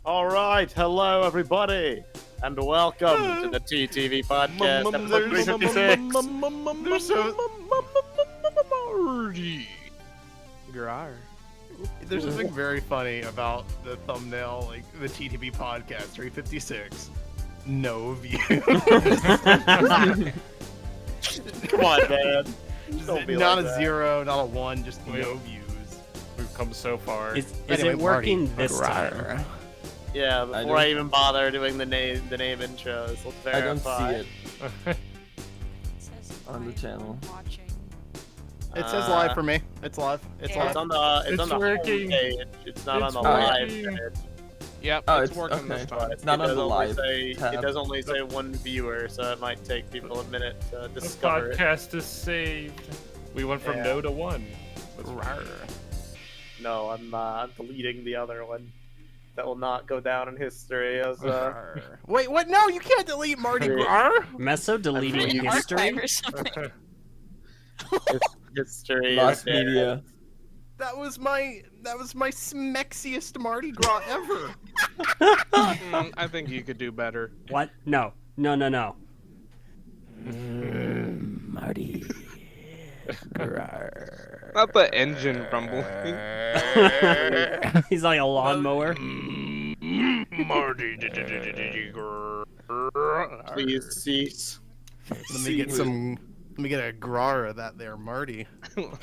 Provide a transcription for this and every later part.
All right, hello everybody, and welcome to the TTV podcast, episode 356. There's something very funny about the thumbnail, like the TTV podcast 356. No views. Come on, man. Don't be Not like a that. 0, not a 1, just no views. We've come so far. Is Anyway, it working Marty. this time? Yeah, before I even bother doing the name intros, let's verify. I don't see it on the channel. It says live for me. It's live. It's live. It's on the It's on the working. homepage. It's not It's on the live working. page. Yep, Oh, it's it's working okay. this time. It's not on the live It tab. does only say one viewer, so it might take people a minute to The discover it. podcast is saved. We went from Yeah. 0 to 1. No, I'm deleting the other one. That will not go down in history as Wait, what? No, you can't delete Marty Great. Gras. Meso deleting history? Or something. history. Lost yeah. media. That was my smexiest Mardi Gras ever. I think you could do better. What? No. No. Marty. Not the engine rumbling. He's like a lawnmower. Marty. Please cease. Let me get some. Let me get a Gras of that there, Marty. Okay.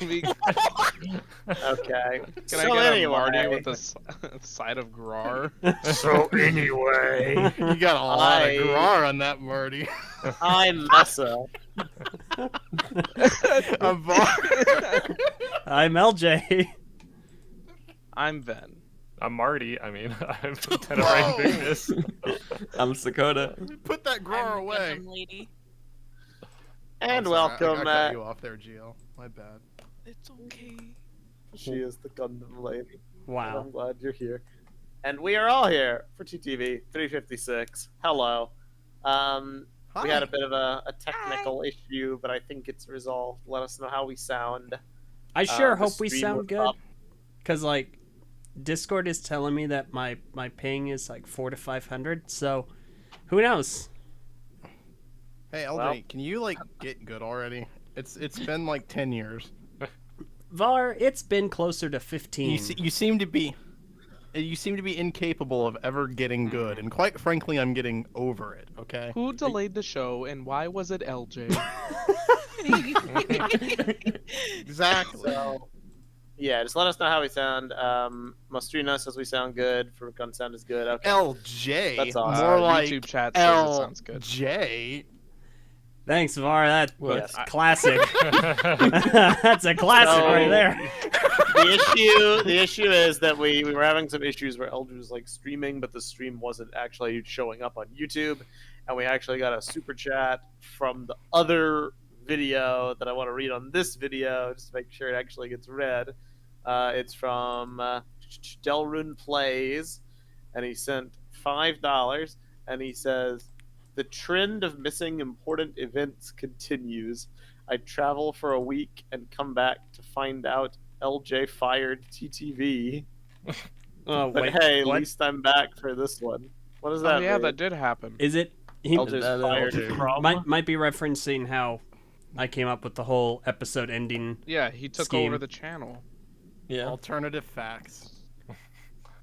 Can so I get anyway, a Marty with a side of Grar? So anyway. You got a lot I- of Gras on that, Marty. I'm Messa. A bar. I'm LJ. I'm Ven. I'm Marty. I mean, I'm Lieutenant Whoa. Rank Bigness. I'm Sakota. Put that Gras I'm away. Gundam Lady. And I'm sorry, welcome. I cut you off there, Gio. My bad. It's okay. She is the Gundam lady. And Wow. I'm glad you're here. And we are all here for TTV 356. Hello. We had a bit of a technical issue, but I think it's resolved. Let us know how we sound. I sure The hope we stream sound was good. up. Cause like, Discord is telling me that my ping is like 400 to 500. So, who knows? Hey, LJ, Well- can you like get good already? It's been like 10 years. Var, it's been closer to 15. You seem to be incapable of ever getting good, and quite frankly, I'm getting over it. Okay. Who delayed the show and why was it LJ? Exactly. So, yeah, just let us know how we sound. Mostrina says we sound good. For gun sound is good. Okay. LJ. That's awesome. More like YouTube chat says it sounds good. LJ. Thanks, Var. That's Yes. classic. That's a classic So- right there. The issue is that we were having some issues where Eldridge was like streaming, but the stream wasn't actually showing up on YouTube, and we actually got a super chat from the other video that I want to read on this video just to make sure it actually gets read. It's from Delrun Plays, and he sent $5, and he says, "The trend of missing important events continues. I travel for a week and come back to find out LJ fired TTV. Oh, But wait, hey, at what? least I'm back for this one." What does that Oh yeah, mean? that did happen. Is it? He LJ's That fired LJ. from? might be referencing how I came up with the whole episode ending. Yeah, he took Scheme. over the channel. Yeah. Alternative facts.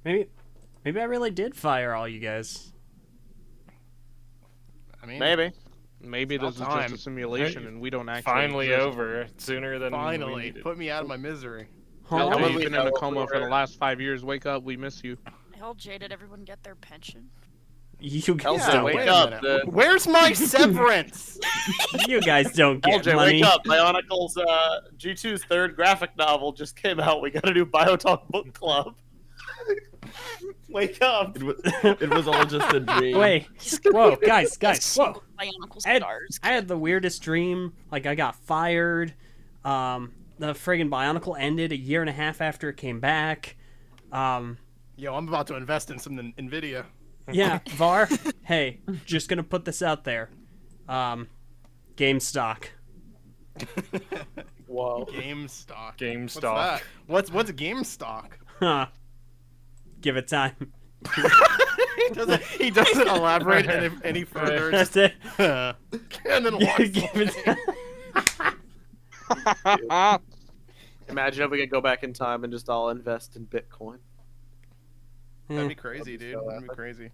Maybe I really did fire all you guys. I mean, Maybe. Maybe It's this is about just time. a simulation and we don't actually Finally exist. over. Sooner than we finally, needed. put me out of my misery. Huh? LJ, would you've we been in know a if coma we for the were- last 5 years. Wake up, we miss you. LJ, did everyone get their pension? You guys LJ, don't wake get up. The- Where's my severance? you guys don't get LJ, money. wake up. Bionicle's G2's third graphic novel just came out. We gotta do Biotalk Book Club. Wake up. It was all just a dream. Wait, whoa, guys, whoa! Bionicle's I had, stars. I had the weirdest dream. Like I got fired. The friggin' Bionicle ended a year and a half after it came back. Yo, I'm about to invest in some Nvidia. Yeah, Var. Hey, just gonna put this out there. GameStop. Whoa. GameStop. GameStop. What's that? What's GameStop? Huh. Give it time. He doesn't elaborate any further. That's it. And then walks Give it- away. Imagine if we could go back in time and just all invest in Bitcoin. That'd be crazy, dude. That'd be crazy.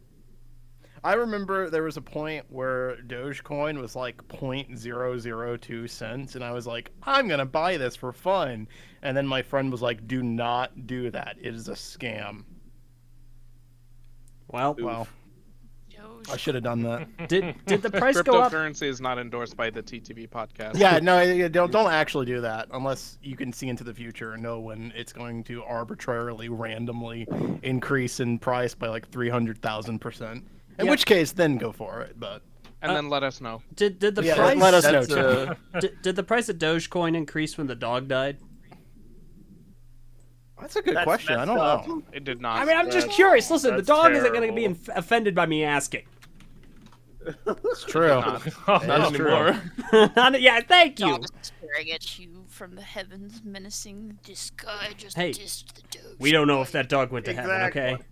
I remember there was a point where Dogecoin was like 0.002 cents, and I was like, I'm gonna buy this for fun. And then my friend was like, do not do that. It is a scam. Well, Well, Doge. I should have done that. did the price go up? Cryptocurrency is not endorsed by the TTV podcast. Yeah, no, don't actually do that unless you can see into the future and know when it's going to arbitrarily, randomly increase in price by like 300,000%. In Yeah. which case, then go for it. But And then let us know. Did the yeah, price? let us know That's, too. Did the price of Dogecoin increase when the dog died? That's a good That's question. I messed don't up. know. It did not. I mean, I'm just curious. Listen, the That's dog isn't going to be terrible. offended by me asking. It's true. Not. That's true. Yeah, thank you. Dog staring at you from the heavens, menacing. This guy just Hey, dissed the Doge. We don't know if that dog went to heaven. Exactly. Okay.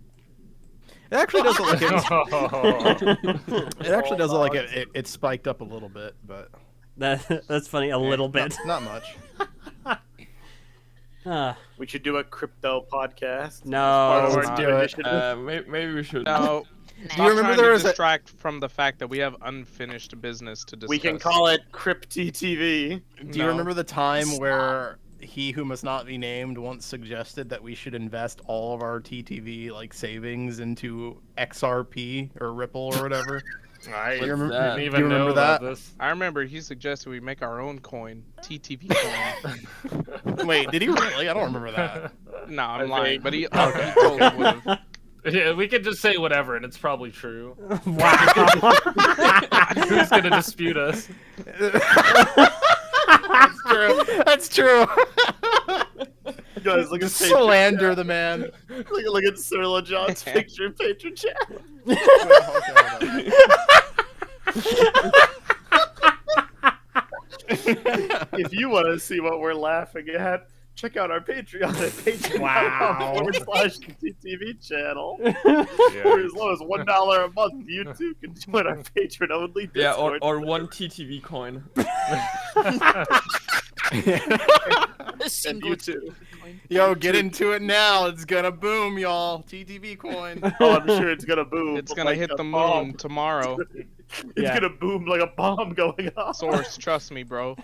It actually does look like it. Oh. It actually does look like it spiked up a little bit, but That's funny. A little bit. not much. We should do a crypto podcast. No. Part of Let's our do new it. initiative. Maybe we should. No. Do you remember there was a? distract from the fact that we have unfinished business to discuss? We can call it Crypty TV. Do you No. remember the time where he who must not be named once suggested that we should invest all of our TTV like savings into XRP or Ripple or whatever? I Do you remember- didn't do you even know remember about that? this. I remember he suggested we make our own coin, TTV coin. Wait, did he really? I don't remember that. No, I'm I lying, think- but he totally would have. Yeah, we could just say whatever, and it's probably true. Wow. Who's gonna dispute us? That's true. That's true. You guys, look at Just slander the man. Look at Cyril and John's picture in Patreon chat. If you want to see what we're laughing at, check out our Patreon at patreon.com/TTV channel. For as low as $1 a month, you too can join our patron-only Yeah, Discord. or one TTV coin. A and single you too. coin. Yo, get into it now. It's gonna boom, y'all. TTV coin. Oh, I'm sure it's gonna boom. It's gonna like hit a the moon bomb. tomorrow. It's Yeah. gonna boom like a bomb going off. Source, trust me, bro.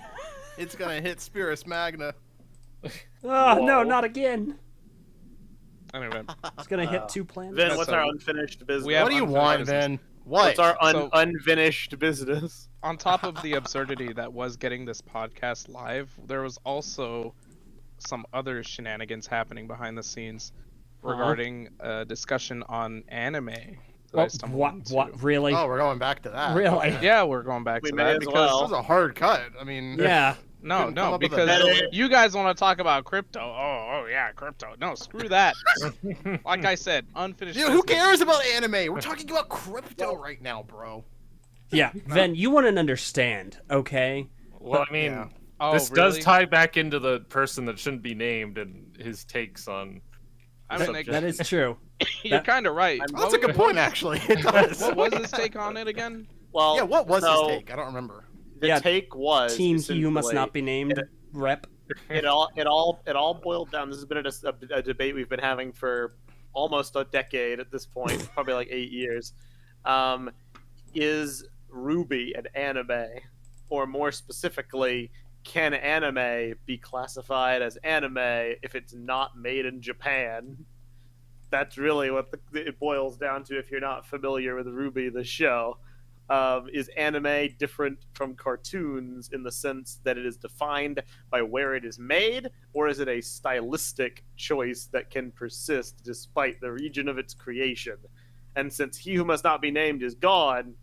It's gonna hit Spirus Magna. Oh no, Whoa. not again. Anyway, It's gonna hit two planets. Then That's what's a- our unfinished business? we have What do you unfinished want, business. Vin? What? What's our So- unfinished business? on top of the absurdity that was getting this podcast live, there was also some other shenanigans happening behind the scenes regarding a discussion on anime. that I stumbled What? into. What? Really? Oh, we're going back to that. Really? Yeah, we're going back We to may that as because well. This was a hard cut. I mean, Yeah. no, Couldn't come no, up with a because better way. you guys want to talk about crypto. Oh, yeah, crypto. No, screw that. Like I said, unfinished. Dude, who business. cares about anime? We're talking about crypto right now, bro. Yeah. Ven, you wouldn't understand, okay? Well, I mean, Yeah. Oh, this really? does tie back into the person that shouldn't be named and his takes on. I the mean, subject. That is true. You're that- kind of right. Oh, that's a good point, actually. It does. What was his take on it again? Well, Yeah, what was so his take? I don't remember. The Yeah, take was Team He Who Must Not Be essentially- Named. Rep. It all boiled down. This has been a debate we've been having for almost a decade at this point, probably like 8 years. Is Ruby an anime, or more specifically, can anime be classified as anime if it's not made in Japan? That's really what it boils down to. If you're not familiar with Ruby, the show. Is anime different from cartoons in the sense that it is defined by where it is made, or is it a stylistic choice that can persist despite the region of its creation? And since He Who Must Not Be Named is gone,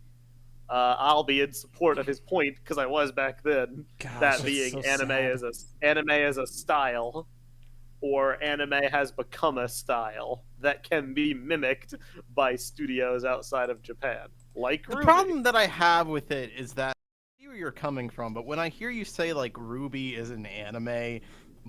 I'll be in support of his point because I was back then. Gosh, That that's being so anime sad. as a style, or anime has become a style that can be mimicked by studios outside of Japan, like The Ruby. problem that I have with it is that I see where you're coming from, but when I hear you say like Ruby is an anime,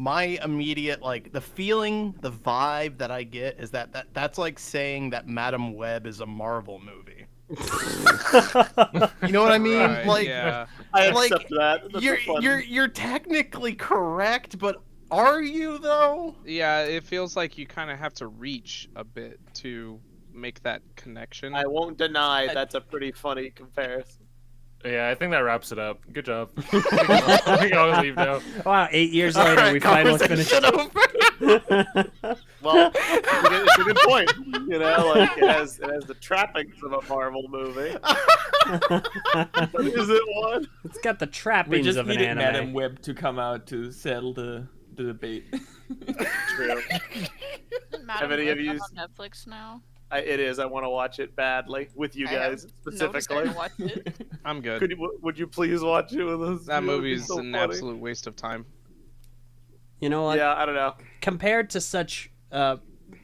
my immediate like the feeling, the vibe that I get is that's like saying that Madam Web is a Marvel movie. You know what I mean? Right, like, yeah. I like, accept that. That's a fun- you're technically correct, but are you though? Yeah, it feels like you kind of have to reach a bit to make that connection. I won't deny that's a pretty funny comparison. Yeah, I think that wraps it up. Good job. We can always leave now. Wow, 8 years All later, right, we finally finished. conversation over. Well, it's a good point. You know, like it has the trappings of a Marvel movie. But is it one? It's got the We trappings just of an needed anime. Madam Web to come out to settle the debate. True. Isn't Have Madam any Web of you? on Netflix now? It is. I want to watch it badly with you I have guys no specifically. desire to watch it. I'm good. Could you, would you please watch it with us? That It would movie be is so an funny. absolute waste of time. You know what? Yeah, I don't know. Compared to such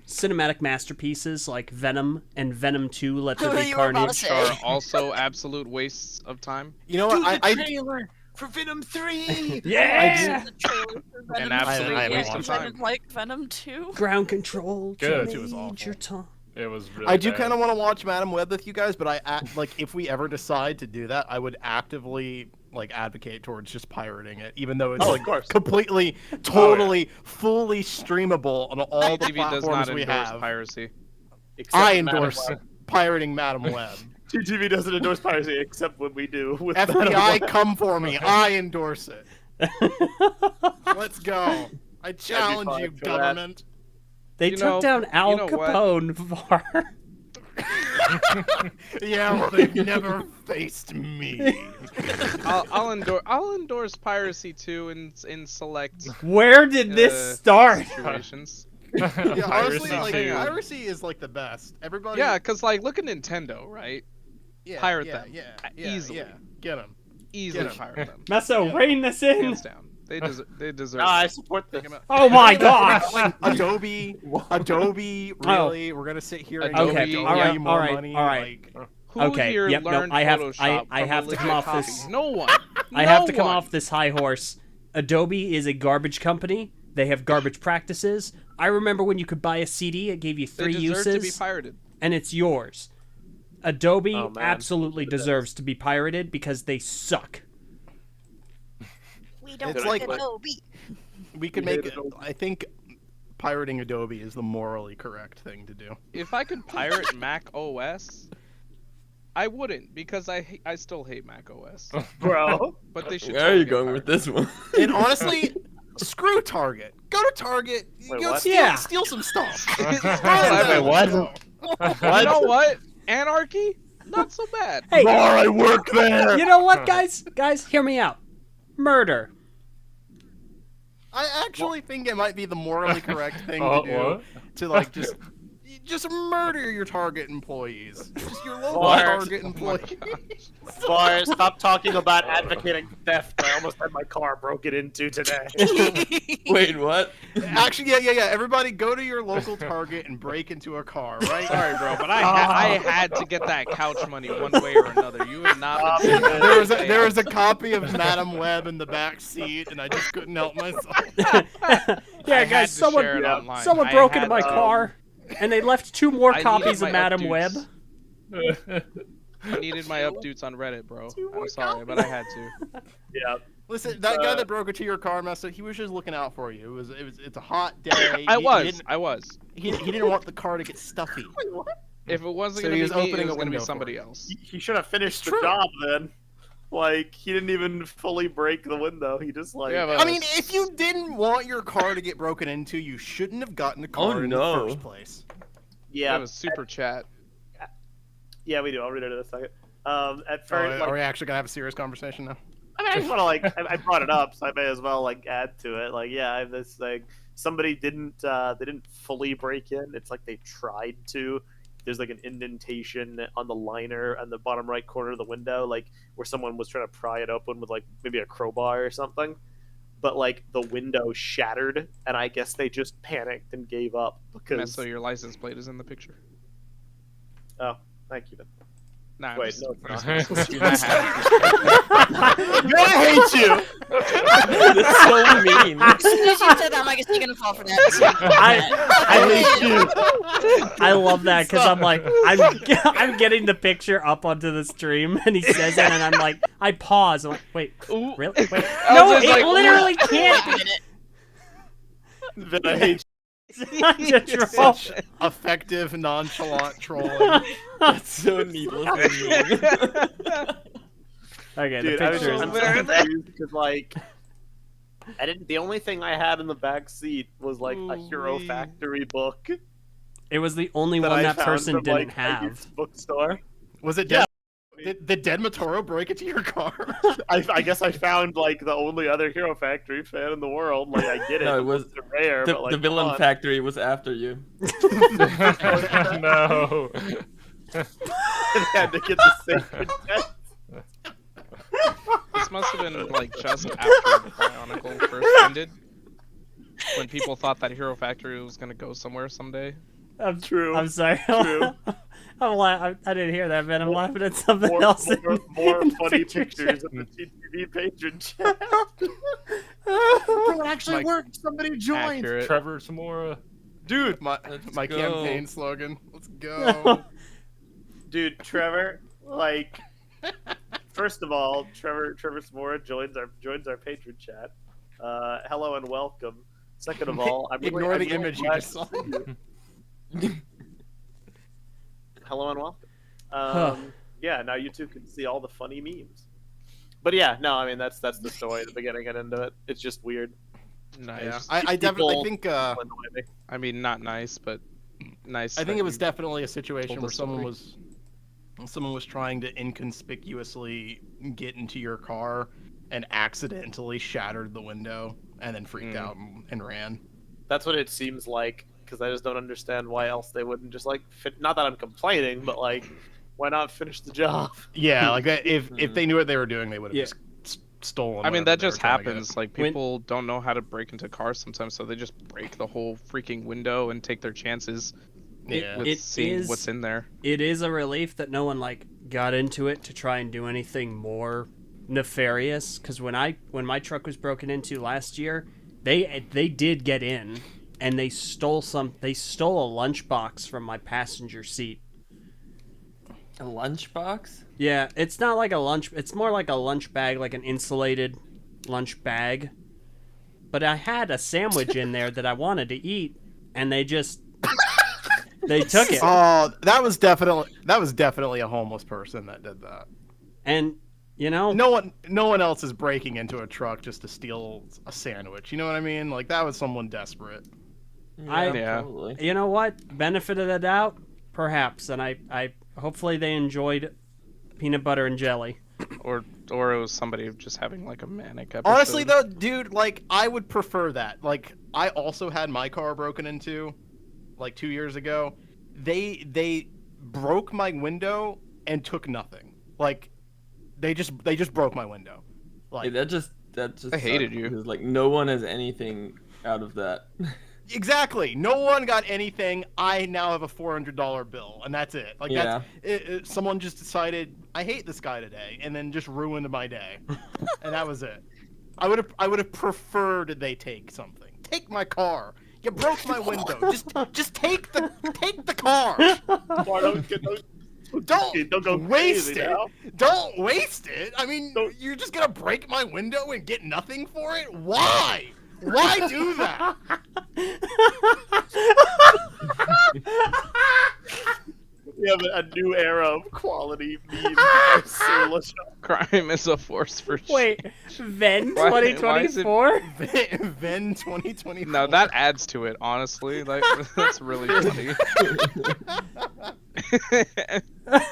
cinematic masterpieces like Venom and Venom 2, Let There Who Be you were about to Carnage. say. Are also absolute wastes of time. You know what? I trailer for Venom 3. Yeah! The trailer for Venom absolute 2, waste yeah, of 'cause I time. didn't like Venom 2. Ground control to Good. It was awful. Major Tom. It was really I do bad. kind of want to watch Madam Web with you guys, but like if we ever decide to do that, I would actively like advocate towards just pirating it, even though it's Oh, like of course. completely, totally, fully streamable on all the TTV does platforms not we endorse have. piracy. Except I Madam endorse Web. pirating Madam Web. TTV doesn't endorse piracy except what we do with Madam FBI, Web. come for me! I endorse it. Let's go! I challenge fine you, for that. government. They You took know- down Al you know what? Capone for. Yeah, well, they've never faced me. I'll endorse piracy too in select Where did this start? situations. Yeah, honestly, Piracy like too. piracy is like the best. Everybody. Yeah, cause like look at Nintendo, right? yeah, pirate yeah, them. Yeah, Easily. Yeah, get them. Easily Get 'em. pirate them. Meso, rein this in. Hands down. They deserve. No, I support this. Oh my gosh. Adobe, really? We're gonna sit here and Adobe, give Okay, Adobe all right, more all right, money? all right. Like, Who Okay, here yep, no, learned I have- Photoshop I from have a to come legit off copy? this- No one. I have to No come one. off this high horse. Adobe is a garbage company. They have garbage practices. I remember when you could buy a CD, it gave you They 3 deserve to be uses, pirated. and it's yours. Adobe Oh, man. absolutely deserves to be pirated because they suck. We don't It's like like- Adobe. we could We hate make it. Adobe. I think pirating Adobe is the morally correct thing to do. If I could pirate Mac OS, I wouldn't because I still hate Mac OS. Bro. But they should. Where are you totally going get with this one? And honestly, screw Target. Go to Target. Wait, Go what? steal some stuff. Wait, what? You know what? Anarchy? Not so bad. Hey, I work there. you know what, guys? Guys, hear me out. Murder. I actually think it might be the morally correct thing Oh, to do what? to like just murder your Target employees. Just your local What? Target Oh my employees. gosh. Bar, stop talking about advocating theft. I almost had my car broken into today. Wait, what? Actually, yeah. Everybody go to your local Target and break into a car, right? Sorry, bro, but I had to get that couch money one way or another. You have not been. There was a copy of Madam Web in the back seat, and I just couldn't help myself. I Yeah, had guys, to someone share it online. someone I broke had into my to. car, and they left 2 more I copies needed of my Madam updates. Web. I needed my updates on Reddit, bro. I'm sorry, but I had to. Yeah. Listen, that guy that broke into your car, Master, he was just looking out for you. It's a hot day. I He was. didn't want the car to get stuffy. If it wasn't So gonna he be was me, it opening was a gonna be window for somebody you. else. He should have finished the True. job then. Like, he didn't even fully break the window. He just, like... Yeah, but I mean, if you didn't want your car to get broken into, you shouldn't have gotten a car in the no. first place. yeah. That was super chat. Yeah, we do. I'll read it in a second. At Are, first, like, are we actually gonna have a serious conversation now? I mean, I just want to like, I brought it up, so I may as well like add to it. Like, yeah, I have this like, somebody didn't, they didn't fully break in. It's like they tried to. There's like an indentation on the liner on the bottom right corner of the window, like where someone was trying to pry it open with like maybe a crowbar or something. But like the window shattered, and I guess they just panicked and gave up because. So your license plate is in the picture. Oh, thank you. Then. Nah, I'm Wait, just- no, it's I'm not. just- I I hate you. That's so mean. As soon as you said that, I'm like, is he gonna fall for that? I love that because I'm like, I'm getting the picture up onto the stream, and he says it, and I'm like, I pause. I'm like, wait, Ooh. really? Wait, I no, was it just like, literally Wait a can't. minute. But I hate It's not a troll. Such effective, nonchalant trolling. That's so needless and mean. Okay, you. Dude, the I was picture so is. confused because, like, I didn't. The only thing I had in the back seat was like a Hero Ooh-wee. Factory book It was the only that one I that found person from, didn't like, a have. used bookstore. Was it Yeah. Did Dead Matoro break into your car? I guess I found like the only other Hero Factory fan in the world. Like I get it. No, it was it's rare, The, but like the villain come on. factory was after you. No. It had to get the sacred text. This must have been like just after the Bionicle first ended, when people thought that Hero Factory was gonna go somewhere someday. True. I'm sorry. True. I didn't hear that, man. I'm laughing at something More, else. more in the funny picture pictures of the TTV patron chat. It actually Mike- worked. Somebody joined. Accurate. Trevor Samora. Dude, my Let's go. campaign slogan. Let's go. Dude, Trevor, like, first of all, Trevor Smora joins our patron chat. Hello and welcome. Second of all, Ignore the image you just saw. Hello and welcome. Yeah, now you two can see all the funny memes. But yeah, no, I mean that's the story, the beginning and end of it. It's just weird. Nice. I definitely People think annoy me. I mean, not nice, but nice. I think that it was you- definitely a situation told where the story. someone was trying to inconspicuously get into your car and accidentally shattered the window and then freaked out and ran. That's what it seems like, because I just don't understand why else they wouldn't just like not that I'm complaining, but like why not finish the job? Yeah, like that, if they knew what they were doing, they would have Yeah. just stolen. I mean, whatever that they were just trying to get. happens. Like When- people don't know how to break into cars sometimes, so they just break the whole freaking window and take their chances Yeah. with It seeing is- what's in there. It is a relief that no one like got into it to try and do anything more nefarious. Because when my truck was broken into last year, they did get in and they stole a lunchbox from my passenger seat. A lunchbox? Yeah, it's not like a lunch. It's more like a lunch bag, like an insulated lunch bag. But I had a sandwich in there that I wanted to eat, and they just they took it. Oh, that was definitely a homeless person that did that. And you know, No one else is breaking into a truck just to steal a sandwich. You know what I mean? Like that was someone desperate. Yeah. Probably. you know what? Benefit of the doubt, perhaps. And I hopefully they enjoyed peanut butter and jelly. Or it was somebody just having like a manic episode. Honestly, though, dude, like I would prefer that. Like I also had my car broken into, like 2 years ago. They broke my window and took nothing. Like they just broke my window. Yeah, Like that just I hated sucked, you. because, like, no one has anything out of that. exactly, no one got anything. I now have a $400 bill, and that's it. Like Yeah. that's someone just decided I hate this guy today, and then just ruined my day, and that was it. I would have preferred they take something. Take my car. You broke my window. Just take the car. Don't go waste crazy it. now. Don't waste it. I mean, you're just gonna break my window and get nothing for it? Why? Why do that? We have a new era of quality memes. Crime is a force for Wait, Ven Why is it- 2024? Ven 2020. No, that adds to it, honestly. Like that's really funny. All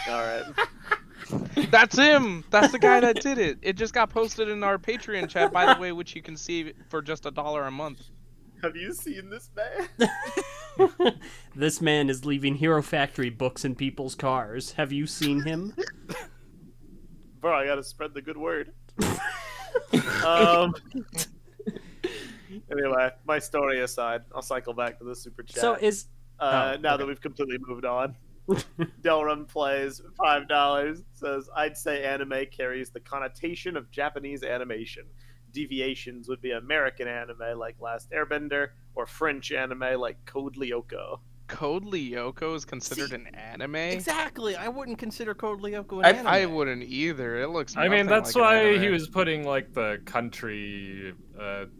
right. That's him. That's the guy that did it. It just got posted in our Patreon chat, by the way, which you can see for just $1 a month. Have you seen this man? This man is leaving Hero Factory books in people's cars. Have you seen him? Bro, I gotta spread the good word. Anyway, my story aside, I'll cycle back to the super chat. So is now okay. that we've completely moved on. Delrum plays $5. Says, I'd say anime carries the connotation of Japanese animation. Deviations would be American anime like Last Airbender, or French anime like Code Lyoko. Code Lyoko is considered an anime? Exactly. I wouldn't consider Code Lyoko an I- anime. I wouldn't either. It looks. I mean, nothing that's like an why anime. he was putting like the country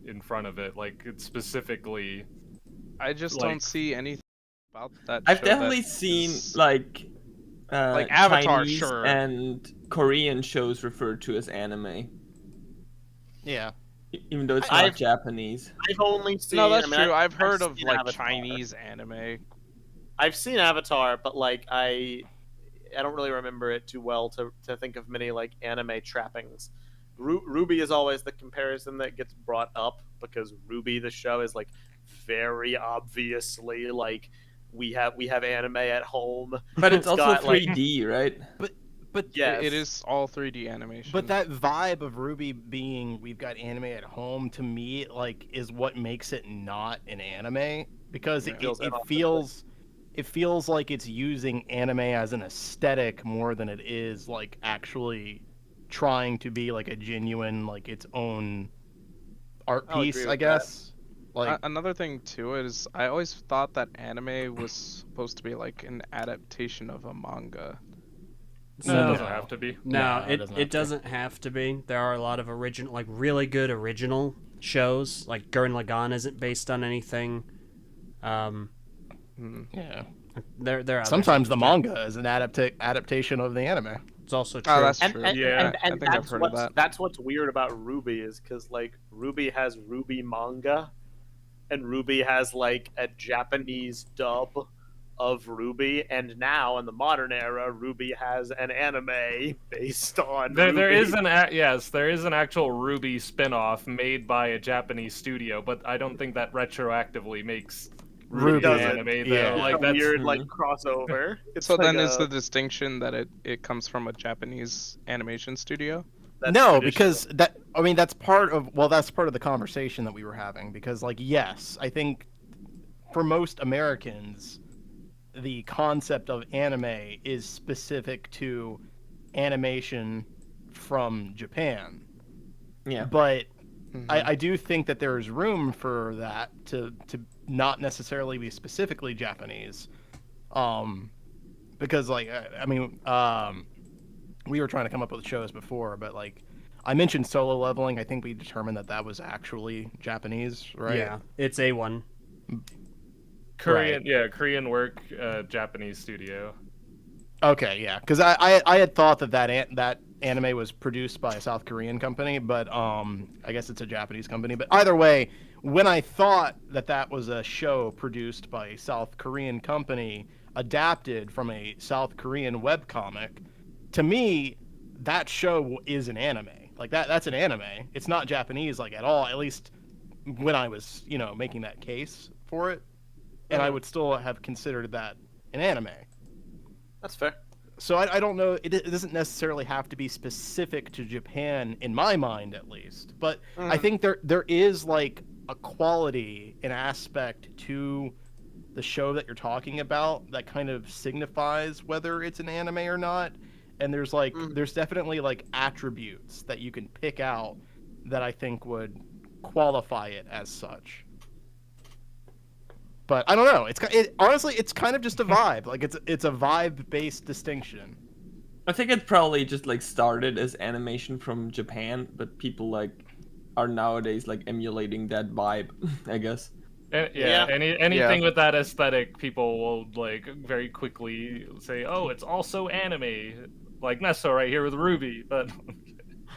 in front of it, like it's specifically. I just like- don't see anything about that. I've show definitely that seen is- like Avatar, Chinese sure. and Korean shows referred to as anime, Yeah. even though it's not I've- Japanese. I've only seen. No, that's I mean, true. I've heard of seen like Avatar. Chinese anime. I've seen Avatar, but like I don't really remember it too well to think of many like anime trappings. Ruby is always the comparison that gets brought up because Ruby, the show, is like very obviously like we have anime at home. But it's also got, like- 3D, right? But Yes. It is all 3D animation. But that vibe of Ruby being we've got anime at home to me like is what makes it not an anime because it feels like it's using anime as an aesthetic more than it is like actually trying to be like a genuine like its own art I'll piece, agree I with guess. Like Another thing too is I always thought that anime was supposed to be like an adaptation of a manga. No, No. it doesn't have to be. No, No, it doesn't have to be. There are a lot of original, like really good original shows. Like Gurren Lagann isn't based on anything. yeah. There are others. Sometimes the manga is an adaptation of the anime. It's also true. Oh, that's And, true. and, Yeah, and, and I think I've that's heard of what's, that. that's what's weird about Ruby is because like Ruby has Ruby manga, and Ruby has like a Japanese dub of Ruby, and now in the modern era, Ruby has an anime based on. There Ruby. is there is an actual Ruby spin-off made by a Japanese studio, but I don't think that retroactively makes Ruby doesn't. anime though. Yeah. It's Like a that's weird like crossover. It's So like then is a- the distinction that it comes from a Japanese animation studio? that's No, traditional. because that's part of the conversation that we were having because like yes, I think for most Americans the concept of anime is specific to animation from Japan. Yeah. But Mhm. I do think that there is room for that to not necessarily be specifically Japanese. Because like we were trying to come up with shows before, but like I mentioned Solo Leveling. I think we determined that was actually Japanese, right? Yeah, it's A1. Korean, yeah, Korean work, Japanese studio. Okay, yeah, because I had thought that anime was produced by a South Korean company, but I guess it's a Japanese company. But either way, when I thought that was a show produced by a South Korean company adapted from a South Korean webcomic, to me, that show is an anime. Like that's an anime. It's not Japanese like at all. At least when I was making that case for it, and I would still have considered that an anime. that's fair. So I don't know. It doesn't necessarily have to be specific to Japan, in my mind at least. But I think there is like a quality, an aspect to the show that you're talking about that kind of signifies whether it's an anime or not. And there's like there's definitely like attributes that you can pick out that I think would qualify it as such. But I don't know. Honestly, it's kind of just a vibe. Like it's a vibe-based distinction. I think it probably just like started as animation from Japan, but people like are nowadays like emulating that vibe, I guess. Yeah. Anything with that aesthetic, people will like very quickly say, "Oh, it's also anime." Like Nesso right here with Ruby, but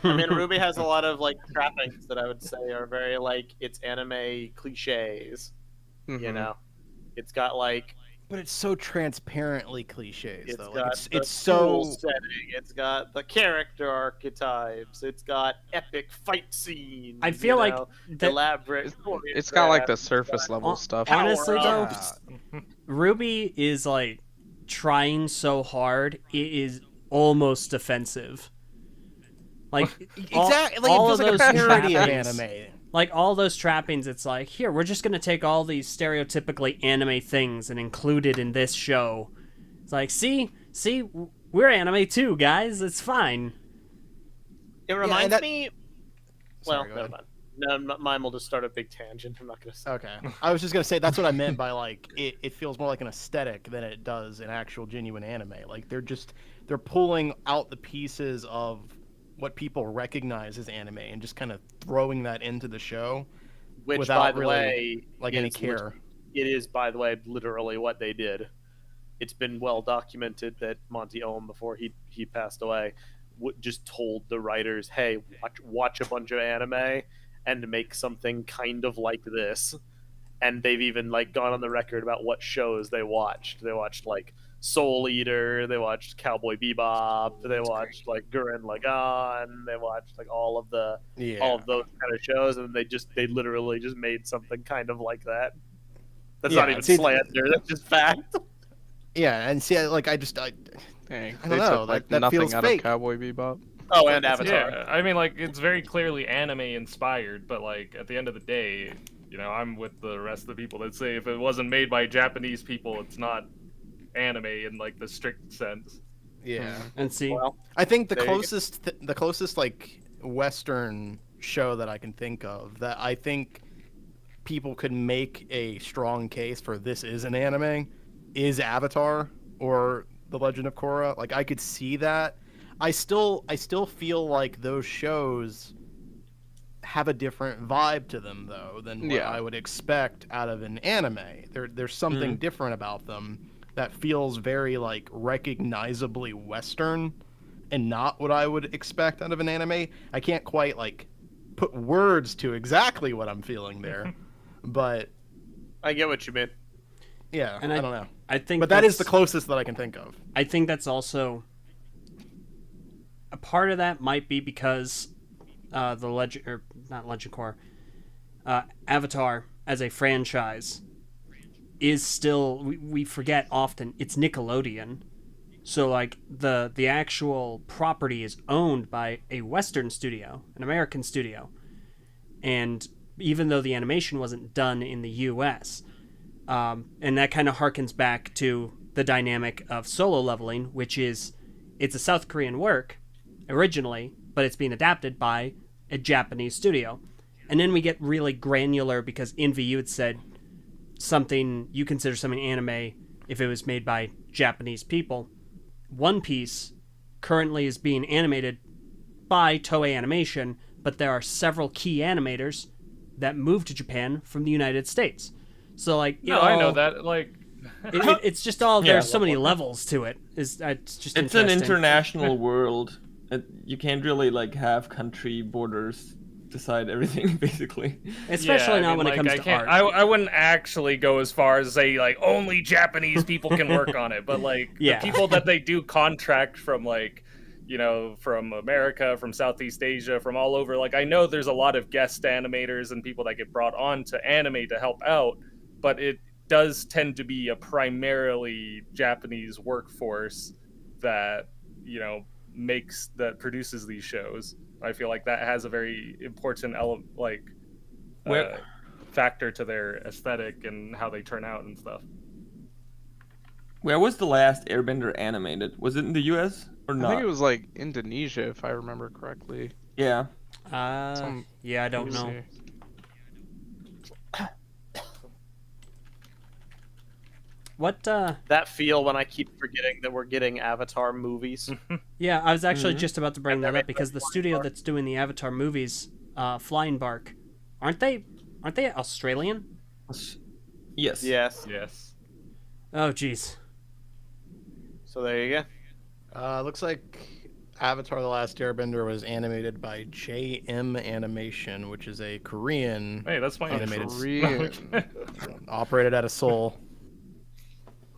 I mean, Ruby has a lot of like trappings that I would say are very like it's anime cliches. You Mhm. know, it's got like But it's so transparently cliches, it's though. got Like the it's so school setting. It's got the character archetypes. It's got epic fight scenes. I feel like that elaborate. It's got like the choreographed, surface level hon- stuff. honestly, though, power-ups. Ruby is like trying so hard, it is almost offensive. Like exactly. all It of feels like those a parody of trappings. anime. Like all those trappings, it's like, here, we're just gonna take all these stereotypically anime things and include it in this show. It's like, see, we're anime too, guys. It's fine. It reminds that- me. Sorry, Well, go never ahead. mind. No, mine will just start a big tangent. I'm not gonna say. Okay. I was just gonna say that's what I meant by like it feels more like an aesthetic than it does an actual genuine anime. Like they're pulling out the pieces of what people recognize as anime and just kind of throwing that into the show Which, without by the really way, like any is care. It is, by the way, literally what they did. It's been well documented that Monty Ohm, before he passed away, just told the writers, "Hey, watch a bunch of anime and make something kind of like this." And they've even like gone on the record about what shows they watched. They watched like Soul Eater, they watched Cowboy Bebop, they watched like Gurren Lagann, they watched like all of those kind of shows, and they literally just made something kind of like that. That's not even slander. That's just fact. Yeah, and see, like I don't Dang, know, they took like that nothing feels out fake. of Cowboy Bebop. Oh, and Avatar. Yeah, I mean, like, it's very clearly anime inspired, but like at the end of the day, you know, I'm with the rest of the people that say if it wasn't made by Japanese people, it's not anime in like the strict sense. Yeah. And see, Well, I think the There you closest like Western show that I can think of that I think people could make a strong case for this is an anime is Avatar or The Legend of Korra. Like I could see that. I still feel like those shows have a different vibe to them though than what I would expect out of an anime. There's something different about them that feels very like recognizably Western and not what I would expect out of an anime. I can't quite like put words to exactly what I'm feeling there, but I get what you mean. yeah, And I don't know. I think, But that is the that's- closest that I can think of. I think that's also a part of that might be because the Legend, or not Legend Core, Avatar as a franchise is still, we forget often, it's Nickelodeon. So like the actual property is owned by a Western studio, an American studio, and even though the animation wasn't done in the U.S., and that kind of harkens back to the dynamic of Solo Leveling, which is it's a South Korean work originally, but it's being adapted by a Japanese studio. And then we get really granular because Envy, you had said something, you consider something anime if it was made by Japanese people. One Piece currently is being animated by Toei Animation, but there are several key animators that moved to Japan from the United States. So like, I know that. Like, it's just all there's so many levels to it. It's just It's an interesting. international world. You can't really like have country borders decide everything, basically. Especially yeah, now I mean, when like, it comes I to can't, art. I wouldn't actually go as far as say like only Japanese people can work on it, but like Yeah. the people that they do contract from, like, you know, from America, from Southeast Asia, from all over. Like I know there's a lot of guest animators and people that get brought on to anime to help out, but it does tend to be a primarily Japanese workforce that, you know, produces these shows. I feel like that has a very important factor to their aesthetic and how they turn out and stuff. Where was the last Airbender animated? Was it in the US or I not? think it was like Indonesia, if I remember correctly. Yeah. Yeah, I don't Let me know. see. What? That feel when I keep forgetting that we're getting Avatar movies. Yeah, I was actually just about to bring And that they're up because the studio that's doing the Avatar movies, Flying Bark, aren't they Australian? Yes. Yes. Yes. Oh, jeez. So there you go. Looks like Avatar: The Last Airbender was animated by JM Animation, which is a Korean Hey, that's my animated Korean. operated out of Seoul.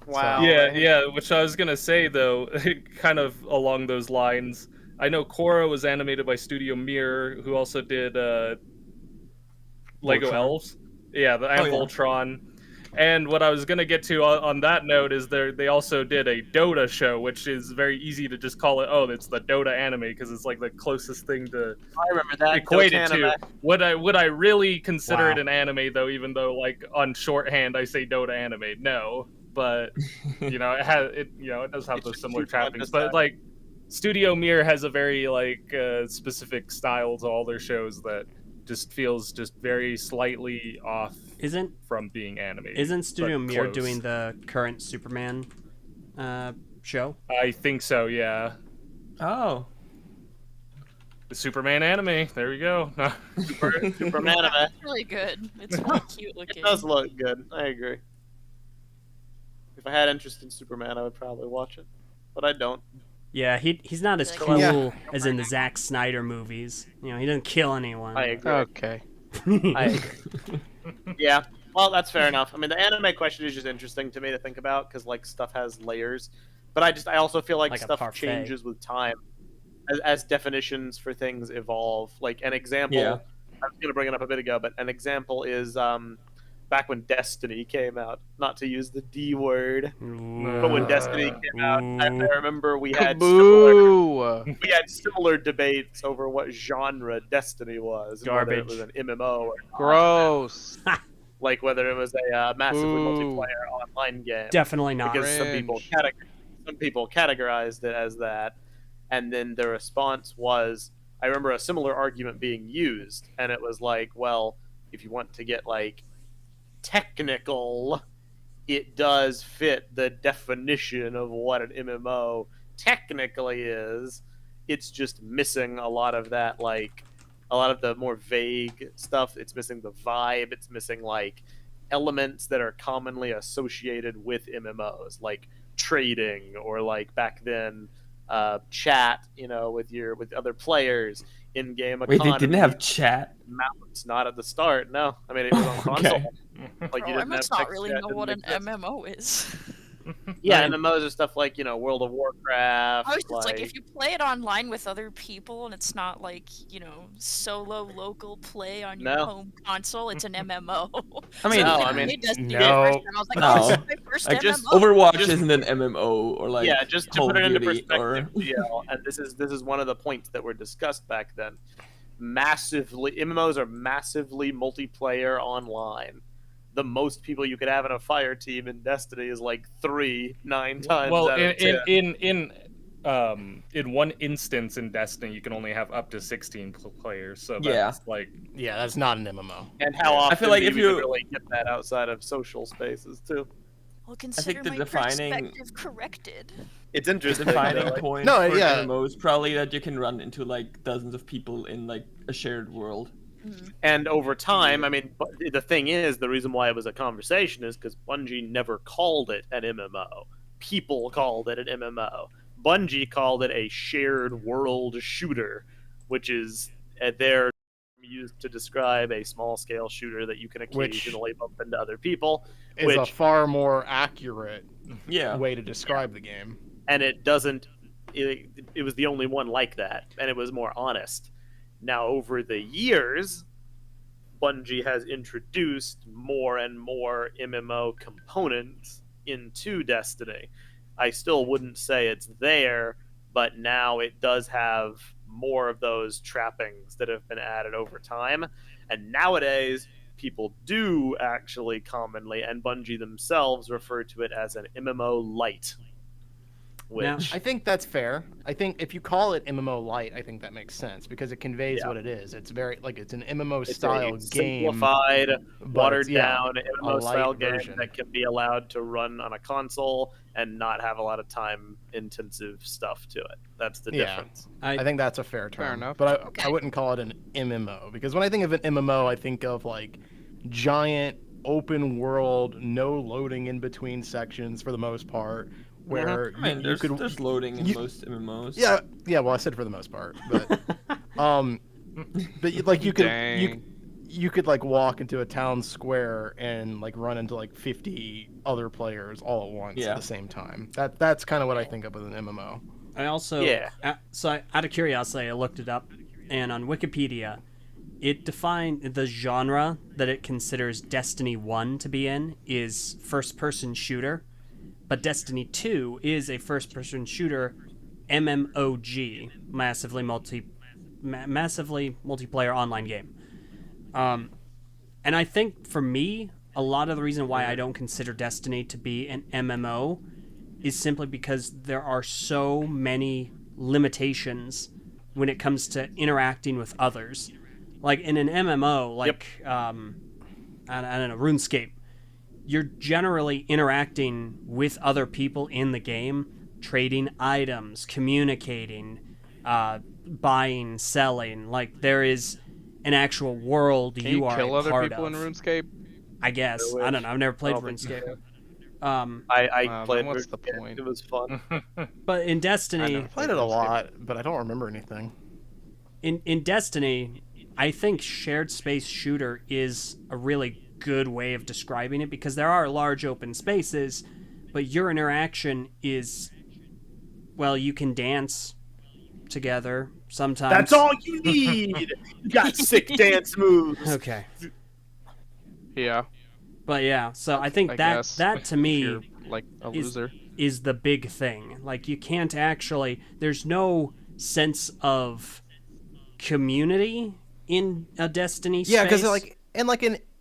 Wow. Yeah, which I was gonna say though, kind of along those lines. I know Korra was animated by Studio Mirror, who also did Lego Voltron. Elves. Yeah, and Oh, yeah. Voltron. And what I was gonna get to on that note is they also did a Dota show, which is very easy to just call it. Oh, it's the Dota anime because it's like the closest thing to I remember that. equate it to. Dotanime. Would I really consider Wow. it an anime though? Even though like on shorthand I say Dota anime. No. but you know, it does have It's those just similar too trappings. fantasized. But like, Studio Mir has a very like specific style to all their shows that just feels just very slightly off Isn't from being animated. isn't Studio but Mir close. doing the current Superman show? I think so. Yeah, Oh. the Superman anime. There we go. Superman anime. It's really good. It's really cute It looking. does look good. I agree. If I had interest in Superman, I would probably watch it, but I don't. Yeah, he's not as Yeah. cool Yeah. as in the Zack Snyder movies. You know, he doesn't kill anyone. I agree. Okay. I agree. Yeah. Well, that's fair enough. I mean, the anime question is just interesting to me to think about because like stuff has layers, but I also feel like Like a stuff parfait. changes with time as definitions for things evolve. Like an example, Yeah. I was gonna bring it up a bit ago, but an example is back when Destiny came out. Not to use the D word, but when Destiny came out, I remember we had Boo! similar debates over what genre Destiny was, and whether it Garbage. was an MMO or Gross. like whether it was a massively Boo. multiplayer online game. Definitely not. Because Cringe. some people categorized it as that, and then the response was, I remember a similar argument being used, and it was like, well, if you want to get like technical, it does fit the definition of what an MMO technically is. It's just missing a lot of that, like a lot of the more vague stuff. It's missing the vibe. It's missing like elements that are commonly associated with MMOs, like trading or like back then chat, you know, with other players, in-game Wait, economy. they didn't have chat? mounts, not at the start. No, I mean it was on Okay. console. Like you Bro, I didn't must have not text really chat, know didn't what an exist. MMO is. Yeah, MMOs are stuff like, you know, World of Warcraft. I was just like, if you play it online with other people and it's not like, you know, solo local play on your No. home console, it's an MMO. I mean, No, So I I mean, played Destiny no. first, and I was like, No. oh, this is my first Like, MMO. Overwatch Just- isn't an MMO or like yeah, just to Call put of it into Duty perspective, or GL, and this is one of the points that were discussed back then. MMOs are massively multiplayer online. The most people you could have in a fire team in Destiny is like 9 times Well, out of 10. in one instance in Destiny, you can only have up to 16 players. So Yeah. that's like, Yeah, that's not an MMO. And how often feel like do if you even you- really get that outside of social spaces too? Well, consider the my defining- perspective corrected. It's the interesting. defining though, like- point No, for yeah. MMO is probably that you can run into like dozens of people in like a shared world. And over time, I mean, but the thing is, the reason why it was a conversation is because Bungie never called it an MMO. People called it an MMO. Bungie called it a shared world shooter, which is their used to describe a small scale shooter that you can occasionally bump into other people. Is a Which- far more accurate Yeah. way to describe the game. And it doesn't. It was the only one like that, and it was more honest. Now, over the years, Bungie has introduced more and more MMO components into Destiny. I still wouldn't say it's there, but now it does have more of those trappings that have been added over time. And nowadays, people do actually commonly, and Bungie themselves refer to it as an MMO light. Now, Which I think that's fair. I think if you call it MMO light, I think that makes sense because it conveys Yeah. what it is. It's very like it's an MMO it's style a game, simplified, but watered it's- yeah, down a MMO style light game version. that can be allowed to run on a console and not have a lot of time intensive stuff to it. That's the Yeah. difference. I think that's a fair term. Fair enough. But I wouldn't call it an MMO because when I think of an MMO, I think of like giant open world, no loading in between sections for the most part, where I mean, you there's, could. there's loading in you- most MMOs. Yeah. Well, I said for the most part, but like you could Dang. you could like walk into a town square and like run into like 50 other players all at once Yeah. at the same time. That's kind of what I think of with an MMO. I also, Yeah. out of curiosity, I looked it up, and on Wikipedia, it defined the genre that it considers Destiny 1 to be in is first-person shooter, but Destiny 2 is a first-person shooter MMOG, massively multiplayer online game. And I think for me, a lot of the reason why I don't consider Destiny to be an MMO is simply because there are so many limitations when it comes to interacting with others. Like in an MMO, like I don't know, RuneScape, you're generally interacting with other people in the game, trading items, communicating, buying, selling. Like there is an actual world Can you you are kill a other part people of. in RuneScape? I guess. I don't know. I've never played RuneScape. I played what's it. the point? It was fun. But in Destiny, never I played it a lot, but I don't remember anything. in Destiny, I think shared space shooter is a really good way of describing it because there are large open spaces, but your interaction is, well, you can dance together sometimes. That's all you need. You got sick dance moves. Okay. Yeah, But yeah, so I think I that guess, that to if me you're like a is loser. is the big thing. Like you can't actually, there's no sense of community in a Destiny space. Yeah, because like in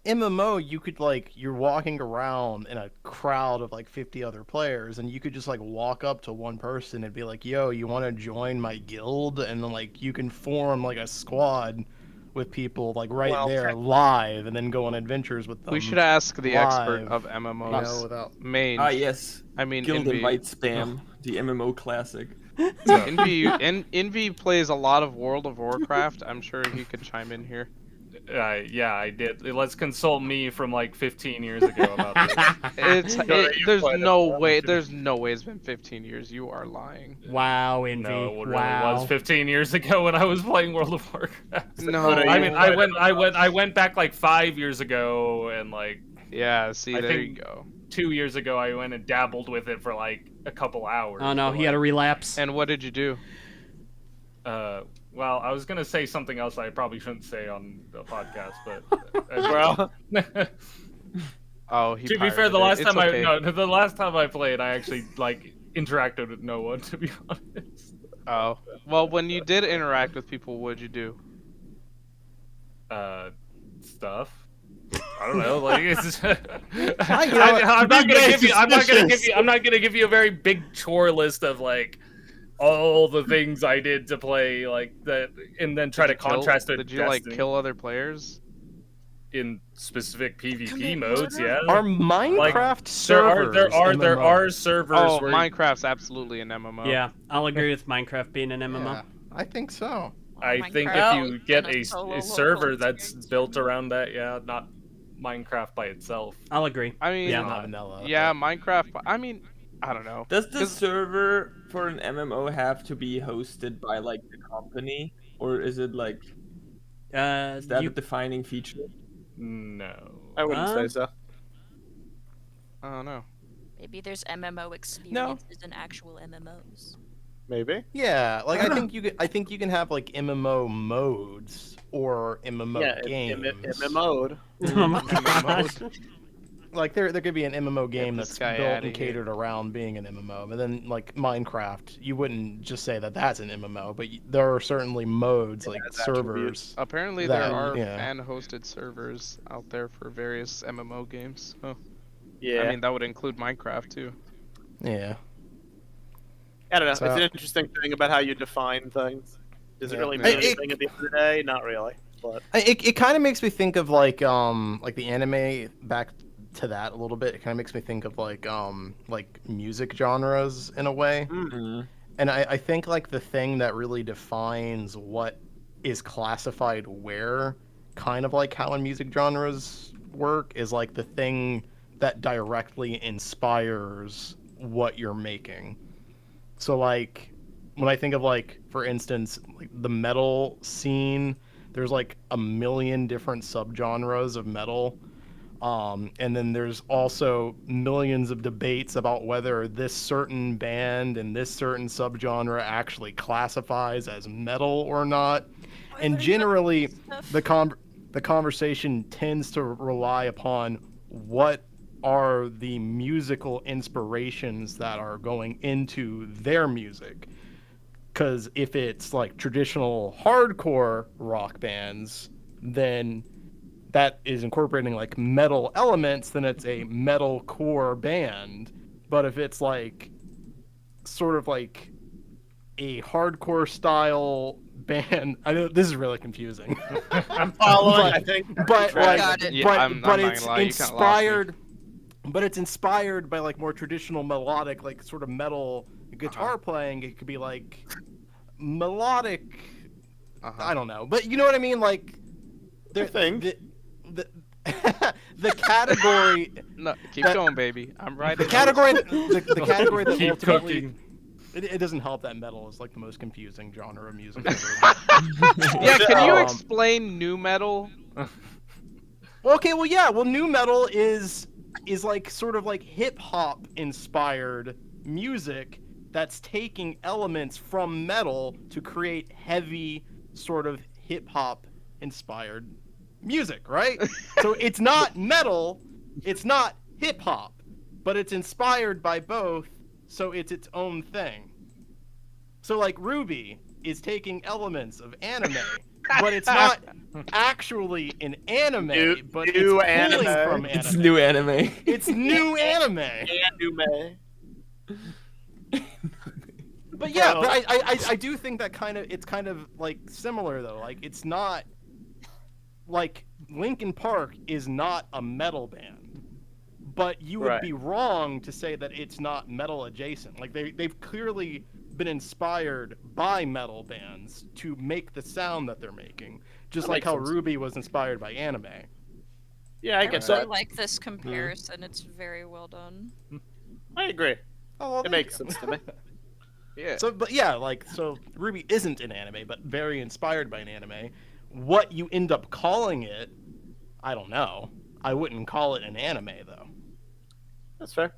MMO, you could you're walking around in a crowd of 50 other players, and you could just walk up to one person and be like, "Yo, you want to join my guild?" And then you can form a squad with people right there live, and then go on adventures with them. We should ask the expert live, of MMOs. without Mange. Ah, yes. I mean, Guild Envy. invite spam, the MMO classic. Envy plays a lot of World of Warcraft. I'm sure he could chime in here. Yeah, I did. Let's consult me from like 15 years ago about this. There's no way. There's no way it's been 15 years. You are lying. Wow, Envy. No, it really wow. was 15 years ago when I was playing World of Warcraft. No, I mean, I went back like 5 years ago, and yeah. See, I there think- you go. 2 years ago I went and dabbled with it for like a couple hours. Oh no, but, he had a relapse. And what did you do? Well, I was gonna say something else I probably shouldn't say on the podcast, but Oh, he. to be fair, pirated the it. last It's time okay. the last time I played, I actually interacted with no one. To be honest. Oh, well, when you did interact with people, what'd you do? Stuff. I don't know. It's I'm not gonna give you a very big chore list of all the things I did to play that, and then try to contrast it. Did you Destiny kill other players? in specific PvP Commit modes? murder? Yeah. Are Minecraft servers? there are MMOs? servers. Oh, where Minecraft's absolutely an MMO. Yeah, I'll agree with Minecraft being an MMO. Yeah, I think so. I think Minecraft if you get and a solo a server local that's experience. built around that, yeah, not Minecraft by itself. I'll agree. I mean, Yeah. Not vanilla. yeah, Minecraft. I mean, I don't know. Does the 'Cause- server for an MMO have to be hosted by the company, or is it is that a defining feature? No. I wouldn't say so. I don't know. Maybe there's MMO experiences and actual MMOs. Maybe. Yeah, I think you can have MMO modes or MMO games. MMO'd. Oh my god. There could be an MMO game this that's guy built outta and here. catered around being an MMO. But then Minecraft, you wouldn't just say that that's an MMO, but there are certainly modes has servers. Apparently, That- there are yeah. fan-hosted servers out there for various MMO games. Oh, Yeah. I mean, that would include Minecraft too. Yeah. I don't know. So- It's an interesting thing about how you define things. Does it Yeah. really mean anything at the end of the day? Not really. But It kind of makes me think of the anime, back to that a little bit. It kind of makes me think of music genres in a way. Mhm. And I think the thing that really defines what is classified where, kind of how in music genres work, is the thing that directly inspires what you're making. So when I think of for instance, the metal scene, there's a million different subgenres of metal. And then there's also millions of debates about whether this certain band and this certain subgenre actually classifies as metal or not. And generally, the conversation tends to rely upon what are the musical inspirations that are going into their music. Because if it's traditional hardcore rock bands, then that is incorporating like metal elements, then it's a metalcore band. But if it's like sort of like a hardcore style band, I know this is really confusing. I'm following. I think, but like, Got it. Yeah, I'm not it's gonna lie, you kinda lost me. inspired. But it's inspired by like more traditional melodic, like sort of metal guitar playing. It could be like melodic. I don't know, but you know what I mean. Like, the category. No, keep going, baby. I'm right. The category. The category that Keep ultimately. cooking. It doesn't help that metal is like the most confusing genre of music. Yeah, can you explain new metal? Okay, well, yeah, well, new metal is like sort of like hip hop inspired music that's taking elements from metal to create heavy sort of hip hop inspired music, right? So it's not metal, it's not hip hop, but it's inspired by both, so it's its own thing. So like Ruby is taking elements of anime, but it's not actually an anime, but it's new pulling anime. from anime. It's new anime. It's new anime. Anime. But yeah, Well- but I do think that it's kind of like similar though. Like it's not like Linkin Park is not a metal band, but you would Right. be wrong to say that it's not metal adjacent. Like they've clearly been inspired by metal bands to make the sound that they're making, just That like makes how sense. Ruby was inspired by anime. Yeah, I I get really that. like this comparison. It's very well done. I agree. Oh, well, It thank makes you. sense to me. Yeah. So, but yeah, like, so Ruby isn't an anime, but very inspired by an anime. What you end up calling it, I don't know. I wouldn't call it an anime, though. That's fair.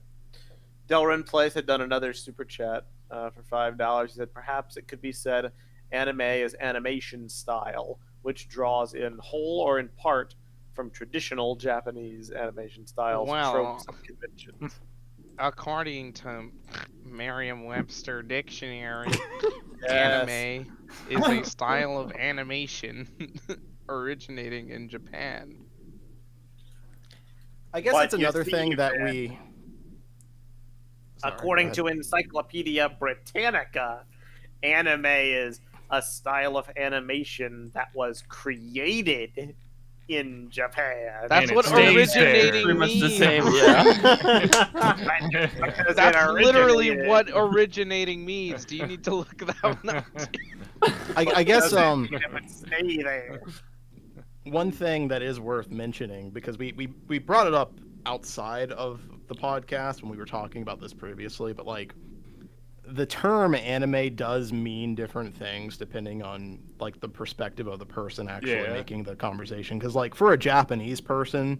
Delrin Place had done another super chat for $5. He said, perhaps it could be said anime is animation style, which draws in whole or in part from traditional Japanese animation styles, Well- tropes, and conventions. According to Merriam-Webster Dictionary, Yes. anime is a style of animation originating in Japan. I guess But that's you another see, thing that man, we. Sorry, According go to ahead. Encyclopedia Britannica, anime is a style of animation that was created in Japan. That's And what it stays there. originating Pretty much the means. same, yeah. Because it That's literally originated. what originating means. Do you need to look that one up? I guess Doesn't mean it would stay there. one thing that is worth mentioning, because we brought it up outside of the podcast when we were talking about this previously, but like the term anime does mean different things depending on like the perspective of the person actually Yeah. making the conversation. Because like for a Japanese person,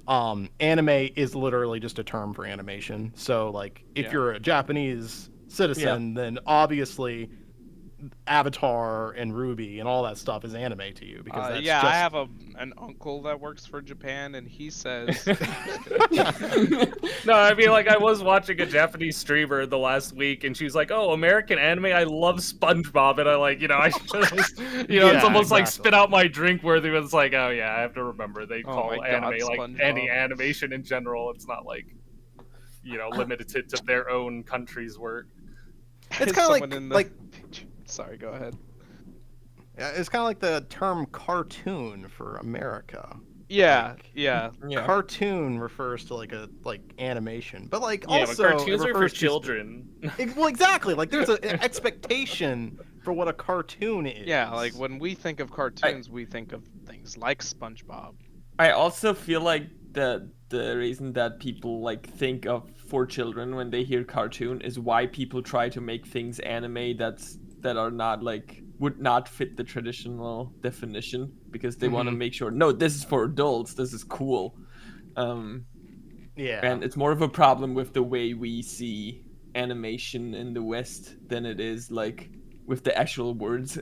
anime is literally just a term for animation. So like if Yeah. you're a Japanese citizen, then obviously Avatar and Ruby and all that stuff is anime to you because that's yeah, just... I have an uncle that works for Japan, and he says, No, I mean, like, I was watching a Japanese streamer the last week, and she was like, "Oh, American anime, I love SpongeBob," and I like, I just, it's Yeah, almost like exactly. spit out my drink worthy. It's like, oh yeah, I have to remember they Oh call my God, anime like SpongeBob. any animation in general. It's not like, limited to their own country's work. It's kinda like- someone in the like- picture. Sorry, go ahead. Yeah, it's kind of like the term cartoon for America. Yeah, Like, yeah. Yeah. Cartoon refers to like animation, but like Yeah, also but cartoons it are for refers to- children. Well, exactly. Like there's an expectation for what a cartoon is. Yeah, like when we think of cartoons, we think of things like SpongeBob. I also feel like the reason that people like think of for children when they hear cartoon is why people try to make things anime that are not like would not fit the traditional definition because they want to make sure no, this is for adults, this is cool. Yeah. And it's more of a problem with the way we see animation in the West than it is like with the actual words.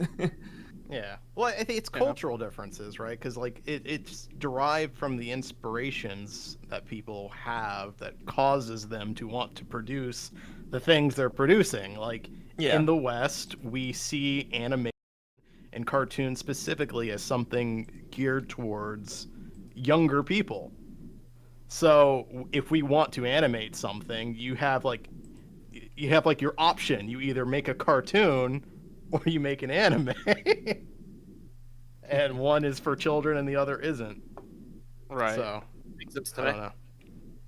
Yeah. Well, I think it's cultural differences, right? Because like it's derived from the inspirations that people have that causes them to want to produce the things they're producing. Like Yeah. in the West, we see anime and cartoons specifically as something geared towards younger people. So if we want to animate something, you have like your option. You either make a cartoon or you make an anime. And one is for children and the other isn't. Right. So Makes sense to I me. don't know.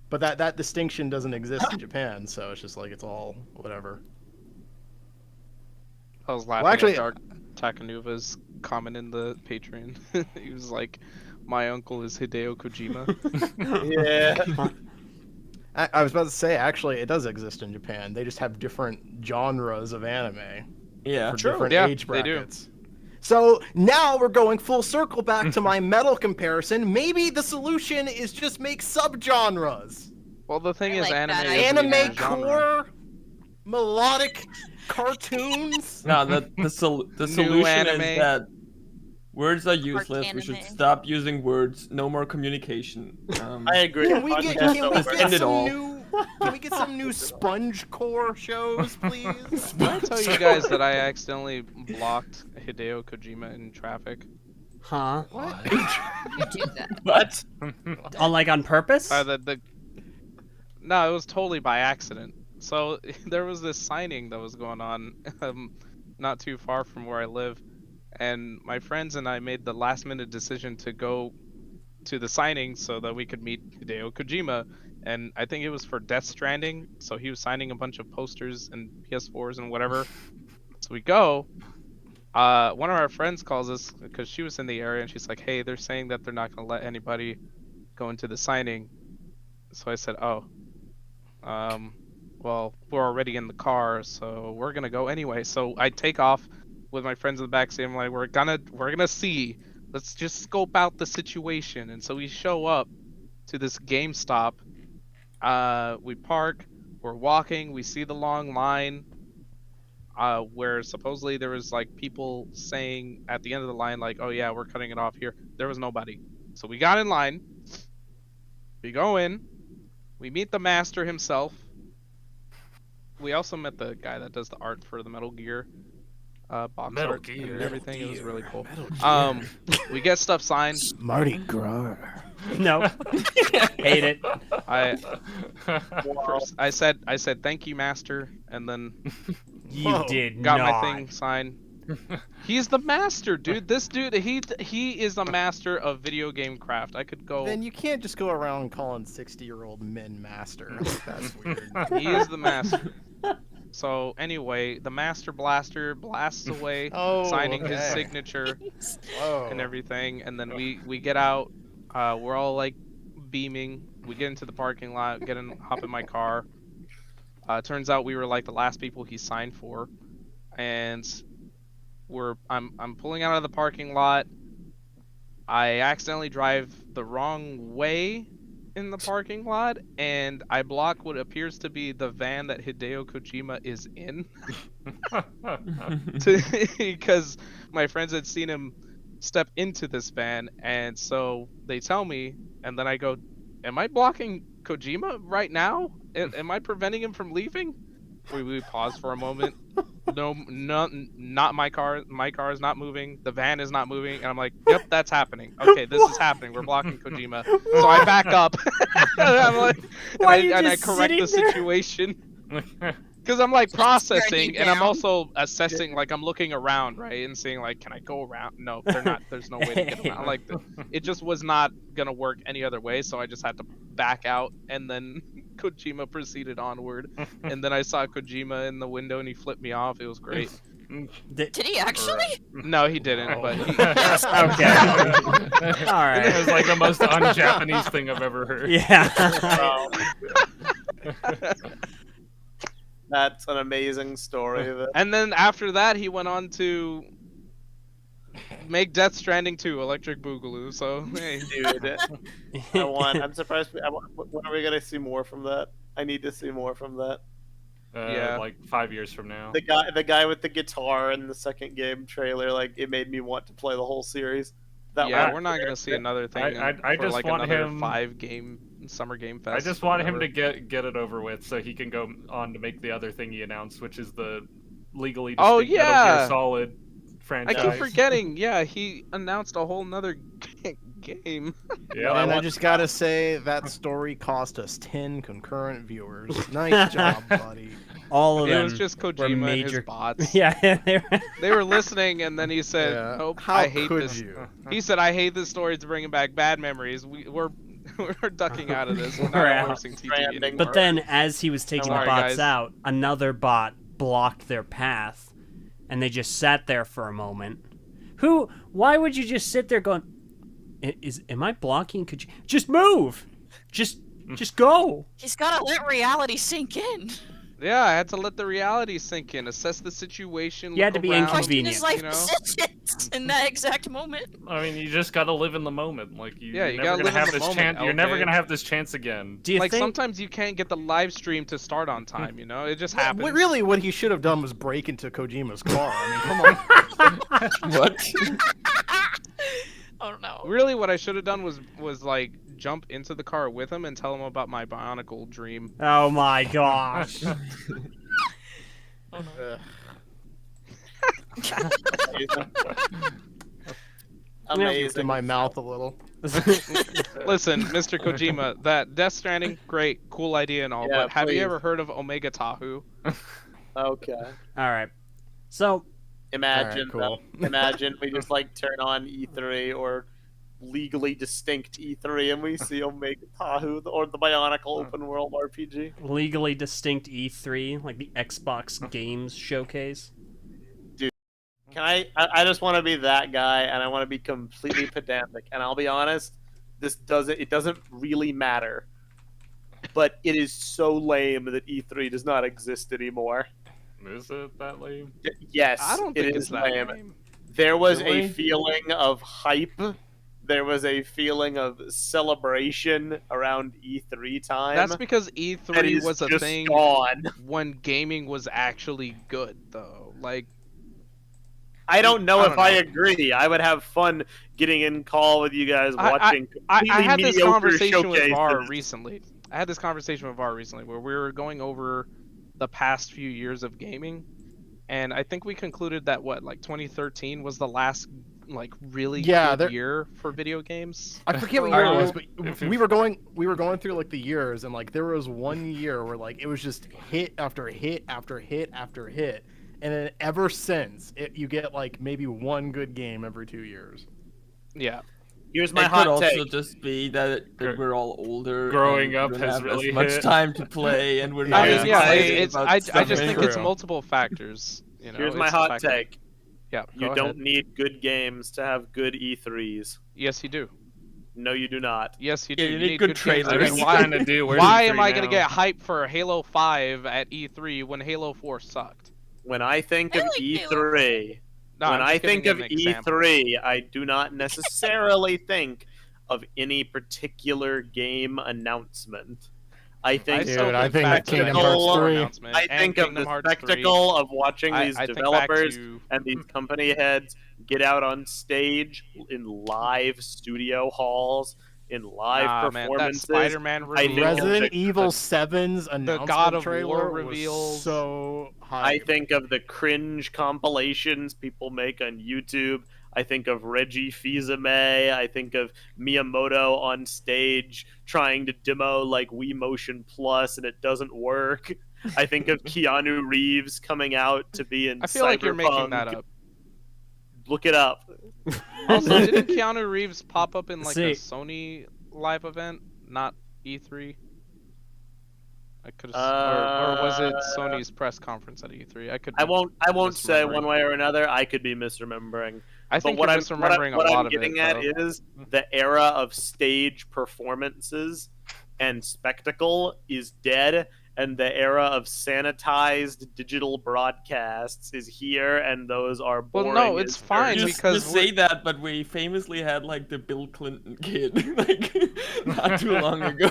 But that distinction doesn't exist in Japan, so it's just like it's all whatever. I was laughing actually- at Dark Takanuva's comment in the Patreon. He was like, "My uncle is Hideo Kojima." Yeah. I was about to say, actually, it does exist in Japan. They just have different genres of anime Yeah. for True. different Yeah, age they do. brackets. So now we're going full circle back to my metal comparison. Maybe the solution is just make subgenres. Well, the thing I is, like anime that is idea. Anime a genre. core, melodic cartoons. No, the New solution anime. is that words are useless. We should anime. stop using words. No more communication. I agree. Can we get, Podcast can we over. get End it some all. new? Can we get some new Sponge Core shows, please? Did I tell you guys that I accidentally blocked Hideo Kojima in traffic? Huh? You do that. What? On purpose? No, it was totally by accident. So there was this signing that was going on not too far from where I live, and my friends and I made the last minute decision to go to the signing so that we could meet Hideo Kojima, and I think it was for Death Stranding, so he was signing a bunch of posters and PS4s and whatever. So we go. One of our friends calls us because she was in the area, and she's like, "Hey, they're saying that they're not going to let anybody go into the signing." So I said, "Oh, well, we're already in the car, so we're gonna go anyway." So I take off with my friends in the backseat. I'm like, we're gonna see. Let's just scope out the situation. And so we show up to this GameStop. We park. We're walking. We see the long line. Where supposedly there was like people saying at the end of the line, like, "Oh yeah, we're cutting it off here." There was nobody. So we got in line. We go in. We meet the master himself. We also met the guy that does the art for the Metal Gear box Metal art Gear. and everything. It was really cool. Metal We get stuff signed. Marty Gras. No. Hate it. First, I said thank you, master, and then You Whoa. did got not. my thing signed. He's the master, dude. This dude, he is the master of video game craft. I could go. Then you can't just go around calling 60-year-old men master. That's weird. He is the master. So anyway, the master blaster blasts away, Oh, signing his okay. signature Whoa. and everything, and then we get out. We're all like beaming. We get into the parking lot, hop in my car. Turns out we were like the last people he signed for, and I'm pulling out of the parking lot. I accidentally drive the wrong way in the parking lot, and I block what appears to be the van that Hideo Kojima is in. Because my friends had seen him step into this van, and so they tell me, and then I go, "Am I blocking Kojima right now? Am I preventing him from leaving?" We pause for a moment. No, not my car. My car is not moving. The van is not moving, and I'm like, "Yep, that's happening. Okay, this is happening. We're blocking Kojima." So I back up. And I'm like, Why are you and I just correct the sitting there? situation. Because I'm like processing, and I'm down. also assessing, like I'm looking around, right, and seeing like, can I go around? No, they're not. There's no way to get around. Like, it just was not gonna work any other way, so I just had to back out, and then Kojima proceeded onward, and then I saw Kojima in the window, and he flipped me off. It was great. Did he actually? No, he didn't, but he, Okay. All It right. was like the most un-Japanese thing I've ever heard. Yeah. That's an amazing story. and then after that, he went on to make Death Stranding 2, Electric Boogaloo. So hey. Dude, I'm surprised. When are we gonna see more from that? I need to see more from that. Yeah. Like 5 years from now. The guy with the guitar in the second game trailer, like it made me want to play the whole series. Yeah, one- we're not gonna see another thing I for just like want another him- 5-game Summer Game Fest. I just or want him whatever. to get it over with so he can go on to make the other thing he announced, which is the legally distinct Oh, Metal yeah! Gear Solid I franchise. keep forgetting. Yeah, he announced a whole nother game. Yeah, And I just gotta say that story cost us 10 concurrent viewers. Nice job, buddy. All of It them was just were Kojima and major. his bots. Yeah, They were listening, and then he said, Yeah. "Nope, How I hate could this." you? He said, "I hate this story. It's bringing back bad memories. We're we're ducking out of this. We're We're not out. endorsing TTV Stranding. anymore." But then, as he was taking the Sorry, bots guys. out, another bot blocked their path, and they just sat there for a moment. Why would you just sit there going, am I blocking? Could you just move? Just go. He's gotta let reality sink in. Yeah, I had to let the reality sink in, assess the situation. You had look to be around, Question inconvenient. his life you know? decisions in that exact moment. I mean, you just gotta live in the moment. Like Yeah, you're you never gotta gonna live in have the this moment, chance. You're never LJ. gonna have this chance again. Do you Like think? sometimes you can't get the live stream to start on time. You know, it just happens. Really, what he should have done was break into Kojima's car. I mean, come on. What? Oh no. Really, what I should have done was like jump into the car with him and tell him about my Bionicle dream. Oh my gosh. Oh no. Amazing. In my mouth a little. Listen, Mr. Kojima, that Death Stranding, great, cool idea and all, Yeah, but have please. you ever heard of Omega Tahu? Okay. All right. So, Imagine, Alright, imagine we just like turn on E3 or legally distinct E3 and we see Omega Tahu or the Bionicle open world RPG. legally distinct E3, like the Xbox Games Showcase. Can I just want to be that guy and I want to be completely pedantic and I'll be honest, it doesn't really matter. But it is so lame that E3 does not exist anymore. Is it that lame? Yes, I don't it think is it's that lame. lame. There was Really? a feeling of hype. There was a feeling of celebration around E3 time. That's because that E3 is was a just thing gone. when gaming was actually good, though. Like, I don't know I if don't I know. agree. I would have fun getting in call with you guys watching I completely had this mediocre conversation with showcases. Var recently. Where we were going over the past few years of gaming, and I think we concluded that like 2013 was the last like really good year for video games. I forget what year it was, but we were going through like the years, and like there was one year where like it was just hit after hit after hit after hit, and then ever since you get like maybe one good game every 2 years. Yeah. Here's my It could hot also take. just be that we're all older. Growing and up we don't has have really as much hit. time to play, and we're I not mean, as yeah, excited it's about I stuff just think it's anymore. multiple factors. You know, Here's my it's a hot factor. take. Yeah, You go don't ahead. need good games to have good E3s. Yes, you do. No, you do not. Yes, you do. Yeah, you need good games. trailers. I mean, You why kind of do. Where's why E3 am I gonna now? get hyped for Halo 5 at E3 when Halo 4 sucked? When I think of I like E3, No, when I'm I just think giving of an example. E3, I do not necessarily think of any particular game announcement. I think still Dude, I think back to the Kingdom Halo Hearts 4 3. announcement I and think of Kingdom the Hearts 3. spectacle of watching these I think back developers to and these company heads get out on stage in live studio halls, in live man, that performances. Spider-Man I think reveal, Resident the- Evil the- 7's announcement God of trailer War was reveals. so hype. I think of the cringe compilations people make on YouTube. I think of Reggie Fils-Aimé. I think of Miyamoto on stage trying to demo like Wii Motion Plus and it doesn't work. I think of Keanu Reeves coming out to be in I feel like you're making Cyberpunk. that up. Look it up. Also, didn't Keanu Reeves pop up in like See. a Sony live event, not E3? I could have, or was it Sony's press conference at E3? I won't say misremembering. one way or another. I could be misremembering. I think but what you're I'm misremembering what a lot I'm of getting it. at though. is the era of stage performances and spectacle is dead, and the era of sanitized digital broadcasts is here, and those are Well, boring. no, it's as fine dirt. because Just say that, but we famously had like the Bill Clinton kid, like not too long ago.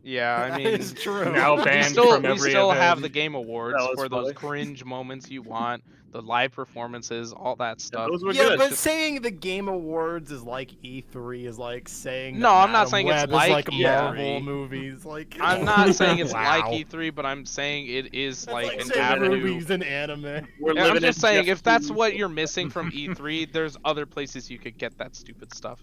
Yeah, I That mean, is true. Now we banned still, from we every still event. have the Game Awards That was for those funny. cringe moments you want, the live performances, all that stuff. those were Yeah, good. but saying the Game Awards is like E3 is like saying No, that I'm not Madam saying it's Web is like like E3. Marvel movies. Like I'm not saying it's like Wow. E3, but I'm saying it is That's like an saying avenue. movies and anime. We're Yeah, I'm living just in saying, Jeff if that's Bezos' what you're missing from E3, there's other places you could get that stupid stuff.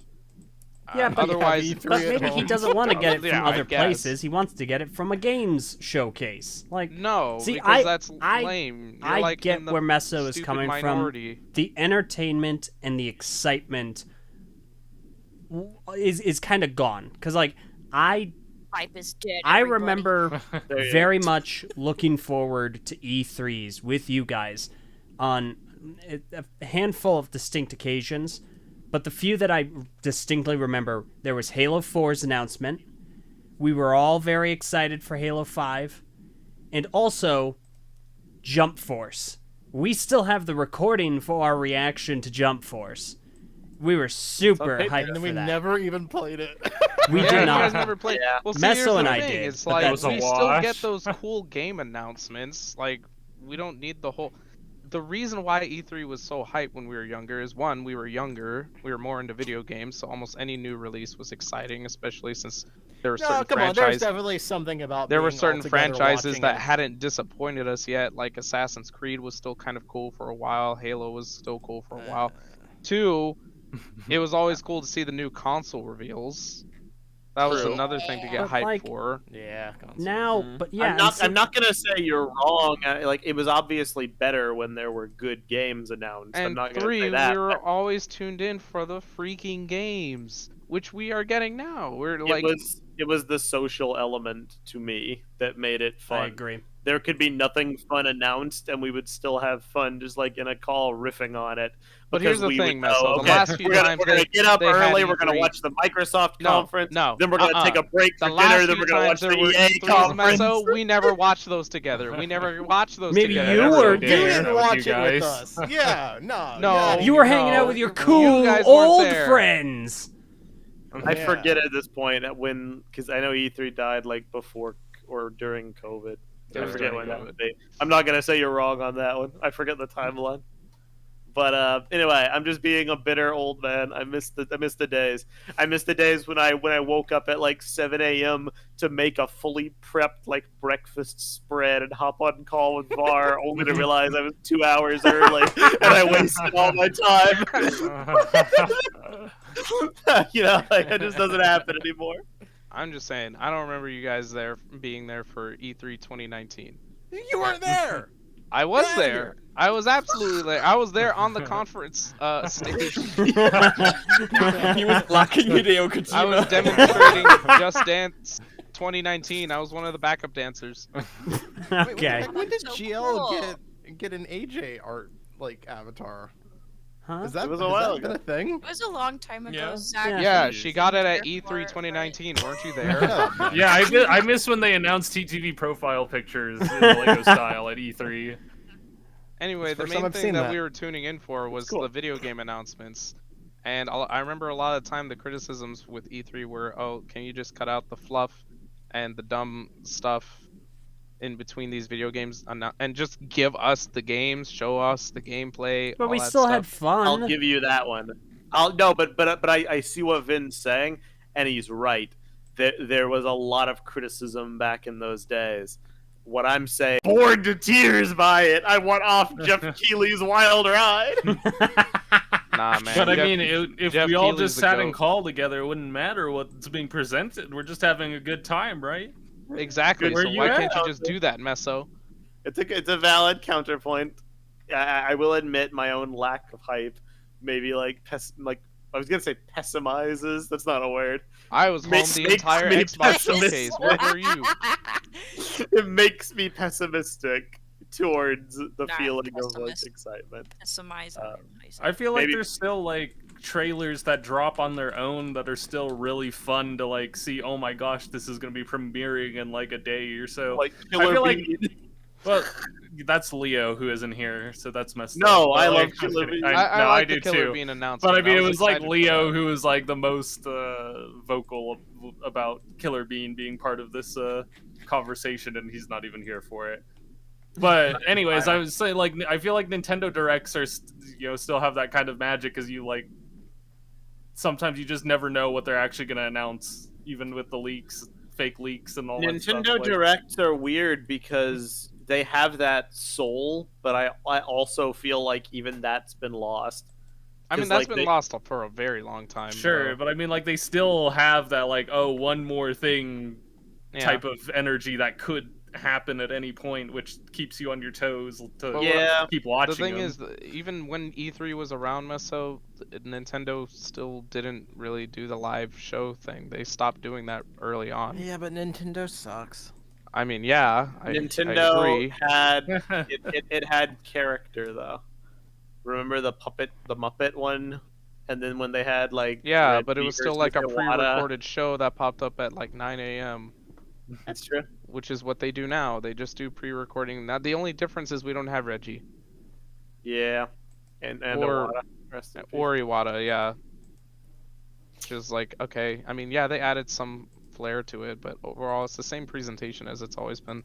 Yeah, but otherwise, E3 But at maybe he home. doesn't want to get it from Yeah, I other guess. places. He wants to get it from a games showcase. Like, no, see, because I- that's I- lame. You're I like get in the where Meso is stupid coming minority. from. The entertainment and the excitement is kind of gone. Because, like, Hype is dead. I everybody. remember There you very much looking forward to E3s with you guys on a handful of distinct occasions, but the few that I distinctly remember, there was Halo 4's announcement. We were all very excited for Halo 5, and also Jump Force. We still have the recording for our reaction to Jump Force. We were super paper. hyped And then for we that. never even played it. We Yeah, did you not. guys never played. Yeah. Well, see, Meso here's the and I thing. did, It's but like that was a we still wash. get those cool game announcements. Like we don't need the whole. The reason why E3 was so hyped when we were younger is one, we were younger, we were more into video games, so almost any new release was exciting, especially since there were No, certain come on. There's franchises. definitely something about There were being certain all together franchises watching that it. hadn't disappointed us yet, like Assassin's Creed was still kind of cool for a while, Halo was still cool for a while. Two, it was always cool to see the new console reveals. That was True. another thing to get But, hyped like, for. Yeah. console. Now, Mhm. but yeah, I'm not gonna say you're wrong. Like it was obviously better when there were good games announced. I'm And not gonna three, say that. we were but always tuned in for the freaking games, which we are getting now. We're like, it was the social element to me that made it fun. I agree. There could be nothing fun announced, and we would still have fun, just like in a call riffing on it. But here's because the we thing, would Meso, know, the okay, last few we're gonna, times we're gonna they- get up they had early. We're gonna E3. watch the Microsoft No, conference. no, Then we're gonna take a break the for last dinner. Then few we're gonna watch times there the were EA E3s, conference. Meso, we never watched those together. We never watched those Maybe together. you That's were so You there. weird. didn't with watch you it with guys. us. Yeah. No. No. yeah, You were hanging out No, with your you cool guys weren't old there. friends. I Yeah. forget at this point when, because I know E3 died like before or during COVID. It I was forget during when that COVID. would be. I'm not gonna say you're wrong on that one. I forget the timeline. But anyway, I'm just being a bitter old man. I miss the days. I miss the days when I woke up at like 7 a.m. to make a fully prepped like breakfast spread and hop on call with VAR, only to realize I was 2 hours early and I wasted all my time. You know, like it just doesn't happen anymore. I'm just saying, I don't remember you guys being there for E3 2019. You weren't there. I was Get outta there. here. I was absolutely there. I was there on the conference stage. He was blocking Hideo Kojima. I was demonstrating Just Dance 2019. I was one of the backup dancers. Okay. Wait, when did So GL cool. get an AJ art like avatar? Huh? Is that, It was a has while that been a thing? It was a long time ago. Yeah. Zach. Yeah. Yeah, was she got it at there E3 for it, 2019. Weren't you there? Yeah. Yeah, I miss when they announced TTV profile pictures in the Lego style at E3. Anyway, It's the the first time main I've thing seen that that. we were tuning in for was cool. the video game announcements. And I remember a lot of the time the criticisms with E3 were, oh, can you just cut out the fluff and the dumb stuff in between these video games and just give us the games, show us the gameplay, But all we that still stuff. had fun. I'll give you that one. But I see what Vin's saying, and he's right. There was a lot of criticism back in those days. What I'm saying, bored to tears by it. I want off Jeff Keighley's wild ride. Nah, man. But I Jeff- mean, if Jeff we all Keighley's just the sat and goat. called together, it wouldn't matter what's being presented. We're just having a good time, right? Exactly. Where So you why at? can't you just do that, Meso? It's a valid counterpoint. I will admit my own lack of hype. Maybe like I was gonna say pessimizes. That's not a word. I was home Makes the me entire Xbox pessimist. showcase. Where were you? It makes me pessimistic towards the Nah, feeling of like pessimist. excitement. Pessimizing Um, and nice. I feel like Maybe- there's still like trailers that drop on their own that are still really fun to like see. Oh my gosh, this is gonna be premiering in like a day or so. Like I Killer feel like- Bee. Well, that's Leo who isn't here, so that's messed No, up. But, I like, love Killer Bee. I I like do the Killer too. Bean announcement. But I mean, it was was like excited for Leo that. who was like the most vocal about Killer Bean being part of this conversation, and he's not even here for it. But anyways, I would say like I feel like Nintendo Directs are still have that kind of magic because you like sometimes you just never know what they're actually gonna announce, even with the leaks, fake leaks, and all that stuff. Nintendo Like, Directs are weird because they have that soul, but I also feel like even that's been lost. I mean, 'Cause, that's like, been they- lost for a very long time. Sure, though. but I mean, like, they still have that, like, oh, one more thing Yeah. type of energy that could happen at any point, which keeps you on your toes to But Yeah. keep watching The thing them. is, even when E3 was around, Meso, Nintendo still didn't really do the live show thing. They stopped doing that early on. Yeah, but Nintendo sucks. I mean, yeah, I Nintendo agree. had it had character though. Remember the Muppet one, and then when they had like Yeah, Red but it was Beavers still like a with Iwata. pre-recorded show that popped up at like 9 a.m., That's true. which is what they do now. They just do pre-recording. Now the only difference is we don't have Reggie Yeah, and Or- Iwata. Rest in peace. or Iwata, yeah. Which is like, okay, I mean, yeah, they added some flair to it, but overall it's the same presentation as it's always been.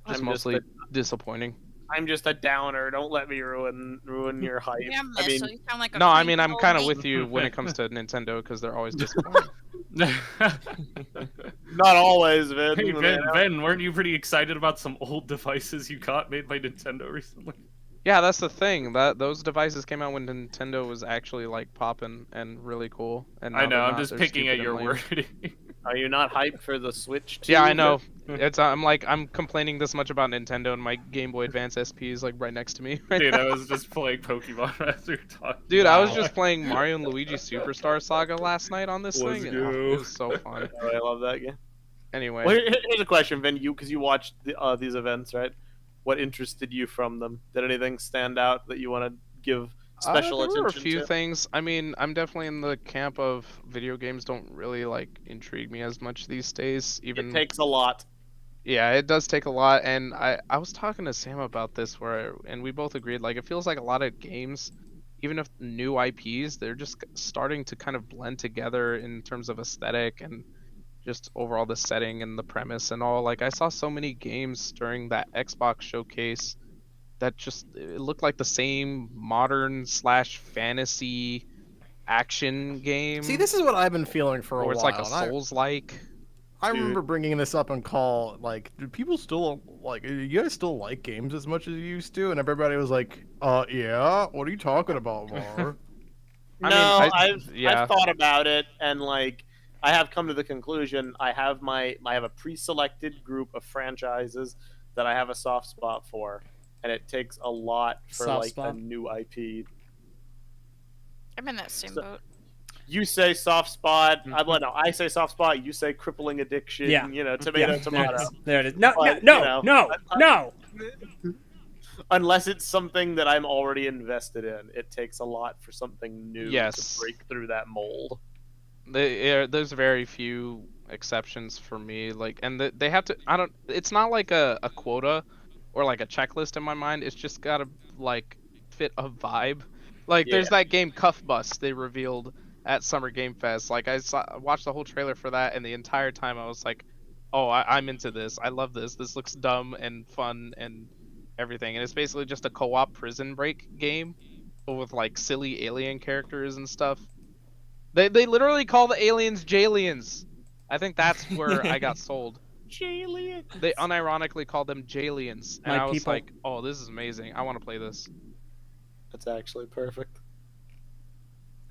Just I'm mostly disappointing. I'm just a downer. Don't let me ruin your hype. Yeah, I mean, so you sound like a No, I mean, cranky I'm old kind of man. with you when it comes to Nintendo because they're always disappointing. not always, Vin. Hey, you Ben, know. Ben, weren't you pretty excited about some old devices you got made by Nintendo recently? Yeah, that's the thing. That those devices came out when Nintendo was actually like popping and really cool. And I now know, they're I'm not. just They're picking at stupid your and lame. wording. Are you not hyped for the Switch? Yeah, I too? know. It's I'm complaining this much about Nintendo, and my Game Boy Advance SP is like right next to me. Right Dude, now. I was just playing Pokemon as we were talking. Dude, I was Wow. just playing Mario and Luigi Superstar Saga last night on this Let's thing. go. It was so fun. Oh, I love that game. Anyway, Well, here's a question, Vin. Because you watched these events, right? What interested you from them? Did anything stand out that you want to give special there attention were a few to? things. I mean, I'm definitely in the camp of video games don't really like intrigue me as much these days. Even It takes a lot. yeah, it does take a lot. And I was talking to Sam about this and we both agreed like it feels like a lot of games, even if new IPs, they're just starting to kind of blend together in terms of aesthetic and just overall the setting and the premise and all. Like I saw so many games during that Xbox showcase that just it looked like the same modern / fantasy action game. See, this is what I've been feeling for a or while. it's like a and I- Souls-like. I remember bringing this up on call. Like, do people still like? You guys still like games as much as you used to? And everybody was like, yeah. What are you talking about, Mar?" I No, mean, I've thought about it, and like I have come to the conclusion. I have a pre-selected group of franchises that I have a soft spot for, and it takes a lot for Soft like spot? a new IP. I'm in that same So- boat. You say soft spot. Mm-hmm. I say soft spot. You say crippling addiction. Yeah. You know, tomato, Yeah, tomato. There it is. No, But, no, you know, no, no. Unless it's something that I'm already invested in, it takes a lot for something new Yes. to break through that mold. There's very few exceptions for me. Like, and they have to. I don't. It's not like a quota or like a checklist in my mind. It's just gotta like fit a vibe. Like, there's that game Cuff Bus they revealed at Summer Game Fest. Like, I watched the whole trailer for that, and the entire time I was like, "Oh, I'm into this. I love this. This looks dumb and fun and everything." And it's basically just a co-op prison break game, but with like silly alien characters and stuff. They literally call the aliens Jaliens. I think that's where I got sold. Jaliens. They unironically call them Jaliens, and My I was people. like, "Oh, this is amazing. I want to play this." That's actually perfect.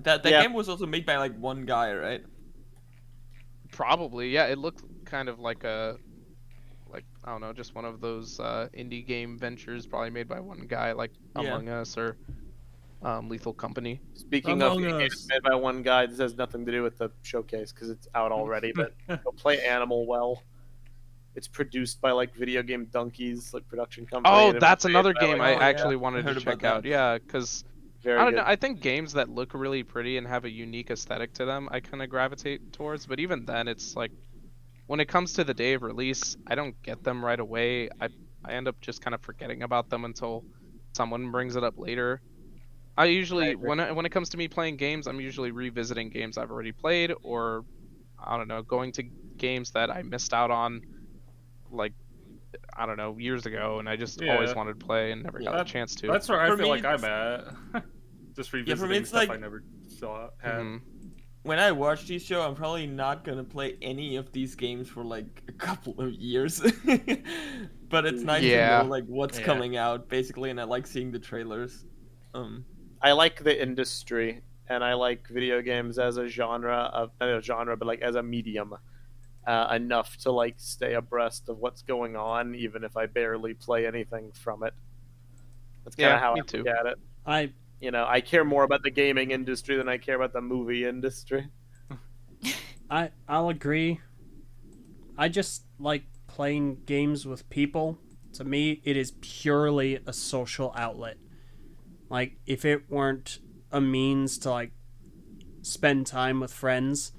That Yeah. game was also made by like one guy, right? Probably, yeah. It looked kind of like I don't know, just one of those indie game ventures, probably made by one guy, like Yeah. Among Us or Lethal Company. Speaking of Among games Us. made by one guy, this has nothing to do with the showcase because it's out already. But go play Animal Well. It's produced by like Video Game Donkeys, like production company. Oh, and it that's was made another by, game like, I actually I wanted heard to about check that. out. Yeah, because very I don't good. know. I think games that look really pretty and have a unique aesthetic to them, I kind of gravitate towards. But even then, it's like when it comes to the day of release, I don't get them right away. I end up just kind of forgetting about them until someone brings it up later. I usually, agree. when it comes to me playing games, I'm usually revisiting games I've already played, or I don't know, going to games that I missed out on, like I don't know, years ago, and I just always Yeah. wanted to play and never got Yeah. a chance to. That's where I For feel me, like I'm it's- at. Just for me, revisiting it's stuff I like- never saw. Had. Mhm. When I watch this show, I'm probably not gonna play any of these games for like a couple of years. But it's nice Yeah. to know like what's Yeah. coming out, basically, and I like seeing the trailers. I like the industry, and I like video games as a genre of not a genre, but like as a medium, enough to like stay abreast of what's going on, even if I barely play anything from it. That's kind of how me I too. look at it. I I care more about the gaming industry than I care about the movie industry. I'll agree. I just like playing games with people. To me, it is purely a social outlet. Like, if it weren't a means to like spend time with friends,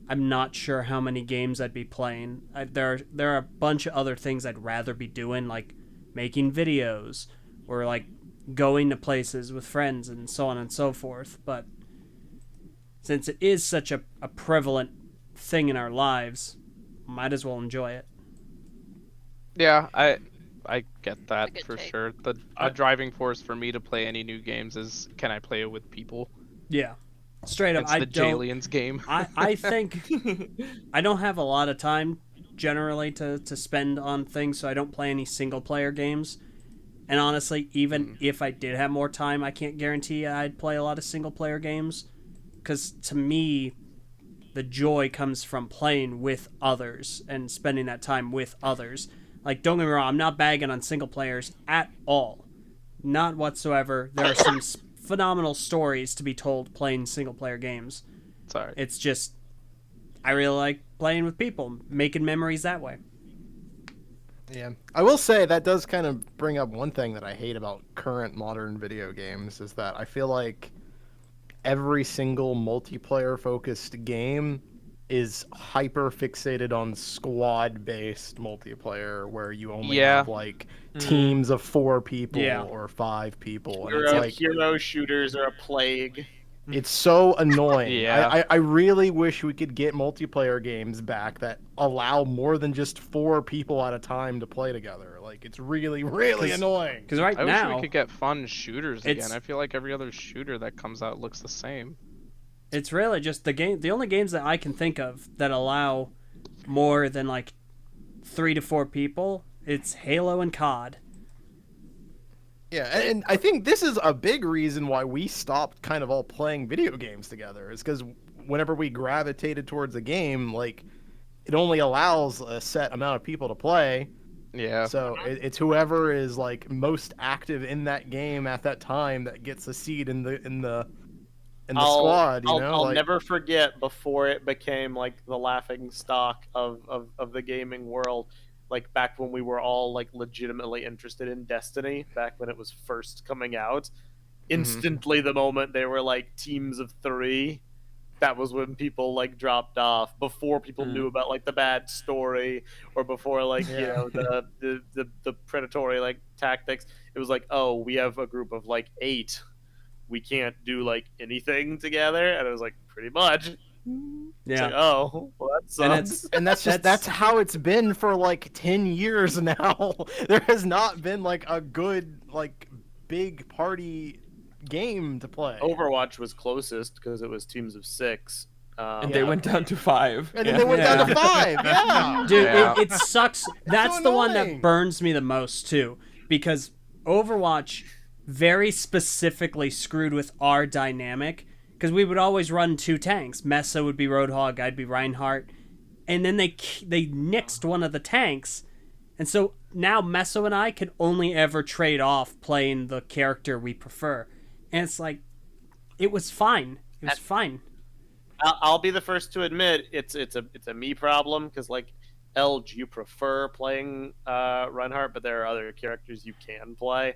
I'm not sure how many games I'd be playing. There are a bunch of other things I'd rather be doing, like making videos or like going to places with friends and so on and so forth. But since it is such a prevalent thing in our lives, might as well enjoy it. Yeah, I get that good for take. sure. The driving force for me to play any new games is, can I play it with people? Yeah. Straight up, It's I the don't. Jaliens game. I think I don't have a lot of time generally to spend on things, so I don't play any single player games. And honestly, even if I did have more time, I can't guarantee I'd play a lot of single player games. Because to me, the joy comes from playing with others and spending that time with others. Like, don't get me wrong, I'm not bagging on single players at all. Not whatsoever. There are some phenomenal stories to be told playing single player games. Sorry. It's just, I really like playing with people, making memories that way. Yeah, I will say that does kind of bring up one thing that I hate about current modern video games is that I feel like every single multiplayer focused game is hyper fixated on squad based multiplayer where you only have like teams of 4 people or 5 people, and it's like hero shooters are a plague. it's so annoying. Yeah. I really wish we could get multiplayer games back that allow more than just 4 people at a time to play together. Like, it's really, really annoying. Because right I wish now, we could get fun shooters again. it's- I feel like every other shooter that comes out looks the same. it's really just the only games that I can think of that allow more than like 3 to 4 people. It's Halo and COD. Yeah, and I think this is a big reason why we stopped kind of all playing video games together, is because whenever we gravitated towards a game, like, it only allows a set amount of people to play. Yeah. So it's whoever is like most active in that game at that time that gets a seat in the squad. I'll never forget before it became like the laughing stock of the gaming world. Like back when we were all like legitimately interested in Destiny, back when it was first coming out, instantly the moment they were like teams of 3, that was when people like dropped off. Before people knew about like the bad story, or before like you know the predatory like tactics, it was like, oh, we have a group of like 8, we can't do like anything together, and it was like pretty much. It's like, oh, well, that sucks. And that's how it's been for like 10 years now. There has not been like a good like big party game to play. Overwatch was closest because it was teams of 6. And they went down to 5. And then they went down to 5. Yeah. Dude, Yeah. it sucks. That's so the one annoying. that burns me the most too, because Overwatch very specifically screwed with our dynamic, because we would always run 2 tanks. Mesa would be Roadhog, I'd be Reinhardt, and then they nixed one of the tanks, and so now Mesa and I could only ever trade off playing the character we prefer, and it's like, it was fine. It was fine. I'll be the first to admit it's a me problem, because like, Elge, you prefer playing Reinhardt, but there are other characters you can play.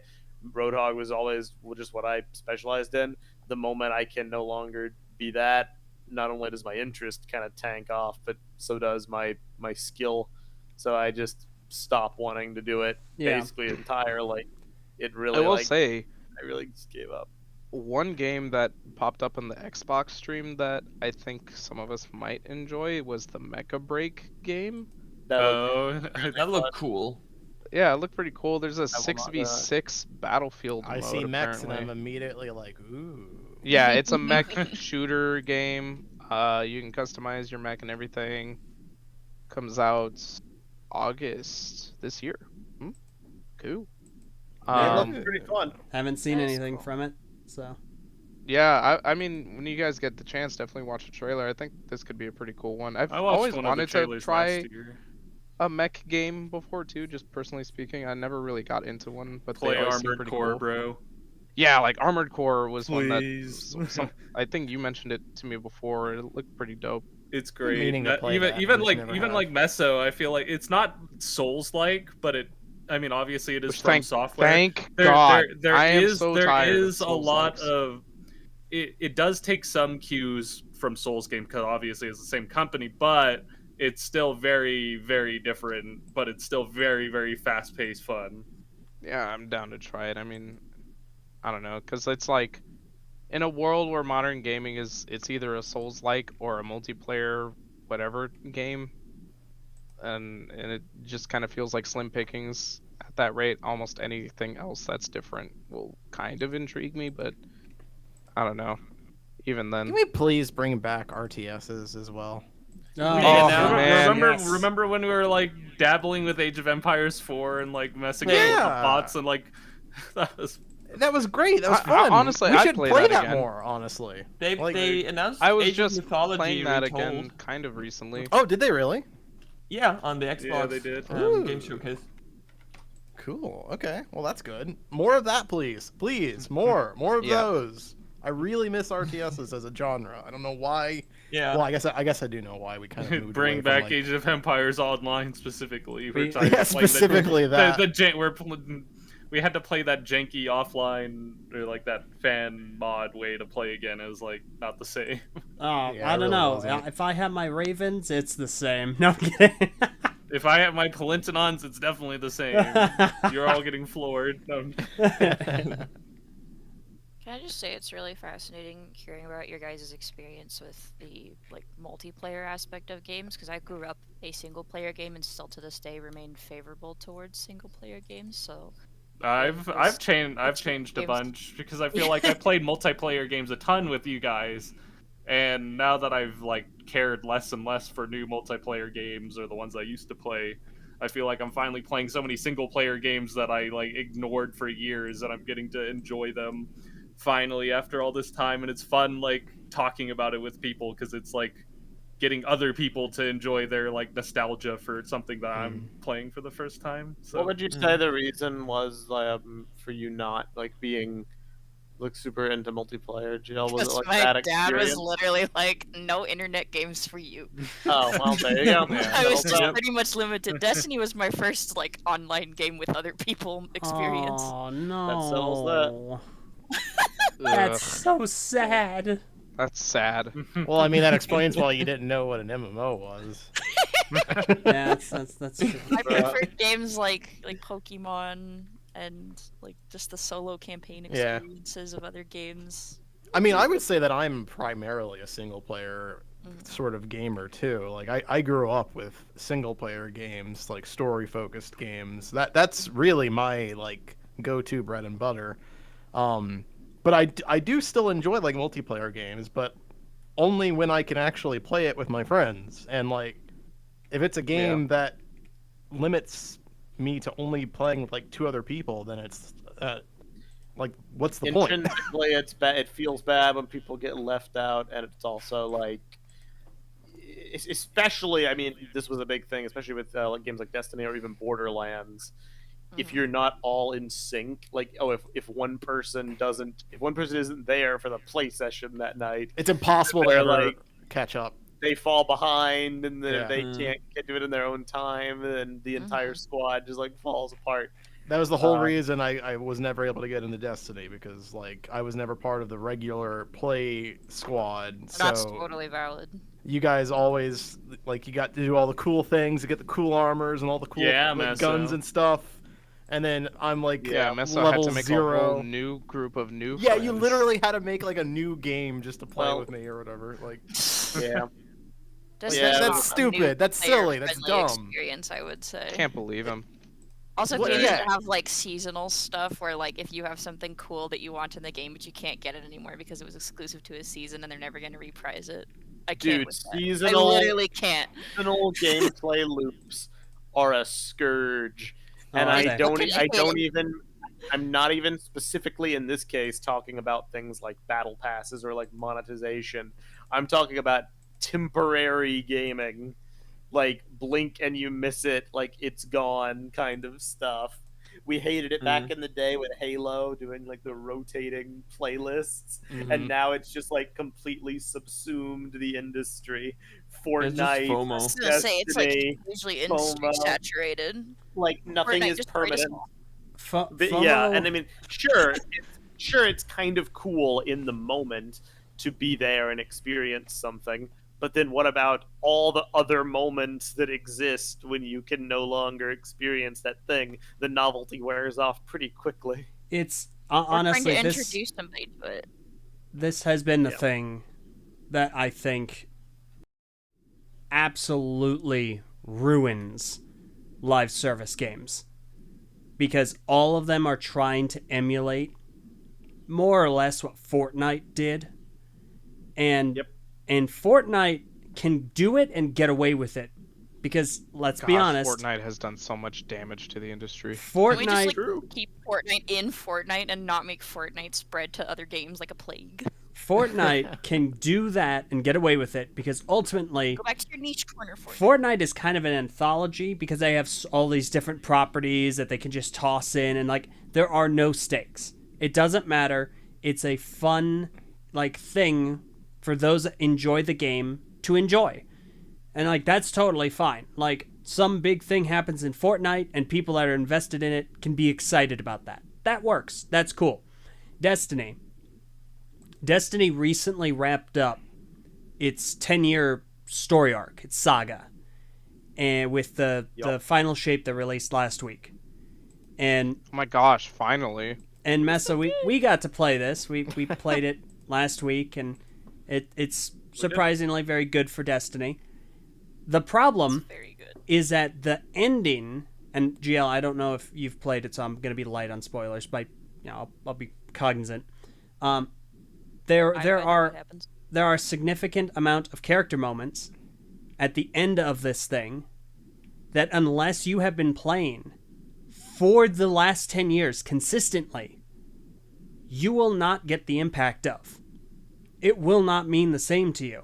Roadhog was always just what I specialized in. The moment I can no longer be that, not only does my interest kind of tank off, but so does my skill. So I just stop wanting to do it basically entirely. It really, I will say, I really just gave up. one game that popped up on the Xbox stream that I think some of us might enjoy was the Mecha Break game. That looked cool. Yeah, it looked pretty cool. There's a I will not, 6v6 battlefield I mode, see mechs and apparently. I'm immediately like, ooh. Yeah, it's a mech shooter game. You can customize your mech and everything. Comes out August this year. Cool. It looks pretty fun. Haven't seen That is anything cool. from it, so Yeah, I mean, when you guys get the chance, definitely watch the trailer. I think this could be a pretty cool one. I've I watched always one of the wanted to trailers try last year. a mech game before too, just personally speaking. I never really got into one, but Play they always seem Armored pretty Core, cool. bro. Yeah, like Armored Core was one that Please. I think you mentioned it to me before. It looked pretty dope. It's Been great. meaning to play that, Even just like never even have. like Meso, I feel like it's not Souls-like, but it. I mean, obviously it is Which from software. Thank God. There I am is so there tired of is a lot Souls-likes. of. It does take some cues from Souls game because obviously it's the same company, but it's still very very different. But it's still very very fast paced fun. Yeah, I'm down to try it. I mean, I don't know, because it's like in a world where modern gaming it's either a Souls-like or a multiplayer whatever game, and it just kind of feels like slim pickings at that rate. Almost anything else that's different will kind of intrigue me, but I don't know. Even then, Can we please bring back RTSs as well? Oh, Yeah, man. Remember when we were like dabbling with Age of Empires 4 and like messing with the Yeah. bots and like that was That was great. That was I- fun. honestly, we I'd should play play that that again. more. Honestly. They announced I was Age just of Mythology playing that Retold. again kind of recently. Oh, did they really? Yeah, on the Xbox. Yeah, they did. Ooh. Game Showcase. Cool. Okay. Well, that's good. More of that, please. Please, more of Yeah. those. I really miss RTSs as a genre. I don't know why. Yeah. Well, I guess I do know why we kind of moved bring away back from, like, Age of Empires Online specifically. We're We- trying Yeah, to play specifically that. we had to play that janky offline or like that fan mod way to play again. It was like not the same. Oh, Yeah, I it don't really know. wasn't. If I have my Ravens, it's the same. No, I'm kidding. If I have my Palintinons, it's definitely the same. You're all getting floored. No. Can I just say it's really fascinating hearing about your guys' experience with the like multiplayer aspect of games because I grew up a single player game and still to this day remain favorable towards single player games. So I've changed a games. bunch because I feel like I played multiplayer games a ton with you guys, and now that I've like cared less and less for new multiplayer games or the ones I used to play, I feel like I'm finally playing so many single player games that I like ignored for years, and I'm getting to enjoy them finally after all this time. And it's fun like talking about it with people because it's like getting other people to enjoy their like nostalgia for something that I'm playing for the first time. So What would you say the reason was for you not like being like super into multiplayer? Jill, was it because like my that dad was experience? literally like, "No internet games for you." Oh well, there you go. Yeah. I was Settled just that. pretty much limited. Destiny was my first like online game with other people experience. Oh no. That settles that. That's Ugh, so sad. that's sad. Well, I mean, that explains why you didn't know what an MMO was. Yeah, that's true. I preferred games like Pokemon and like just the solo campaign Yeah. experiences of other games. I mean, I would say that I'm primarily a single player sort of gamer too. Like I grew up with single player games, like story focused games. That's really my like go-to bread and butter. But I do still enjoy like multiplayer games, but only when I can actually play it with my friends. And like if it's a game that limits me to only playing with like two other people, then it's like what's the point? Intrinsically, it's bad. It feels bad when people get left out, and it's also like, especially. I mean, this was a big thing, especially with like games like Destiny or even Borderlands. If you're not all in sync, like if one person isn't there for the play session that night, It's impossible to they're ever like catch up. they fall behind, and then Yeah. they can't do it in their own time, and the entire squad just like falls apart. That was the whole reason I was never able to get into Destiny, because like I was never part of the regular play squad. That's So totally valid. you guys always like you got to do all the cool things, to get the cool armors and all the cool Yeah, like, Meso. guns and stuff. And then I'm like Yeah, Meso level had to make a 0. whole new group of new Yeah, friends. you literally had to make like a new game just to play Well- with me or whatever. Like Yeah. Destiny's Yeah, not that's a new stupid. That's silly. That's player-friendly dumb. Experience, I would say. Can't believe him. Also, What- games yeah. that have like seasonal stuff where like if you have something cool that you want in the game but you can't get it anymore because it was exclusive to a season and they're never going to reprise it. I can't Dude, with that. I seasonal literally can't. gameplay loops are a scourge, and Oh, I okay. don't What can I you don't do? even I'm not even specifically in this case talking about things like battle passes or like monetization. I'm talking about temporary gaming, like blink and you miss it, like it's gone kind of stuff. We hated it back in the day with Halo doing like the rotating playlists, and now it's just like completely subsumed the industry. It's just Fortnite, I FOMO. was gonna say it's like Destiny, usually industry FOMO. saturated. Like nothing Fortnite is destroyed us permanent. all. Yeah, FOMO- and I mean, sure, it's kind of cool in the moment to be there and experience something. But then what about all the other moments that exist when you can no longer experience that thing? The novelty wears off pretty quickly. it's We're honestly trying to this introduce somebody to it. this has been the Yeah. thing that I think absolutely ruins live service games, because all of them are trying to emulate more or less what Fortnite did, and Yep. and Fortnite can do it and get away with it because let's be honest, Fortnite has done so much damage to the industry. Can we just Fortnite like keep Fortnite in Fortnite and not make Fortnite spread to other games like a plague? Fortnite can do that and get away with it because ultimately Go back to your niche corner, Fortnite. Fortnite is kind of an anthology because they have all these different properties that they can just toss in, and like there are no stakes. It doesn't matter. It's a fun like thing for those that enjoy the game to enjoy. And like that's totally fine. Like some big thing happens in Fortnite and people that are invested in it can be excited about that. That works. That's cool. Destiny recently wrapped up its 10-year story arc, its saga, and with the final shape that released last week. And Oh my gosh, finally. and Mesa, we got to play this. We played it last week, and it's surprisingly very good for Destiny. The problem It's very good. is that the ending, and GL, I don't know if you've played it, so I'm going to be light on spoilers, but I'll be cognizant. There I know are what happens. there are a significant amount of character moments at the end of this thing that unless you have been playing for the last 10 years consistently, you will not get the impact of. It will not mean the same to you.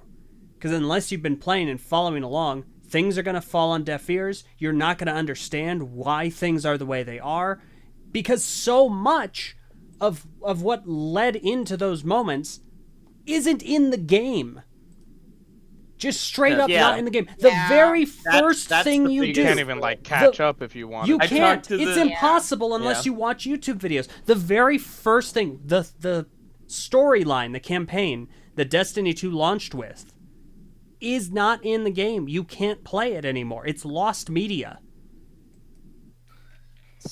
Because unless you've been playing and following along, things are going to fall on deaf ears. You're not going to understand why things are the way they are. Because so much of what led into those moments isn't in the game. Just straight up Yeah. not in the game. The Yeah. very first that's thing the you biggest- You do. can't even like catch up if you want. You I can't. talked to It's the- impossible unless Yeah. you watch YouTube videos. The very first thing, the storyline, the campaign that Destiny 2 launched with, is not in the game. You can't play it anymore. It's lost media.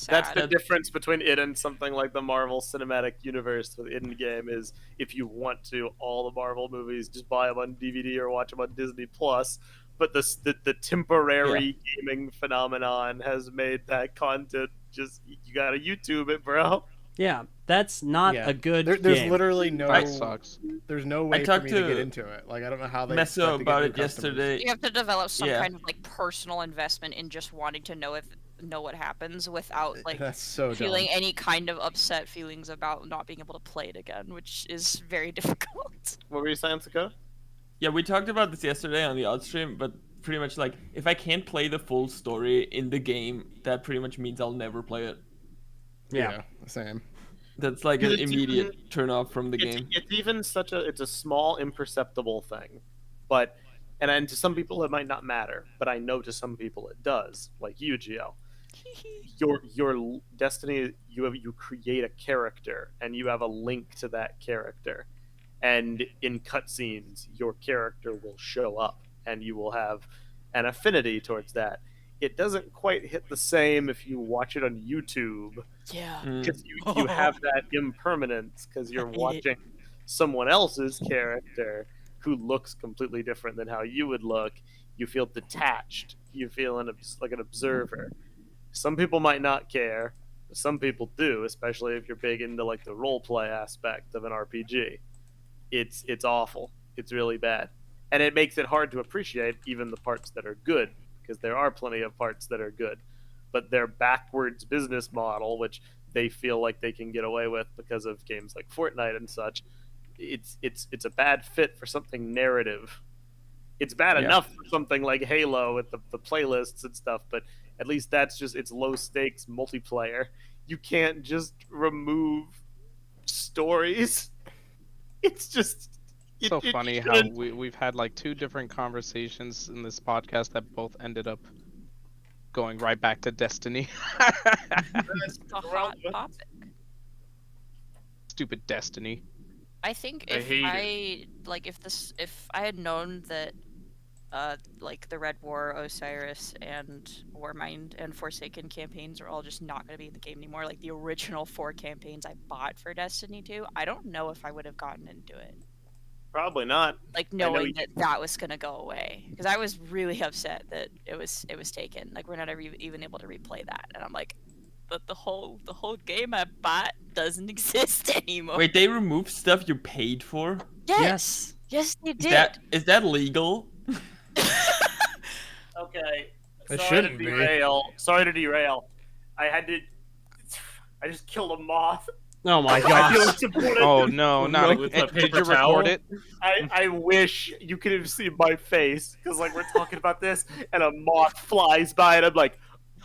That's Sad. the difference between it and something like the Marvel Cinematic Universe with in-game is if you want to, all the Marvel movies, just buy them on DVD or watch them on Disney Plus. But the temporary gaming phenomenon has made that content just, you gotta YouTube it, bro. Yeah, that's not a good There's game. literally no. That sucks. There's no way for talked me to get to into it. Like I don't know how they Messa expect to get about new it customers. yesterday. You have to develop some Yeah. kind of like personal investment in just wanting to know what happens without like That's so feeling dumb. any kind of upset feelings about not being able to play it again, which is very difficult. What were you saying, Sakota? Yeah, we talked about this yesterday on the odd stream, but pretty much like if I can't play the full story in the game, that pretty much means I'll never play it. Yeah. Same. That's like an It's immediate even- turn off from the It's, game. it's even it's a small imperceptible thing, but and to some people it might not matter, but I know to some people it does, like you, GL. Your Destiny, you create a character and you have a link to that character, and in cutscenes your character will show up and you will have an affinity towards that. It doesn't quite hit the same if you watch it on YouTube, Yeah. because you have that impermanence because you're watching someone else's character who looks completely different than how you would look. You feel detached. You feel like an observer. Some people might not care, but some people do, especially if you're big into like the role play aspect of an RPG. It's awful. It's really bad, and it makes it hard to appreciate even the parts that are good, because there are plenty of parts that are good, but their backwards business model, which they feel like they can get away with because of games like Fortnite and such. It's a bad fit for something narrative. It's bad Yeah. enough for something like Halo with the playlists and stuff, but at least that's just it's low stakes multiplayer. You can't just remove stories. It's just So funny how we've had like 2 different conversations in this podcast that both ended up going right back to Destiny. It's a hot topic. Stupid Destiny. I think I if hate if I had known that like the Red War, Osiris, and Warmind and Forsaken campaigns are all just not going to be in the game anymore, like the original 4 campaigns I bought for Destiny 2, I don't know if I would have gotten into it. Probably not. Like knowing that was going to go away, because I was really upset that it was taken. Like we're not even able to replay that, and I'm like, but the whole game I bought doesn't exist anymore. Wait, they removed stuff you paid for? Yes, they did. Is that legal? Okay. It Sorry shouldn't to be. derail. Sorry to derail. I just killed a moth. Oh my I feel gosh. it's important. Oh no, not With again. a Did you paper towel? record it? I wish you could have seen my face, because like we're talking about this and a moth flies by and I'm like,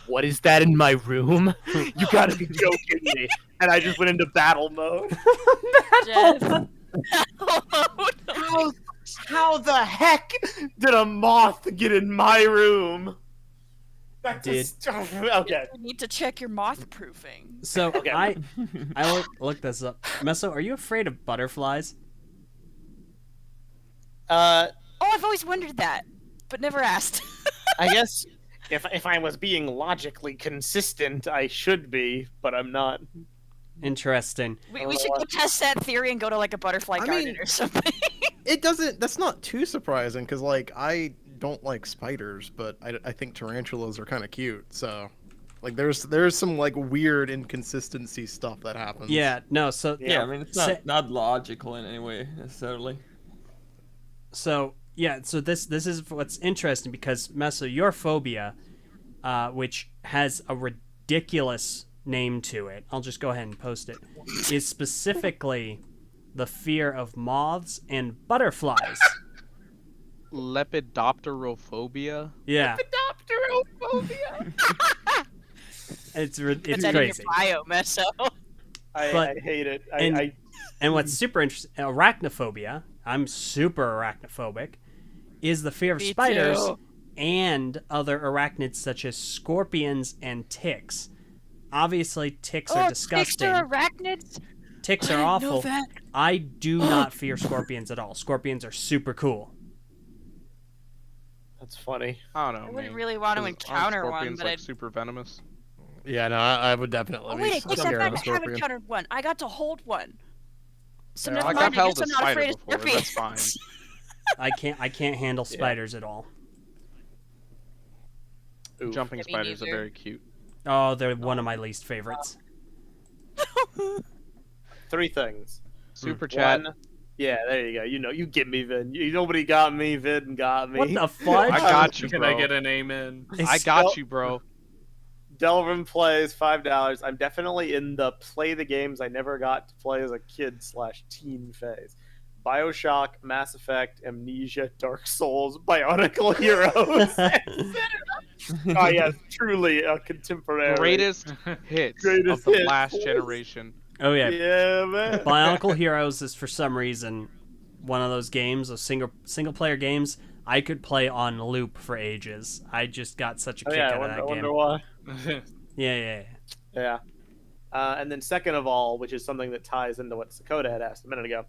what is that in my room? You gotta be joking me. And I just went into battle mode. Jeff. How the heck did a moth get in my room? That just okay. You need to check your moth proofing. So Okay. I looked this up. Meso, are you afraid of butterflies? Oh, I've always wondered that, but never asked. I guess if I was being logically consistent, I should be, but I'm not. Interesting. we should go test that theory and go to like a butterfly garden mean- or something. It doesn't. That's not too surprising because like I don't like spiders, but I think tarantulas are kind of cute. So, like there's some like weird inconsistency stuff that happens. Yeah, no, so Yeah, I mean it's not logical in any way necessarily. So this is what's interesting because Meso, your phobia, which has a ridiculous name to it, I'll just go ahead and post it, is specifically the fear of moths and butterflies. Lepidopterophobia. Yeah, Lepidopterophobia. it's Put crazy. that in your bio, Meso. I hate it. And what's super interesting, arachnophobia, I'm super arachnophobic, is the fear of Me spiders too. and other arachnids such as scorpions and ticks. Obviously, ticks are Oh, disgusting. ticks are arachnids? Ticks are I didn't know awful. that. I do not fear scorpions at all. Scorpions are super cool. That's funny. I don't know. I wouldn't man. really want to Aren't encounter one, scorpions but like I'd... super venomous. Yeah, no, I would definitely Oh be wait, I take that scared back. of a I have scorpion. encountered one. I got to hold one. So Yeah, never Like mind. I've I held guess a I'm not spider afraid of before. That's scorpions. fine. I can't handle spiders at all. Oof. Jumping Yeah, me spiders are neither. very cute. Oh, they're one of my least favorites. 3 things. Super chat. One, yeah, there you go. You know, you get me, Vin. Nobody got me. Vin got me. What the fudge? I got you, Can bro. I get an amen? I got you, bro. Delvin plays $5. I'm definitely in the play the games I never got to play as a kid/teen phase. BioShock, Mass Effect, Amnesia, Dark Souls, Bionicle Heroes. Oh yes, truly a contemporary. Greatest hits Greatest of the hits. last generation. Oh yeah. Yeah, man. Bionicle Heroes is for some reason one of those games, those single player games I could play on loop for ages. I just got such a kick out of that I game. wonder why. Yeah. Yeah. And then second of all, which is something that ties into what Sakota had asked a minute ago,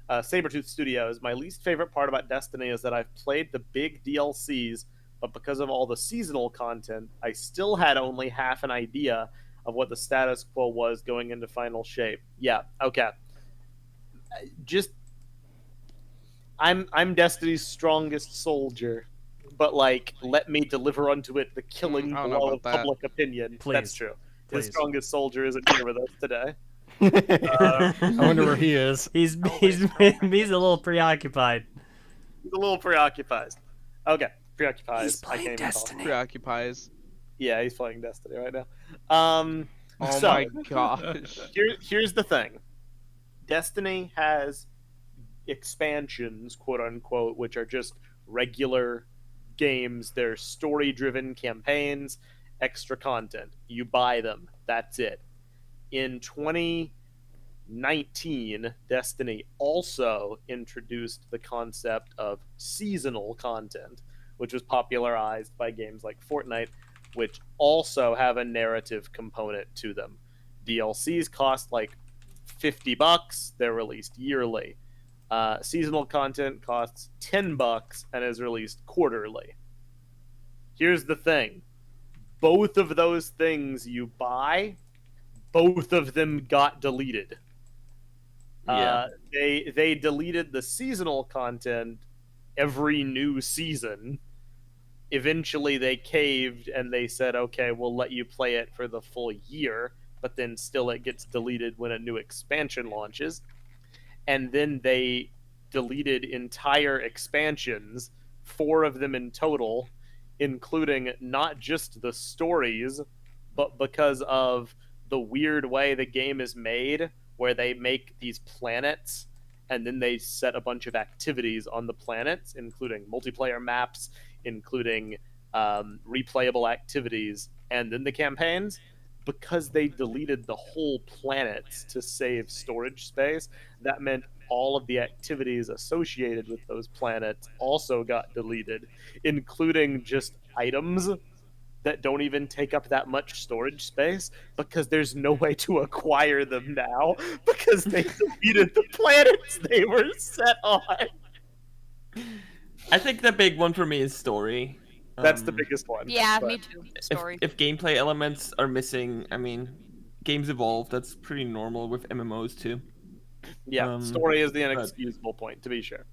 Sabretooth Studios. My least favorite part about Destiny is that I've played the big DLCs, but because of all the seasonal content, I still had only half an idea of what the status quo was going into final shape. Yeah, okay. Just I'm Destiny's strongest soldier, but like let me deliver unto it the killing I don't know blow of about that. public opinion. Please. That's true. His Please. strongest soldier isn't here with us today. I wonder where he is. He's a little preoccupied. He's a little preoccupied. Okay, preoccupied. He's playing I can't even talk. Destiny. Preoccupies. Yeah, he's playing Destiny right now. Oh So- my gosh. Here's the thing. Destiny has expansions, quote unquote, which are just regular games. They're story-driven campaigns, extra content. You buy them. That's it. In 2019, Destiny also introduced the concept of seasonal content, which was popularized by games like Fortnite, which also have a narrative component to them. DLCs cost like $50. They're released yearly. Seasonal content costs $10 and is released quarterly. Here's the thing. Both of those things you buy, both of them got deleted. They deleted the seasonal content every new season. Eventually they caved and they said, okay, we'll let you play it for the full year, but then still it gets deleted when a new expansion launches. And then they deleted entire expansions, 4 of them in total, including not just the stories, but because of the weird way the game is made, where they make these planets and then they set a bunch of activities on the planets, including multiplayer maps, including replayable activities, and then the campaigns. Because they deleted the whole planets to save storage space, that meant all of the activities associated with those planets also got deleted, including just items that don't even take up that much storage space, because there's no way to acquire them now because they deleted the planets they were set on. I think the big one for me is story. That's the biggest one. Yeah, but- me too. Story. If gameplay elements are missing, I mean, games evolve. That's pretty normal with MMOs too. Yeah, story is the but- inexcusable point, to be sure.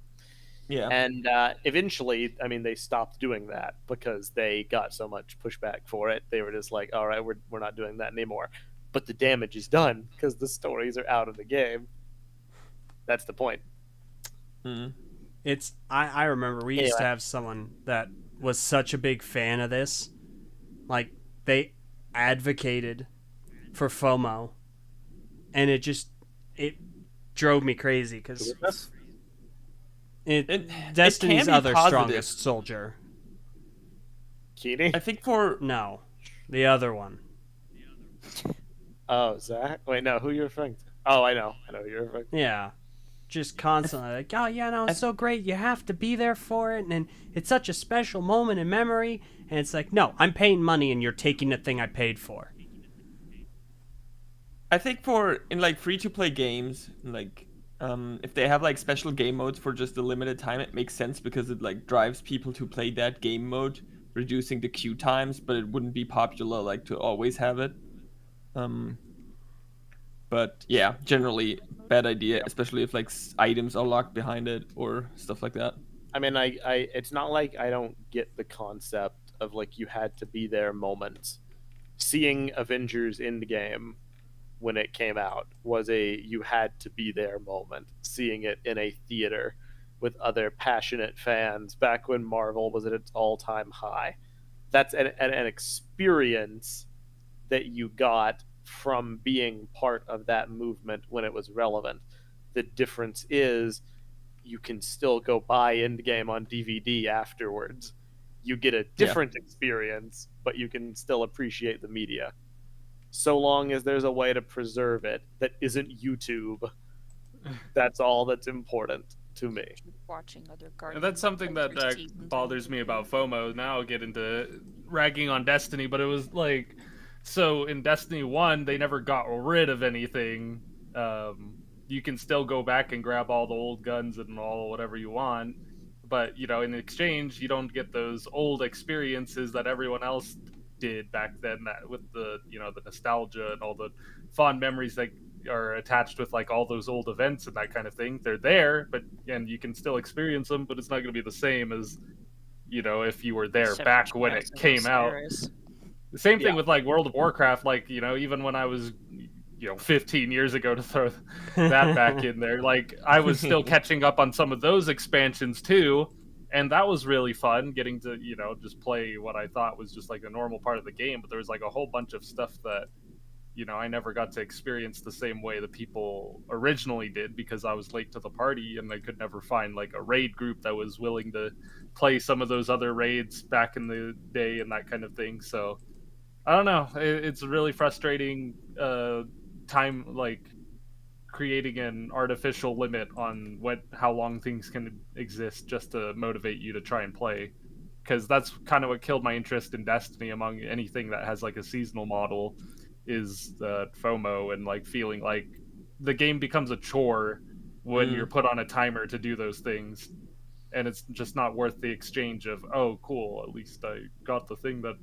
Yeah. And eventually, I mean, they stopped doing that because they got so much pushback for it. They were just like, all right, we're not doing that anymore. But the damage is done because the stories are out of the game. That's the point. Mhm. It's I remember we used to Anyway. have someone that was such a big fan of this. Like, they advocated for FOMO, and it drove me crazy because Destiny's can be other positive. strongest soldier. Keeney? I think for No, the other one. Oh, Zach? Wait, no, who are you referring to? Oh, I know who you're referring to. Yeah. Just constantly like, oh yeah, no, it's so great. You have to be there for it, and it's such a special moment in memory. And it's like, no, I'm paying money, and you're taking the thing I paid for. I think for in like free to play games, like if they have like special game modes for just a limited time, it makes sense because it like drives people to play that game mode, reducing the queue times. But it wouldn't be popular like to always have it. But yeah, generally bad idea, especially if like items are locked behind it or stuff like that. I mean, I it's not like I don't get the concept of like you had to be there moments. Seeing Avengers Endgame when it came out was a you had to be there moment. Seeing it in a theater with other passionate fans back when Marvel was at its all-time high. That's an experience that you got from being part of that movement when it was relevant. The difference is you can still go buy Endgame on DVD afterwards. You get a different experience, but you can still appreciate the media. So long as there's a way to preserve it that isn't YouTube, that's all that's important to me. Watching other And Guardians. that's something that Avengers seasons. bothers me about FOMO. Now I'll get into ragging on Destiny, but it was like, so in Destiny 1, they never got rid of anything. You can still go back and grab all the old guns and all whatever you want, but you know, in exchange, you don't get those old experiences that everyone else did back then. That with the the nostalgia and all the fond memories that are attached with like all those old events and that kind of thing. They're there, but and you can still experience them, but it's not going to be the same as if you were there back when it came out. The same thing with like World of Warcraft, like even when I was 15 years ago, to throw that back in there, like I was still catching up on some of those expansions too, and that was really fun getting to just play what I thought was just like a normal part of the game, but there was like a whole bunch of stuff that I never got to experience the same way that people originally did because I was late to the party and I could never find like a raid group that was willing to play some of those other raids back in the day and that kind of thing. So I don't know. It's really frustrating time, like creating an artificial limit on how long things can exist just to motivate you to try and play. Because that's kind of what killed my interest in Destiny among anything that has like a seasonal model is FOMO and like feeling like the game becomes a chore when you're put on a timer to do those things. And it's just not worth the exchange of, oh, cool, at least I got the thing that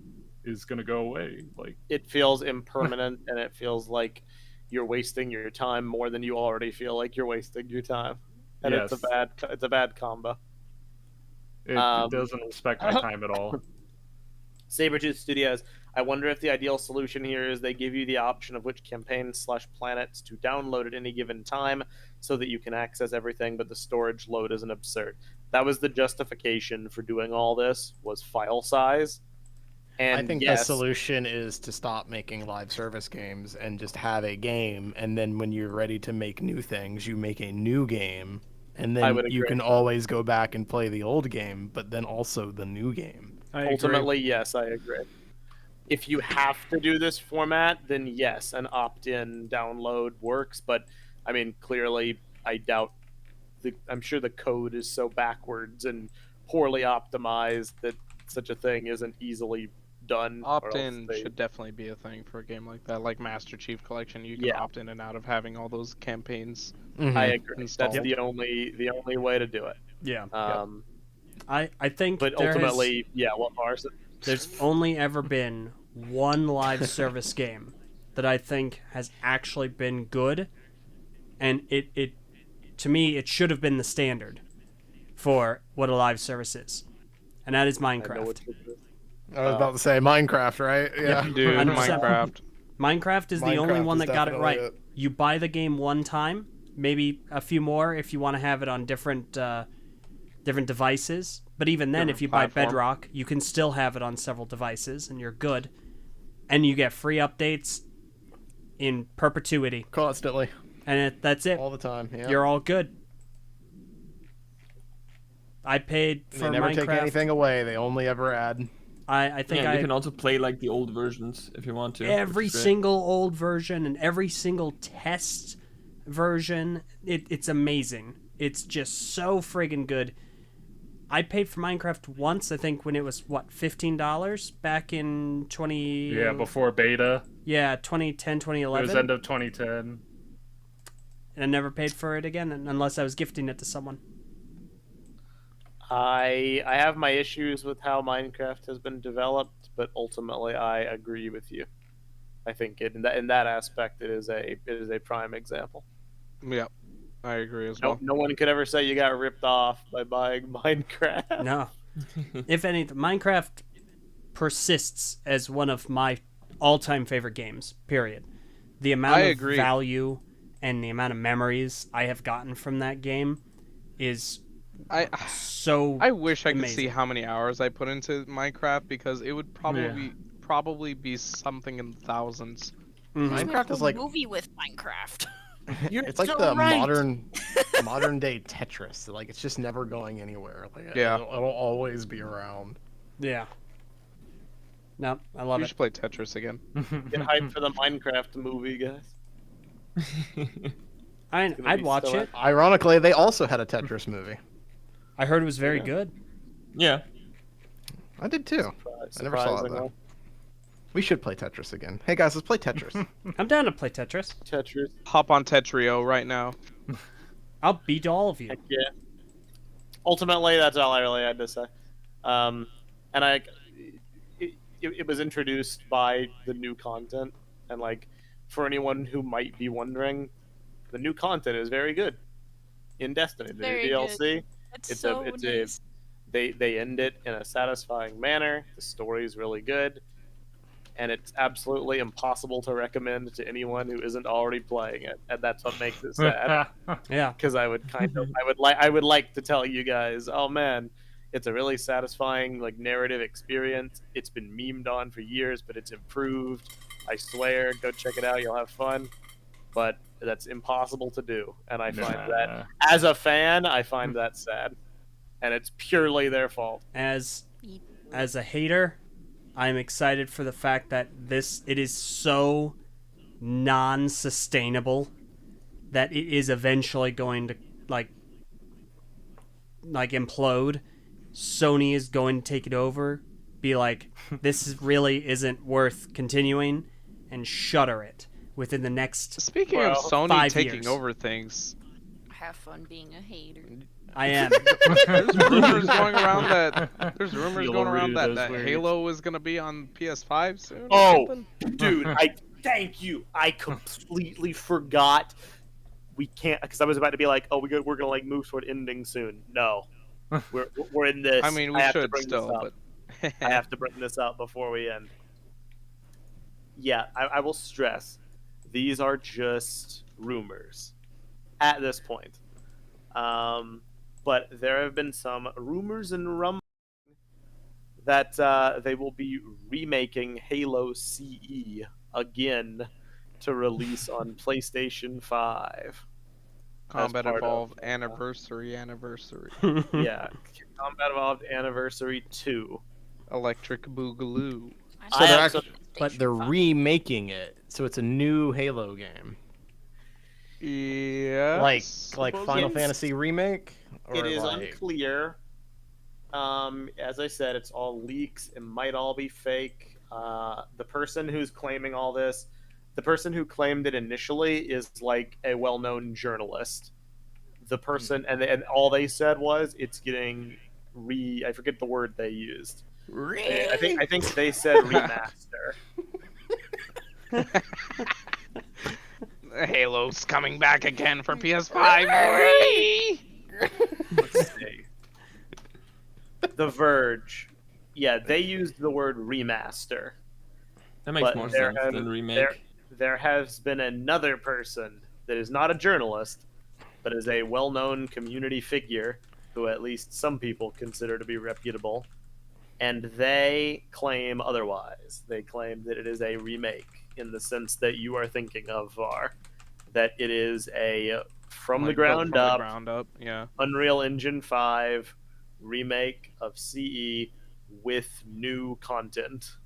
is going to go away. Like, it feels impermanent and it feels like you're wasting your time more than you already feel like you're wasting your time. And yes, it's a bad combo. It doesn't respect my time at all. Sabretooth Studios, I wonder if the ideal solution here is they give you the option of which campaigns/planets to download at any given time so that you can access everything, but the storage load isn't absurd. That was the justification for doing all this, was file size. And I think yes, the solution is to stop making live service games and just have a game, and then when you're ready to make new things, you make a new game. And then you can always go back and play the old game, but then also the new game. Ultimately, yes, I agree. If you have to do this format, then yes, an opt-in download works. But I mean, clearly, I doubt. I'm sure the code is so backwards and poorly optimized that such a thing isn't easily done. Opt-in should definitely be a thing for a game like that, like Master Chief Collection. You can opt in and out of having all those campaigns. I agree. Installed. That's the only way to do it. Yeah. I think, but ultimately, there's only ever been one live service game that I think has actually been good, and it to me it should have been the standard for what a live service is, and that is Minecraft. I was about to say Minecraft, right? Yeah, dude, 100%. Minecraft is the only one that got it right. You buy the game one time, maybe a few more if you want to have it on different devices. But even then, if you buy Bedrock, you can still have it on several devices, and you're good. And you get free updates in perpetuity, constantly, and that's it all the time. Yeah. You're all good. I paid for Minecraft. They never take anything away. They only ever add. I think you can also play like the old versions if you want to. Every single old version and every single test version. It's amazing. It's just so friggin' good. I paid for Minecraft once, I think, when it was, $15 back in 20... Yeah, before beta. Yeah, 2010, 2011. It was end of 2010. And I never paid for it again, unless I was gifting it to someone. I have my issues with how Minecraft has been developed, but ultimately I agree with you. I think in that aspect it is a prime example. Yeah, I agree as well. No one could ever say you got ripped off by buying Minecraft. No. If anything, Minecraft persists as one of my all-time favorite games, period. The amount of value and the amount of memories I have gotten from that game is I wish I could amazing. see how many hours I put into Minecraft, because it would probably be something in thousands. Minecraft is like a movie with Minecraft. It's like the modern day Tetris. Like, it's just never going anywhere. Like, it'll always be around. Yeah. No, I love it. We should play Tetris again. Get hyped for the Minecraft movie, guys. I'd watch it. Ironically, they also had a Tetris movie. I heard it was very good. Yeah. I did too. I never saw it though. We should play Tetris again. Hey guys, let's play Tetris. I'm down to play Tetris. Hop on Tetrio right now. I'll beat all of you. Heck yeah. Ultimately, that's all I really had to say. And it was introduced by the new content, and like, for anyone who might be wondering, the new content is very good in Destiny. The new DLC. It's nice. They end it in a satisfying manner. The story is really good, and it's absolutely impossible to recommend to anyone who isn't already playing it, and that's what makes it sad. Yeah, because I would like to tell you guys, oh man, it's a really satisfying like narrative experience. It's been memed on for years, but it's improved. I swear, go check it out. You'll have fun. But that's impossible to do, and I find that as a fan, I find that sad, and it's purely their fault. As a hater, I'm excited for the fact that it is so non-sustainable that it is eventually going to like implode. Sony is going to take it over, be like, this really isn't worth continuing, and shutter it within the next Speaking of Sony 5 taking years. over things, Have fun being a hater. I am. there's rumors going around that those words. Halo was gonna be on PS5 soon. Or Oh, something? dude, thank you. I completely forgot. We can't, because I was about to be like, oh, we're gonna like move toward ending soon. No, we're in this. I mean, we have to should bring still, this up. but I have to bring this up before we end. Yeah, I will stress, these are just rumors at this point. But there have been some rumors and rumblings that they will be remaking Halo CE again to release on PlayStation 5. Combat part of, Evolved Anniversary. Yeah, Combat Evolved Anniversary 2. Electric Boogaloo. So I they're also- actually, but they're remaking it, so it's a new Halo game, Yeah. like suppose Final it's- Fantasy remake. Or It is like... unclear. As I said, it's all leaks. It might all be fake. The person who's claiming all this, the person who claimed it initially, is like a well-known journalist. The person, and all they said was it's getting I forget the word they used. I think they said remaster. Halo's coming back again for PS5. Let's see. The Verge. Yeah, they used the word remaster. That makes But more there sense have- than remake. There has been another person that is not a journalist, but is a well-known community figure who at least some people consider to be reputable, and they claim otherwise. They claim that it is a remake in the sense that you are thinking of, Var. That it is a from the Like, built ground from up, the ground up, yeah. Unreal Engine 5 remake of CE with new content.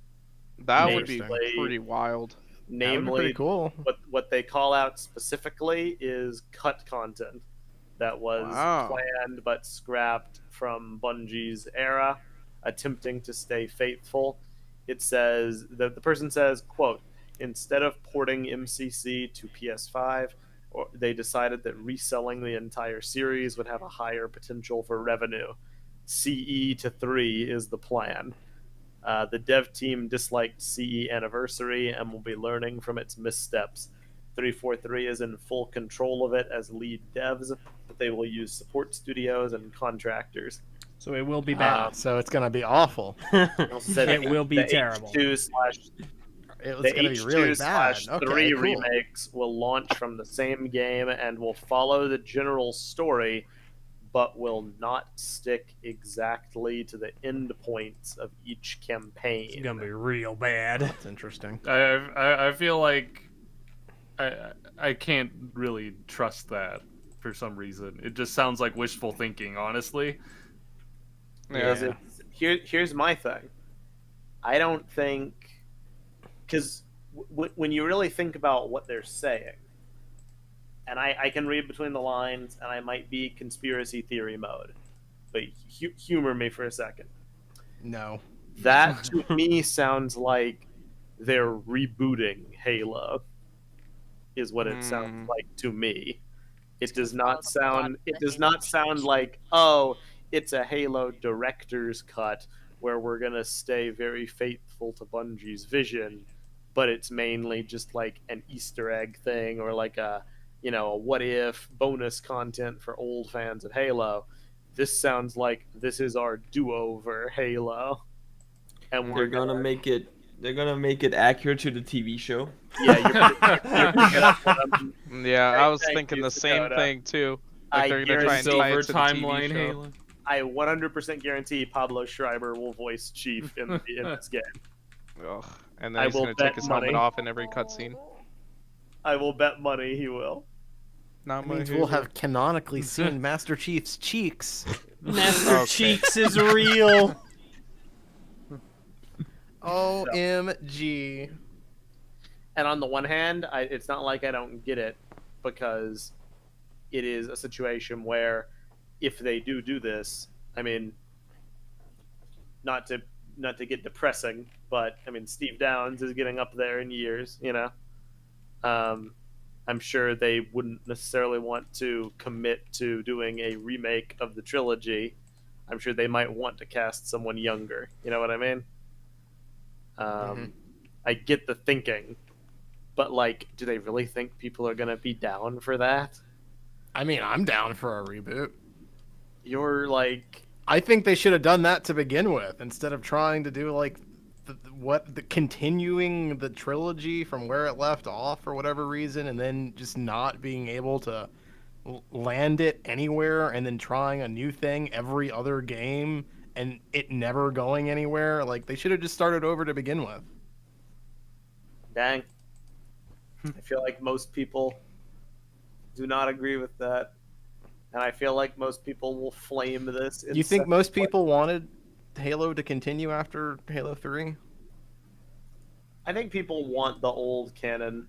That would be Namely- pretty wild. That would be Namely, pretty cool. what they call out specifically is cut content that was Wow. planned but scrapped from Bungie's era, attempting to stay faithful. It says the person says, quote, instead of porting MCC to PS5, they decided that reselling the entire series would have a higher potential for revenue. CE to 3 is the plan. The dev team disliked CE Anniversary and will be learning from its missteps. 343 is in full control of it as lead devs, but they will use support studios and contractors. So it will be bad. So it's gonna be awful. It will be the terrible. It's The gonna be really bad. H2/3 Okay, cool. remakes will launch from the same game and will follow the general story, but will not stick exactly to the end points of each campaign. It's gonna be real bad. That's interesting. I feel like I can't really trust that for some reason. It just sounds like wishful thinking, honestly. Yeah. Here's my thing. I don't think, because when you really think about what they're saying, and I can read between the lines, and I might be conspiracy theory mode, but humor me for a second. No. That to me sounds like they're rebooting Halo, is what it sounds like to me. It does not sound. It does not sound like, oh, it's a Halo director's cut where we're gonna stay very faithful to Bungie's vision, but it's mainly just like an Easter egg thing or like a what if bonus content for old fans of Halo. This sounds like this is our do-over Halo, and They're gonna make it. They're gonna make it accurate to the TV show. Yeah, you're picking up what I'm- Yeah, I was Thank thinking you, the same Dakota. thing too. I Like they're gonna try and tie Silver it to the TV timeline show. Halo. I 100% guarantee Pablo Schreiber will voice Chief in this game. Ugh. And then I he's will gonna take bet his money. helmet off in every cutscene. I will bet money he will. Not That my means we'll hero. have canonically seen Master Chief's cheeks. Master Okay. Cheeks is real. OMG. And on the one hand, it's not like I don't get it, because it is a situation where if they do this, I mean, not to get depressing, but I mean, Steve Downes is getting up there in years, you know. I'm sure they wouldn't necessarily want to commit to doing a remake of the trilogy. I'm sure they might want to cast someone younger. You know what I mean? I get the thinking, but like, do they really think people are gonna be down for that? I mean, I'm down for a reboot. You're like, I think they should have done that to begin with instead of trying to do like the continuing the trilogy from where it left off for whatever reason, and then just not being able to land it anywhere, and then trying a new thing every other game and it never going anywhere. Like, they should have just started over to begin with. dang. I feel like most people do not agree with that, and I feel like most people will flame this. You think most people wanted Halo to continue after Halo 3? I think people want the old canon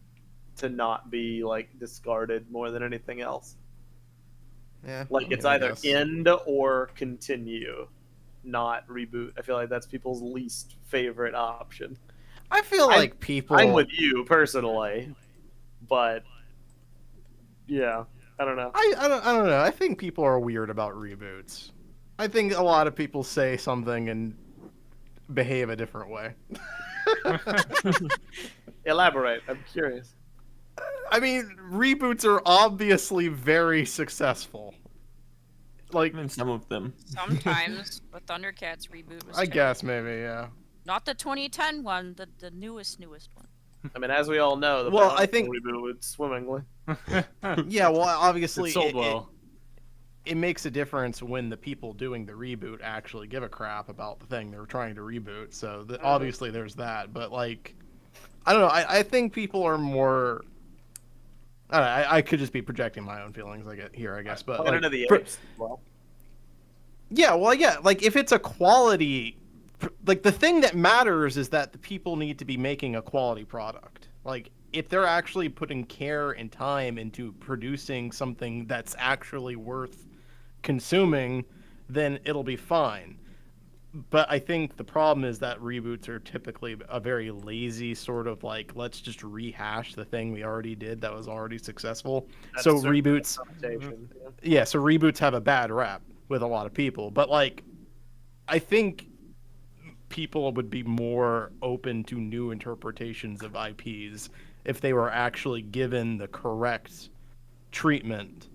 to not be like discarded more than anything else. Yeah. Like, it's I either guess. end or continue, not reboot. I feel like that's people's least favorite option. I feel like people. I'm with you personally, but yeah, I don't know. I don't know. I think people are weird about reboots. I think a lot of people say something and behave a different way. Elaborate. I'm curious. I mean, reboots are obviously very successful. Like, I mean, some of them. Sometimes the Thundercats reboot was I terrible. guess maybe, yeah. Not the 2010 one, the newest one. I mean, as we all know, the Well, I Bionicle think- reboot went swimmingly. Yeah, well, obviously, It sold well. it makes a difference when the people doing the reboot actually give a crap about the thing they're trying to reboot. So obviously there's that. But like, I don't know. I think people are more. I don't know, I could just be projecting my own feelings I guess. But Planet like, of the Apes. Well, yeah, well, yeah. Like, if it's a quality, like, the thing that matters is that the people need to be making a quality product. Like, if they're actually putting care and time into producing something that's actually worth consuming, then it'll be fine. But I think the problem is that reboots are typically a very lazy sort of like, let's just rehash the thing we already did that was already successful. that's So certainly reboots, a connotation, yeah. yeah, so reboots have a bad rap with a lot of people. But like, I think people would be more open to new interpretations of IPs if they were actually given the correct treatment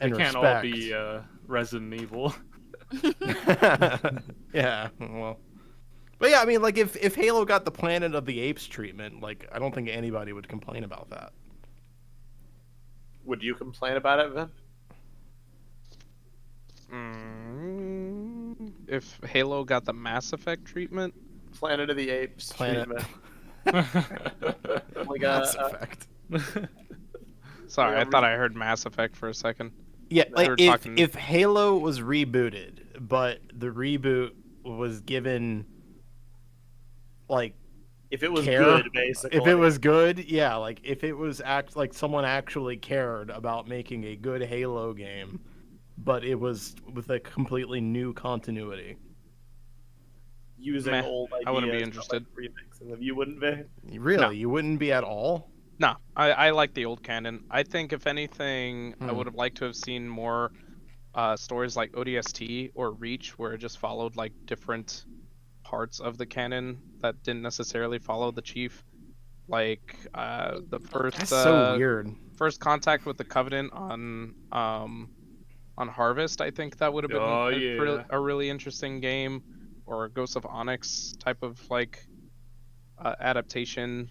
They and can't respect. all be Resident Evil. Yeah, well, but yeah, I mean, like, if Halo got the Planet of the Apes treatment, like, I don't think anybody would complain about that. Would you complain about it, Vin? If Halo got the Mass Effect treatment, Planet of the Apes Planet- treatment. Like Mass Effect. sorry, Yeah, I thought I heard Mass Effect for a second. Yeah, They like, were if talking- if Halo was rebooted, but the reboot was given, like, if it was care, good, basically. if it was good, yeah, like, if it was like someone actually cared about making a good Halo game, but it was with a completely new continuity. using Meh, old ideas, I wouldn't be but, interested. Like, remixing them, you wouldn't be. Really, No. you wouldn't be at all? No, I like the old canon. I think if anything, I Hmm. would have liked to have seen more stories like ODST or Reach, where it just followed like different parts of the canon that didn't necessarily follow the chief. Like the first That's so weird. first contact with the Covenant on Harvest. I think that would have been Oh, a, yeah. a really interesting game, or a Ghost of Onyx type of like adaptation.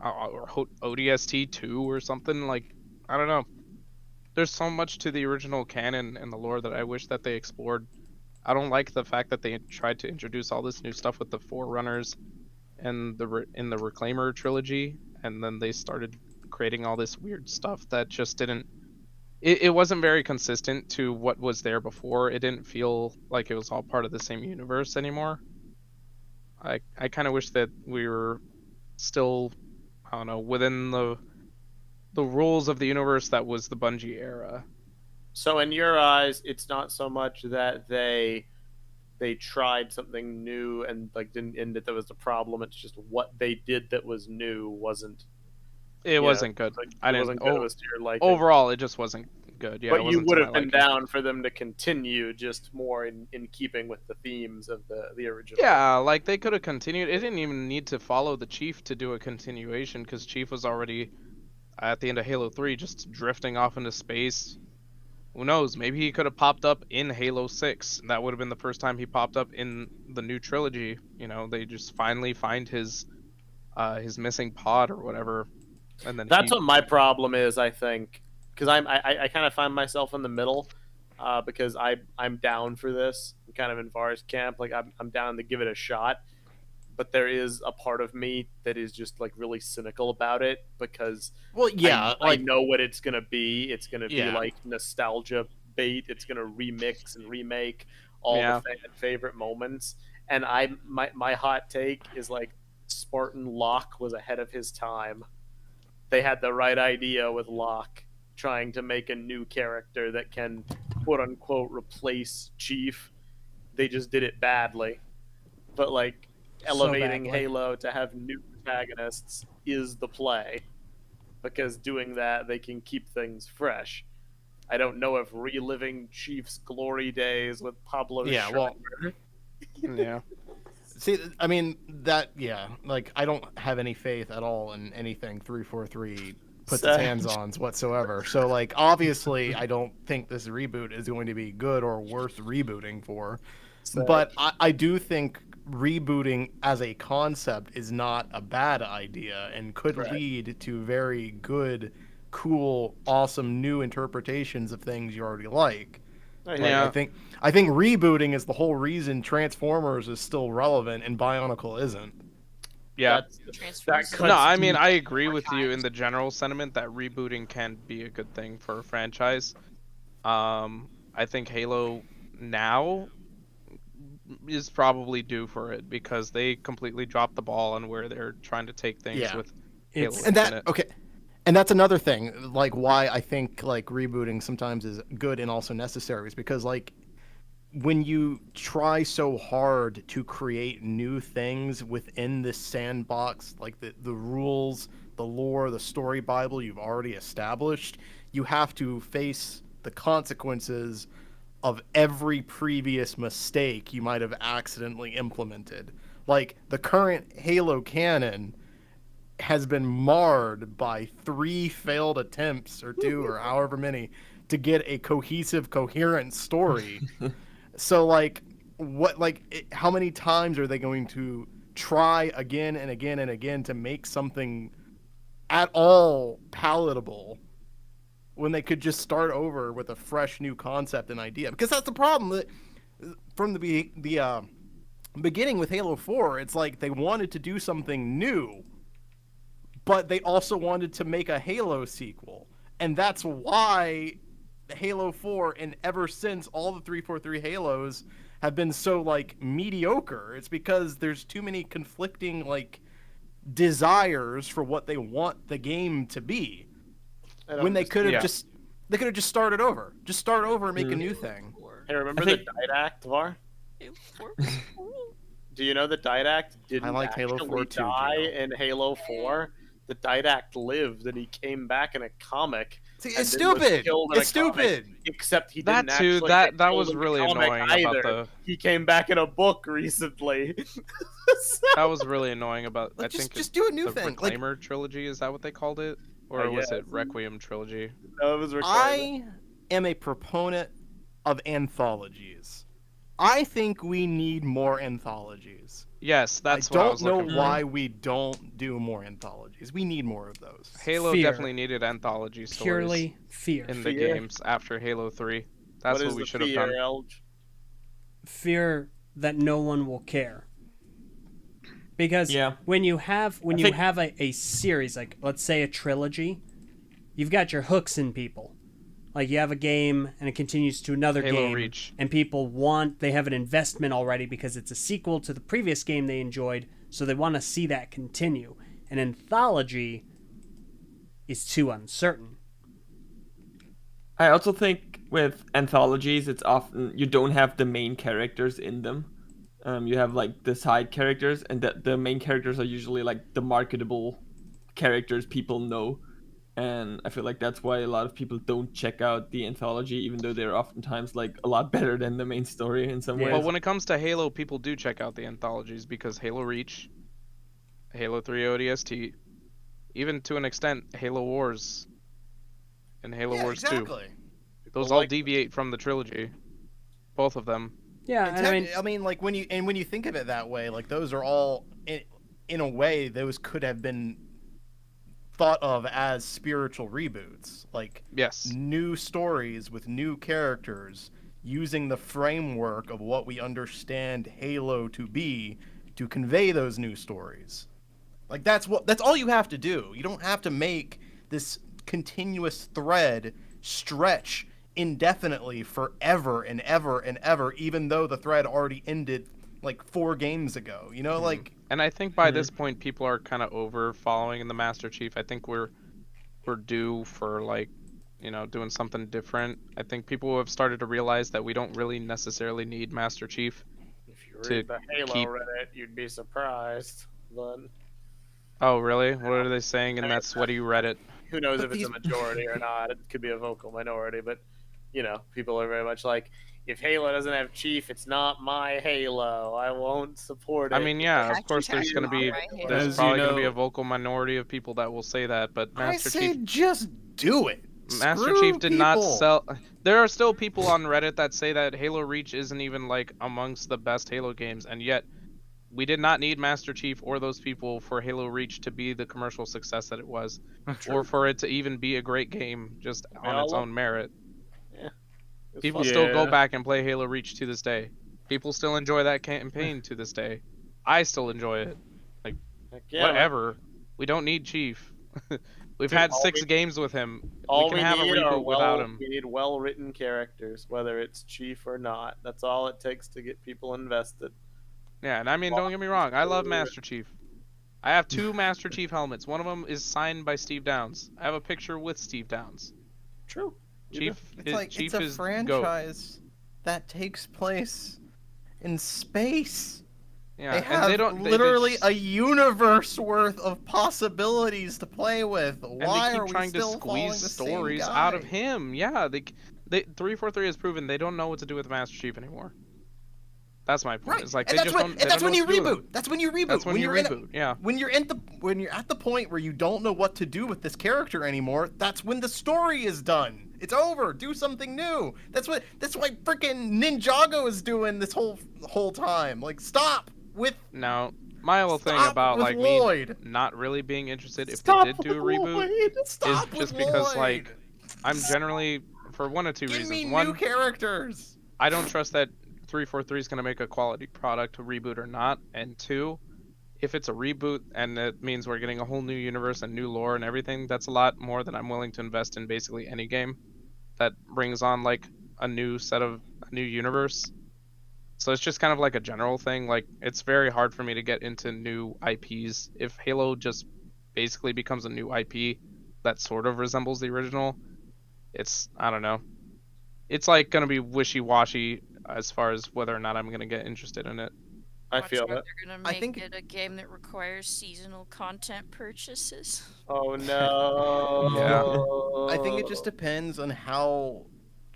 Or ODST 2 or something. Like, I don't know. There's so much to the original canon and the lore that I wish that they explored. I don't like the fact that they tried to introduce all this new stuff with the Forerunners in the Reclaimer trilogy, and then they started creating all this weird stuff that just didn't. It wasn't very consistent to what was there before. It didn't feel like it was all part of the same universe anymore. I kind of wish that we were still, I don't know, within the rules of the universe that was the Bungie era. So in your eyes, it's not so much that they tried something new and like didn't end it that was the problem. It's just what they did that was new wasn't. It wasn't good. Like, I it didn't. wasn't good. It was to your liking. Overall, it just wasn't good. Yeah, it but you wasn't to would my have been liking. down for them to continue, just more in keeping with the themes of the original. Yeah, like they could have continued. It didn't even need to follow the Chief to do a continuation because Chief was already at the end of Halo 3 just drifting off into space. Who knows? Maybe he could have popped up in Halo 6. That would have been the first time he popped up in the new trilogy. You know, they just finally find his missing pod or whatever, and then That's what my problem is, I think, because I kind of find myself in the middle, because I'm down for this. I'm kind of in Var's camp, like I'm down to give it a shot, but there is a part of me that is just like really cynical about it because Well, yeah, I know what it's gonna be. It's gonna be Yeah. like nostalgia bait. It's gonna remix and remake all Yeah. the fan favorite moments. And my hot take is like Spartan Locke was ahead of his time. They had the right idea with Locke, trying to make a new character that can quote unquote replace Chief. They just did it badly. But like elevating badly. Halo to have new protagonists is the play, because doing that they can keep things fresh. I don't know if reliving Chief's glory days with Pablo Yeah, well- Schreiber. Yeah. See, I mean that. Yeah, like I don't have any faith at all in anything 343 puts its hands on whatsoever. So like obviously I don't think this reboot is going to be good or worth rebooting for. But I do think rebooting as a concept is not a bad idea and could Right. lead to very good, cool, awesome new interpretations of things you already like. I Like, Yeah. I think rebooting is the whole reason Transformers is still relevant and Bionicle isn't. Yeah. Transformers. that No, cuts I mean deep. I agree with you in the general sentiment that rebooting can be a good thing for a franchise. I think Halo now is probably due for it because they completely dropped the ball on where they're trying to take things Yeah. with Halo It's And that Infinite. okay, and that's another thing, like why I think like rebooting sometimes is good and also necessary is because like when you try so hard to create new things within this sandbox, like the rules, the lore, the story Bible you've already established, you have to face the consequences of every previous mistake you might have accidentally implemented. Like the current Halo canon has been marred by 3 failed attempts or 2 or however many to get a cohesive, coherent story. So like how many times are they going to try again and again and again to make something at all palatable when they could just start over with a fresh new concept and idea? Because that's the problem that from the beginning with Halo 4, it's like they wanted to do something new, but they also wanted to make a Halo sequel. And that's why Halo 4 and ever since all the 343 Halos have been so like mediocre. It's because there's too many conflicting like desires for what they want the game to be. I don't When they could have Yeah. just started over. Just start over and make a new thing. Hey, remember I think- the Didact, Var? Do you know the Didact didn't I like Halo actually 4 too, die Gino. in Halo 4? The Didact lived and he came back in a comic. See, and it's then was stupid. killed in a It's comic, stupid. Except he That didn't too, actually that- get that killed was in the really comic annoying either. about He came back in a book recently. That was really annoying about Like, I think just do a new the thing. Like Reclaimer trilogy, is that what they called it? Or I was it guess. Requiem trilogy? No, it was recorded. I am a proponent of anthologies. I think we need more anthologies. Yes, that's I what I don't was know looking for. why we don't do more anthologies. We need more of those. Halo Fear. definitely needed anthology stories purely fear. in the Fear. games after Halo 3. That's what what is we the should have fear, done. Elge? Fear that no one will care. Because Yeah. when you have think- a series, like let's say a trilogy, you've got your hooks in people. Like you have a game and it continues to another Halo game, Reach. and people they have an investment already because it's a sequel to the previous game they enjoyed, so they want to see that continue. An anthology is too uncertain. I also think with anthologies, it's often you don't have the main characters in them. You have like the side characters, and the main characters are usually like the marketable characters people know. And I feel like that's why a lot of people don't check out the anthology, even though they're oftentimes like a lot better than the main story in some Yeah. ways. But when it comes to Halo, people do check out the anthologies because Halo Reach, Halo 3 ODST, even to an extent Halo Wars, and Halo Wars 2. exactly. Those all deviate from the trilogy. Both of them. Yeah, and I mean, like when you think of it that way, like those are all in a way those could have been thought of as spiritual reboots, like Yes. new stories with new characters using the framework of what we understand Halo to be to convey those new stories. Like that's all you have to do. You don't have to make this continuous thread stretch indefinitely forever and ever and ever, even though the thread already ended like 4 games ago. You know, like. And I think by this point, people are kind of over following in the Master Chief. I think we're due for like, you know, doing something different. I think people have started to realize that we don't really necessarily need Master Chief. If you to read the Halo keep- Reddit, you'd be surprised. But Oh, really? What are they saying in I mean, that sweaty Reddit? who knows But if it's these- a majority or not? It could be a vocal minority, but you know, people are very much like, if Halo doesn't have Chief, it's not my Halo. I won't support it. I mean, yeah, of course Actually, there's going to be right here. there's As probably you going to be know- a vocal minority of people that will say that, but I Master say Chief just do it. Master Screw Chief did not people. sell. There are still people on Reddit that say that Halo Reach isn't even like amongst the best Halo games, and yet we did not need Master Chief or those people for Halo Reach to be the commercial success that it was, or for it to even be a great game just on its own merit. It's People fun. still go Yeah. back and play Halo Reach to this day. People still enjoy that campaign to this day. I still enjoy it. Heck yeah, Whatever. We don't need Chief. We've Dude, had all 6 we- games with him. All we can have a need are reboot without him. We need well-written characters, whether it's Chief or not. That's all it takes to get people invested. Yeah, and I mean, don't get me wrong. I love Master Chief. I have 2 Master Chief helmets. One of them is signed by Steve Downs. I have a picture with Steve Downs. True. Chief It's is like Chief it's a is GOAT. franchise that takes place in space. Yeah, They and have they don't literally just, a universe worth of possibilities to play with. and Why they are keep we trying to still following squeeze the stories same out of guy? him. Yeah, they 343 has proven they don't know what to do with Master Chief anymore. That's my point. Right, It's like and they that's just when don't. and they that's don't when know you what to do with reboot. That's when you reboot. That's when you you're in a- reboot. Yeah. when you're at the point where you don't know what to do with this character anymore, that's when the story is done. It's over. Do something new. That's why freaking Ninjago is doing this whole time. Like, stop with Now, my whole thing Stop about with like Lloyd. me not really being interested if stop they did do a with reboot Lloyd. Stop is with just because Lloyd. like I'm generally for one of two Give reasons. me One, new characters. I don't trust that 343 is going to make a quality product, reboot or not. And 2, if it's a reboot and it means we're getting a whole new universe and new lore and everything, that's a lot more than I'm willing to invest in basically any game that brings on like a new universe. So it's just kind of like a general thing. Like, it's very hard for me to get into new IPs. If Halo just basically becomes a new IP that sort of resembles the original, I don't know. It's like going to be wishy-washy as far as whether or not I'm going to get interested in it. I Watch feel out, that. they're gonna I make think- it a game that requires seasonal content purchases. Oh no. Yeah. I think it just depends on how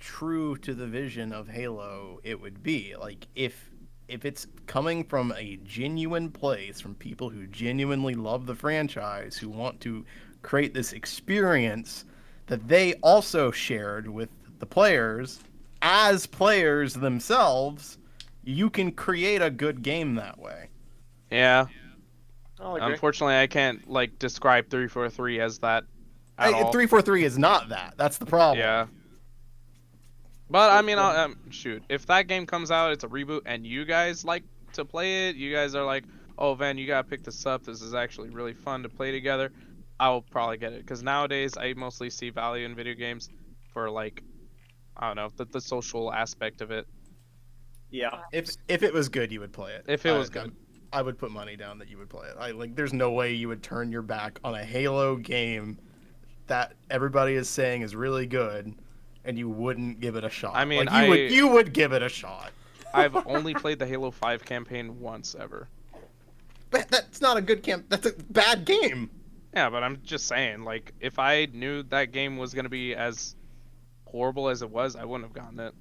true to the vision of Halo it would be. Like, if it's coming from a genuine place, from people who genuinely love the franchise, who want to create this experience that they also shared with the players as players themselves, you can create a good game that way. Yeah. I'll agree. Unfortunately, I can't like describe 343 as that at all. 343 is not that. That's the problem. Yeah. But I mean, shoot, if that game comes out, it's a reboot, and you guys like to play it, you guys are like, oh, Van, you gotta pick this up. This is actually really fun to play together. I'll probably get it. Because nowadays, I mostly see value in video games for, like, I don't know, the social aspect of it. Yeah. If it was good, you would play it. If it was good. I would put money down that you would play it. There's no way you would turn your back on a Halo game that everybody is saying is really good, and you wouldn't give it a shot. I mean, you would give it a shot. I've only played the Halo 5 campaign once ever. But that's not a good camp. That's a bad game. Yeah, but I'm just saying, like, if I knew that game was gonna be as horrible as it was, I wouldn't have gotten it.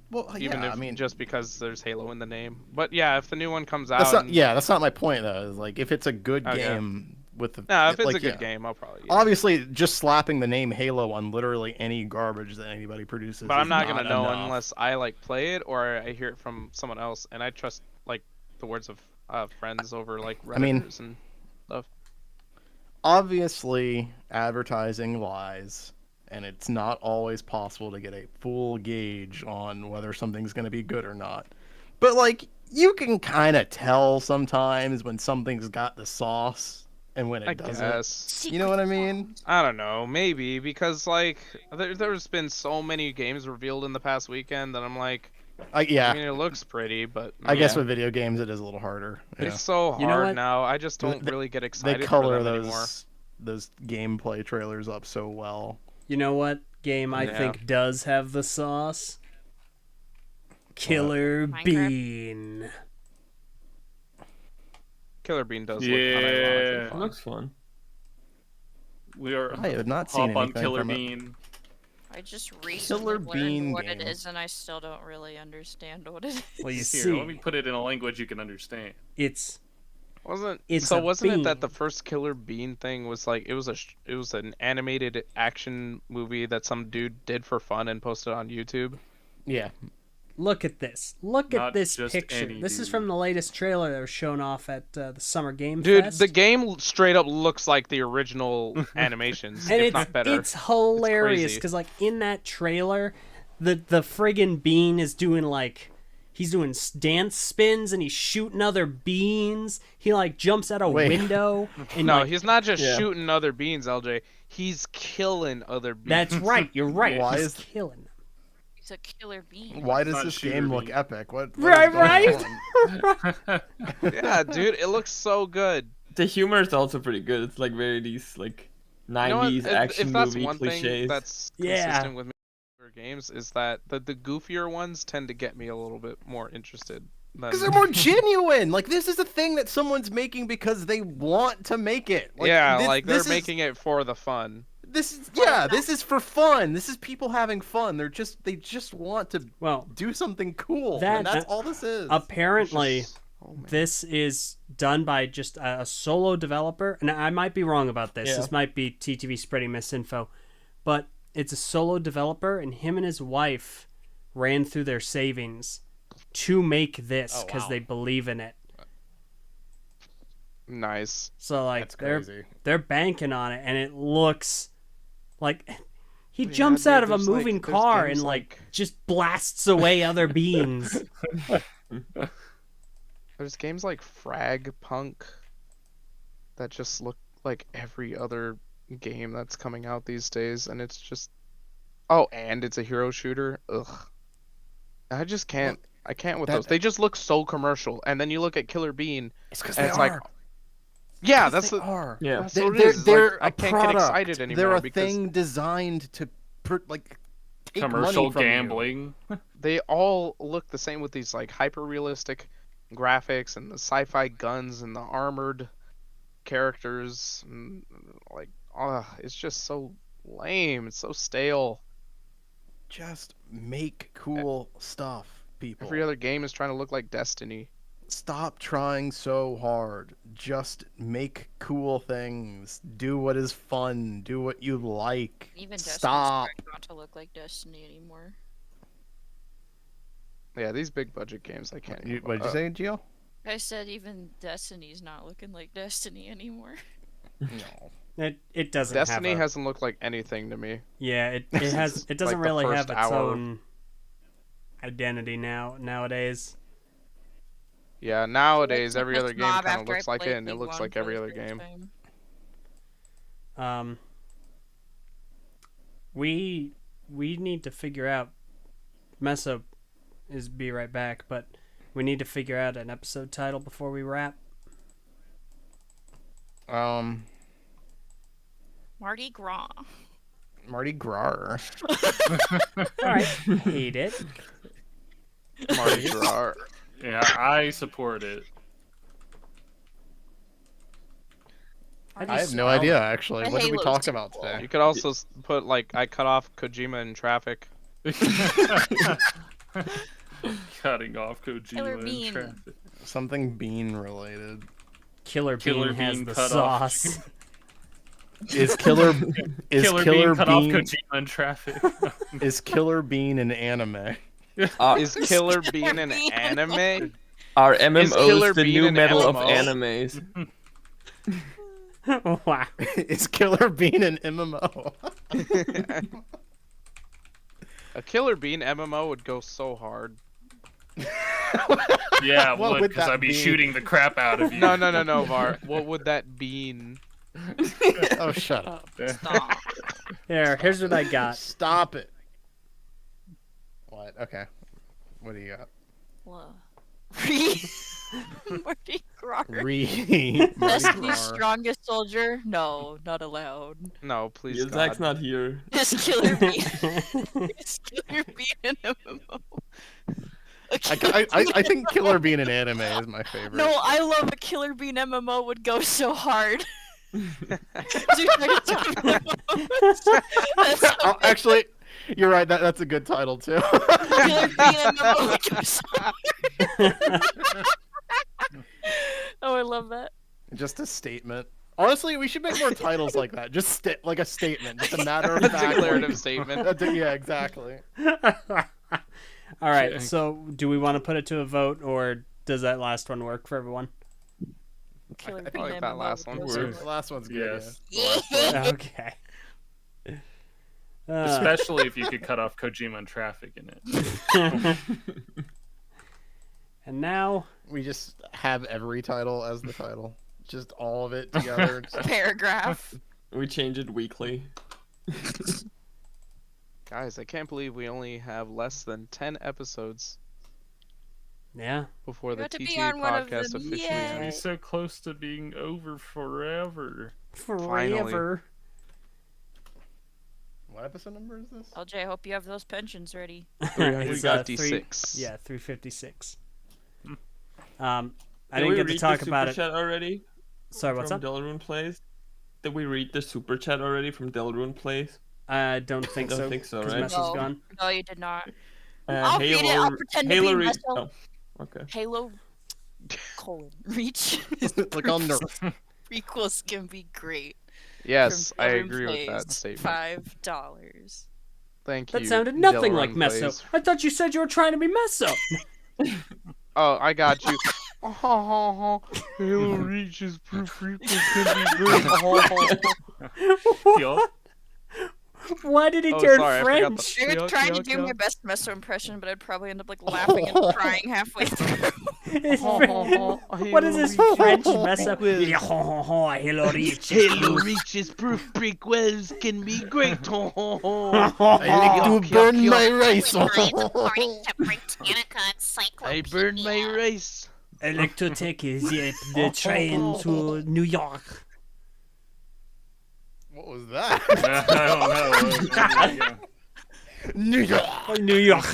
Well, Even yeah, if I mean, just because there's Halo in the name. But yeah, if the new one comes out, that's not. Yeah, that's not my point though. Is like if it's a good Okay. game with the. No, if it's like, a good yeah. game, I'll probably. Yeah. Obviously, just slapping the name Halo on literally any garbage that anybody produces. But I'm is not gonna know enough. unless I like play it or I hear it from someone else, and I trust like the words of friends over like Redditors mean, and stuff. Obviously, advertising lies, and it's not always possible to get a full gauge on whether something's going to be good or not. But like, you can kind of tell sometimes when something's got the sauce and when it I doesn't. guess. You know what I mean? I don't know, maybe because like there's been so many games revealed in the past weekend that I'm like, Yeah. I mean, it looks pretty, but I guess yeah. with video games it is a little harder. Yeah. It's so hard You know what? now. I just don't really get They excited color for them anymore. those gameplay trailers up so well. You know what game I Yeah. think does have the sauce? Killer Minecraft? Bean. Killer Bean does look Yeah. unironically It fun. looks fun. We are I have not seen hop on anything Killer from it. Bean. I just recently Killer learned Bean what it game. is, and I still don't really understand what it is. Well, you Here, see, let me put it in a language you can understand. it's Wasn't It's so? a Wasn't it that bean. the first Killer Bean thing was like it was an animated action movie that some dude did for fun and posted on YouTube? Yeah. look at this. Look at Not this just picture. any This is dude. from the latest trailer that was shown off at the Summer Game Dude, Fest. the game straight up looks like the original animations, and if it's not better. it's hilarious crazy. because like in that trailer, the friggin' bean is doing like. He's doing dance spins and he's shooting other beans. He like jumps out a Wait. window and No, like, he's not just Yeah. shooting other beans, LJ. He's killing other beans. that's right. You're right. Why he's is- killing them. It's a killer bean. Why does not this shooter game look bean. epic? What Right, is going right. on? Yeah, dude, it looks so good. The humor is also pretty good. It's like very these like You know what? 90s If action that's movie one cliches. thing that's Yeah. consistent with me for games is that the goofier ones tend to get me a little bit more interested. Because they're more genuine. Like, this is a thing that someone's making because they want to make it. Like, yeah, this, like they're this is- making it for the fun. This is for fun. This is people having fun. They just want to Well, do something cool. That- and that's all this is. apparently, Oh, man. this is done by just a solo developer, and I might be wrong about this. Yeah. This might be TTV spreading misinfo, but it's a solo developer, and him and his wife ran through their savings to make this Oh, because wow. they believe in it. Nice. So like That's crazy. they're banking on it, and it looks like he Yeah, jumps dude, out of a there's, like- moving there's car games and like just blasts away other beans. There's games like Frag Punk that just look like every other game that's coming out these days, and it's just and it's a hero shooter. Ugh. I just can't. I can't with that- those. They just look so commercial. And then you look at Killer Bean, It's because and they it's are. like, yeah, 'Cause that's they the, are. Yeah. that's They're, what it they're, is. It's they're like, a I can't product. get excited anymore They're a because thing designed to take Commercial money from you. gambling. they all look the same with these like hyper realistic graphics and the sci-fi guns and the armored characters and like it's just so lame. It's so stale. Just make cool stuff, people. Every other game is trying to look like Destiny. Stop trying so hard. Just make cool things. Do what is fun. Do what you like. Even Destiny's Stop. trying not to look like Destiny anymore. Yeah, these big budget games I can't. even- What did you say, Gio? I said even Destiny's not looking like Destiny anymore. No. It doesn't. Destiny have a, hasn't looked like anything to me. Yeah, it has. It doesn't Like the really first have its hour. own identity nowadays. Yeah, nowadays Like, every other game Mob kind of after I looks like it, played and it League looks One like for every the other first game. time. We need to figure out. Messa is be right back, but we need to figure out an episode title before we wrap. Mardi Gras. Mardi Gras. All right, hate it. Mardi Gras. Yeah, I support it. I have no idea, actually. The What did we Halo talk about sequel. today? You could also put like I cut off Kojima in traffic. Cutting off Kojima Killer in Bean. traffic. Something bean related. Killer Killer Bean has Bean the cut off. sauce. Is Killer Killer Bean cut off Kojima in traffic. is Killer Bean an anime? Is Killer Bean an anime? Are Killer MMOs the Bean new an metal of MMO? animes? Wow. Is Killer Bean an MMO? A Killer Bean MMO would go so hard. Yeah, it What would, would because that I'd be be? shooting the crap out of you. No, Var. What would that bean? Oh, shut up. Stop. Here's what I got. Stop it. What? Okay. What do you got? Whoa. Mardi Gras. Mardi Destiny's Gras. strongest soldier? No, not allowed. No, please. Yeah, God. Zach's not here. Is Killer Bean? Is Killer Bean an MMO? I think Killer Bean in anime is my favorite. No, I love a Killer Bean MMO would go so hard. Oh, actually, you're right. That's a good title too. Killer Bean MMO would go so hard. Oh, I love that. Just a statement. Honestly, we should make more titles like that. Just like a statement, just a matter of It's a fact. declarative statement. Yeah, exactly. All right, Okay. so do we want to put it to a vote, or does that last one work for everyone? Killer I Bean like that MMO last would one. go so The last one's good. Yes. Yeah. Okay. Especially if you could cut off Kojima in traffic in it. And now We just have every title as the title. Just all of it together. Paragraph. We change it weekly. Guys, I can't believe we only have less than 10 episodes yeah. before the got to be TTV on one of podcast them, officially yay. We're ends. so close to being over forever. Forever. What episode number is this? LJ, I hope you have those pensions ready. We It's, got three- D6. Yeah, 356. I Did didn't we get to read talk the about super it. chat already? Sorry, what's from up? Delrune Plays? Did we read the super chat already from Delrune Plays? I don't think Don't so. think so, 'cause right? Mess is No. gone. No, you did not. Uh, I'll read it. I'll pretend to Halo be Re- myself. oh, okay. Halo Reach. Look on Nerf. Prequels can be great. Yes, From I Dylan agree with that Plays, statement. $5. Thank you. That sounded nothing like Delrun Meso. Plays. I thought you said you were trying to be Meso. Oh, I got you. Halo Reach is proof frequency can be Yo, Why did he Oh, turn sorry, I forgot the- French? I was trying to do my best Meso impression, but I'd probably end up like laughing and crying halfway through. What is this French Meso? Hello, Reach. Halo Reach's proof prequels can be great. I like to burn my rice. I burned my race. I like to take the train to New York. What was that? I don't know. New York. New York.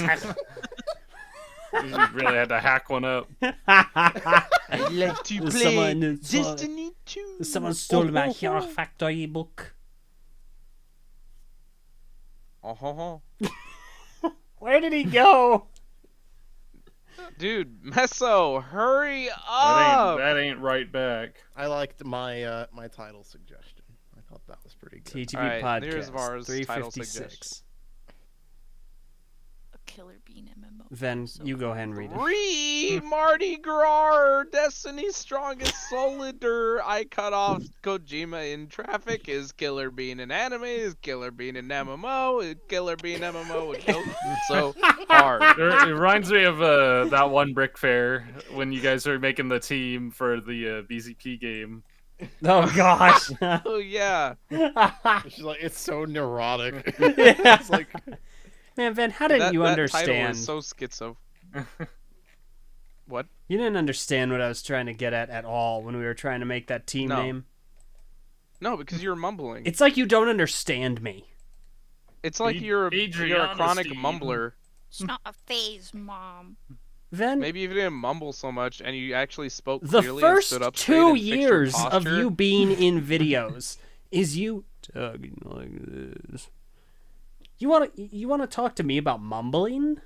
You really had to hack one up. I like to play Someone- Destiny 2. Someone stole my Hero Factory book. Where did he go? Dude, Meso, hurry up! That ain't right back. I liked my my title suggestion. I thought that was pretty good. TTV Alright, Podcast here's Var's title 356. Killer Bean MMO. Then So you go ahead and read it. Read Mardi Gras, Destiny's strongest solider. I cut off Kojima in traffic. Is Killer Bean an anime? Is Killer Bean an MMO? Is Killer Bean MMO a joke? So hard. It reminds me of that one Brick Fair when you guys were making the team for the BZP game. Oh gosh. Oh yeah. She's like, it's so neurotic. Yeah. It's like, Man, Ven, how didn't you Title understand? is so schizo. What? You didn't understand what I was trying to get at all when we were trying to make that team No. name. No, because you're mumbling. It's like you don't understand me. It's like you're a Adriana chronic Steve. mumbler. it's not a phase, Mom. Ven, Maybe if you didn't mumble so much and you actually spoke the clearly and first stood up straight 2 and fixed your years of posture. you being in videos is you talking like this. You wanna talk to me about mumbling?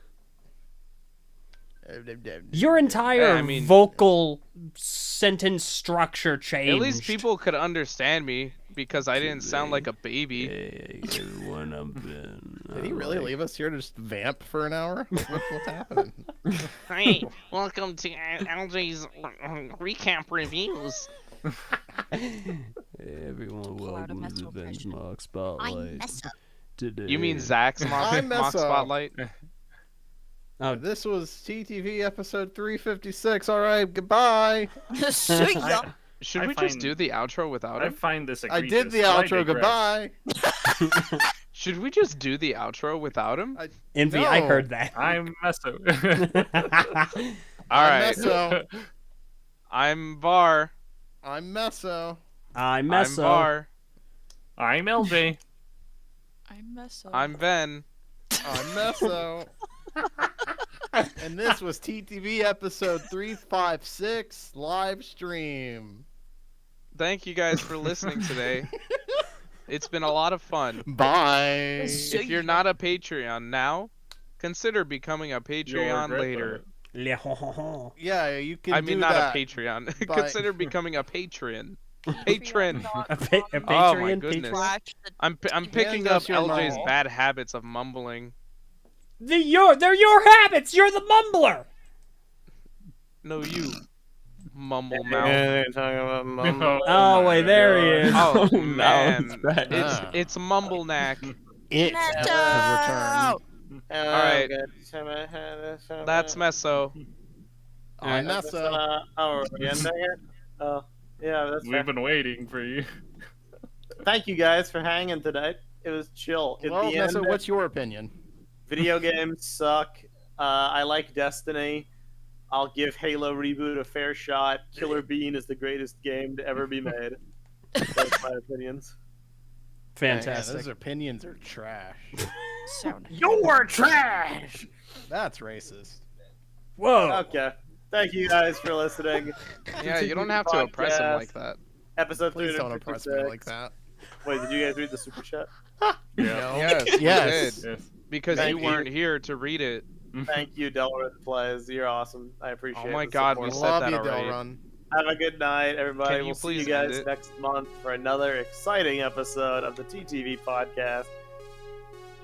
Your entire I mean- vocal sentence structure changed. At least people could understand me because I didn't sound like a baby. did he really leave us here to just vamp for an hour? What's happening? Hi, welcome to LJ's recap reviews. Everyone, Cloud of welcome to Meso Ben's version. Mock I Spotlight. mess up. Today. You mean Zach's mock mess up. spotlight? Oh, This was TTV episode 356. All right, goodbye. See ya. Should I we just find- do the outro without I him? find this I egregious. did the but I outro. digress. Goodbye. Should we just do the outro without him? Envy, I No. heard that. I'm Meso. All I'm right. Meso. I'm Var. I'm Meso. I'm I'm Meso. Var. I'm LJ. I mess up. I'm Ben. I'm Meso. And this was TTV episode 356 live stream. Thank you guys for listening today. It's been a lot of fun. Bye. See If you're not a Patreon now, consider becoming a Patreon regret later. Yeah, you can I mean, do not that. a Patreon. by- Consider becoming a patron. Patron. A Oh my Patreon, goodness. Patreon. I'm picking us up your LJ's mom. bad habits of mumbling. They're your habits. You're the mumbler. No, you mumble mouth. Oh wait, there he is. Oh Now man, it's back. it's Mumblenack. It Meso! has returned. Alright. That's Meso. I'm Meso. Oh, are we ending it? Oh, yeah, that's fair. We've been waiting for you. Thank you guys for hanging tonight. It was chill. At Well, the end, Meso, what's your opinion? video games suck. I like Destiny. I'll give Halo Reboot a fair shot. Killer Bean is the greatest game to ever be made. That's my opinions. Man, Fantastic. those opinions are trash. Sound. You're trash! That's racist. Whoa. Okay. Thank you guys for listening. Yeah, you don't have to oppress him like that. Episode Please don't oppress me 356. like that. Wait, did you guys read the super chat? No. Yes, you Yes. did. Yes. Because Thank you you. weren't here to read it. Thank you, Delrin Plays. You're awesome. I appreciate it. Oh my God, we support. said Love that you, already. Delrun. Have a good night, everybody. Can you We'll see you please end guys it? next month for another exciting episode of the TTV podcast.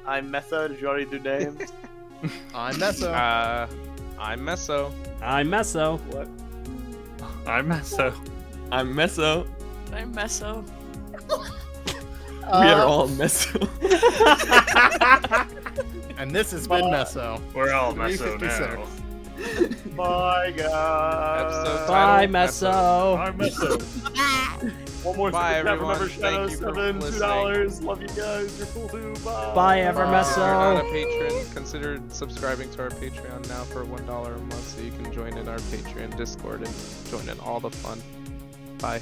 I'm Metho. Did you already do names? I'm Meso. I'm Meso. I'm Meso. What? I'm Meso. I'm Meso. I'm Meso. We are all Meso. And this has been Meso. We're all Meso 356. now. Bye, guys. Episode Bye, title, Meso. I'm Meso. One more Bye, super chat from everyone. Ever Shadow Thank you for 7, listening. $2. Love you guys. You're cool too. Bye. Bye, Ever If you're not a Meso. patron, consider subscribing to our Patreon now for $1 a month so you can join in our Patreon Discord and join in all the fun. Bye.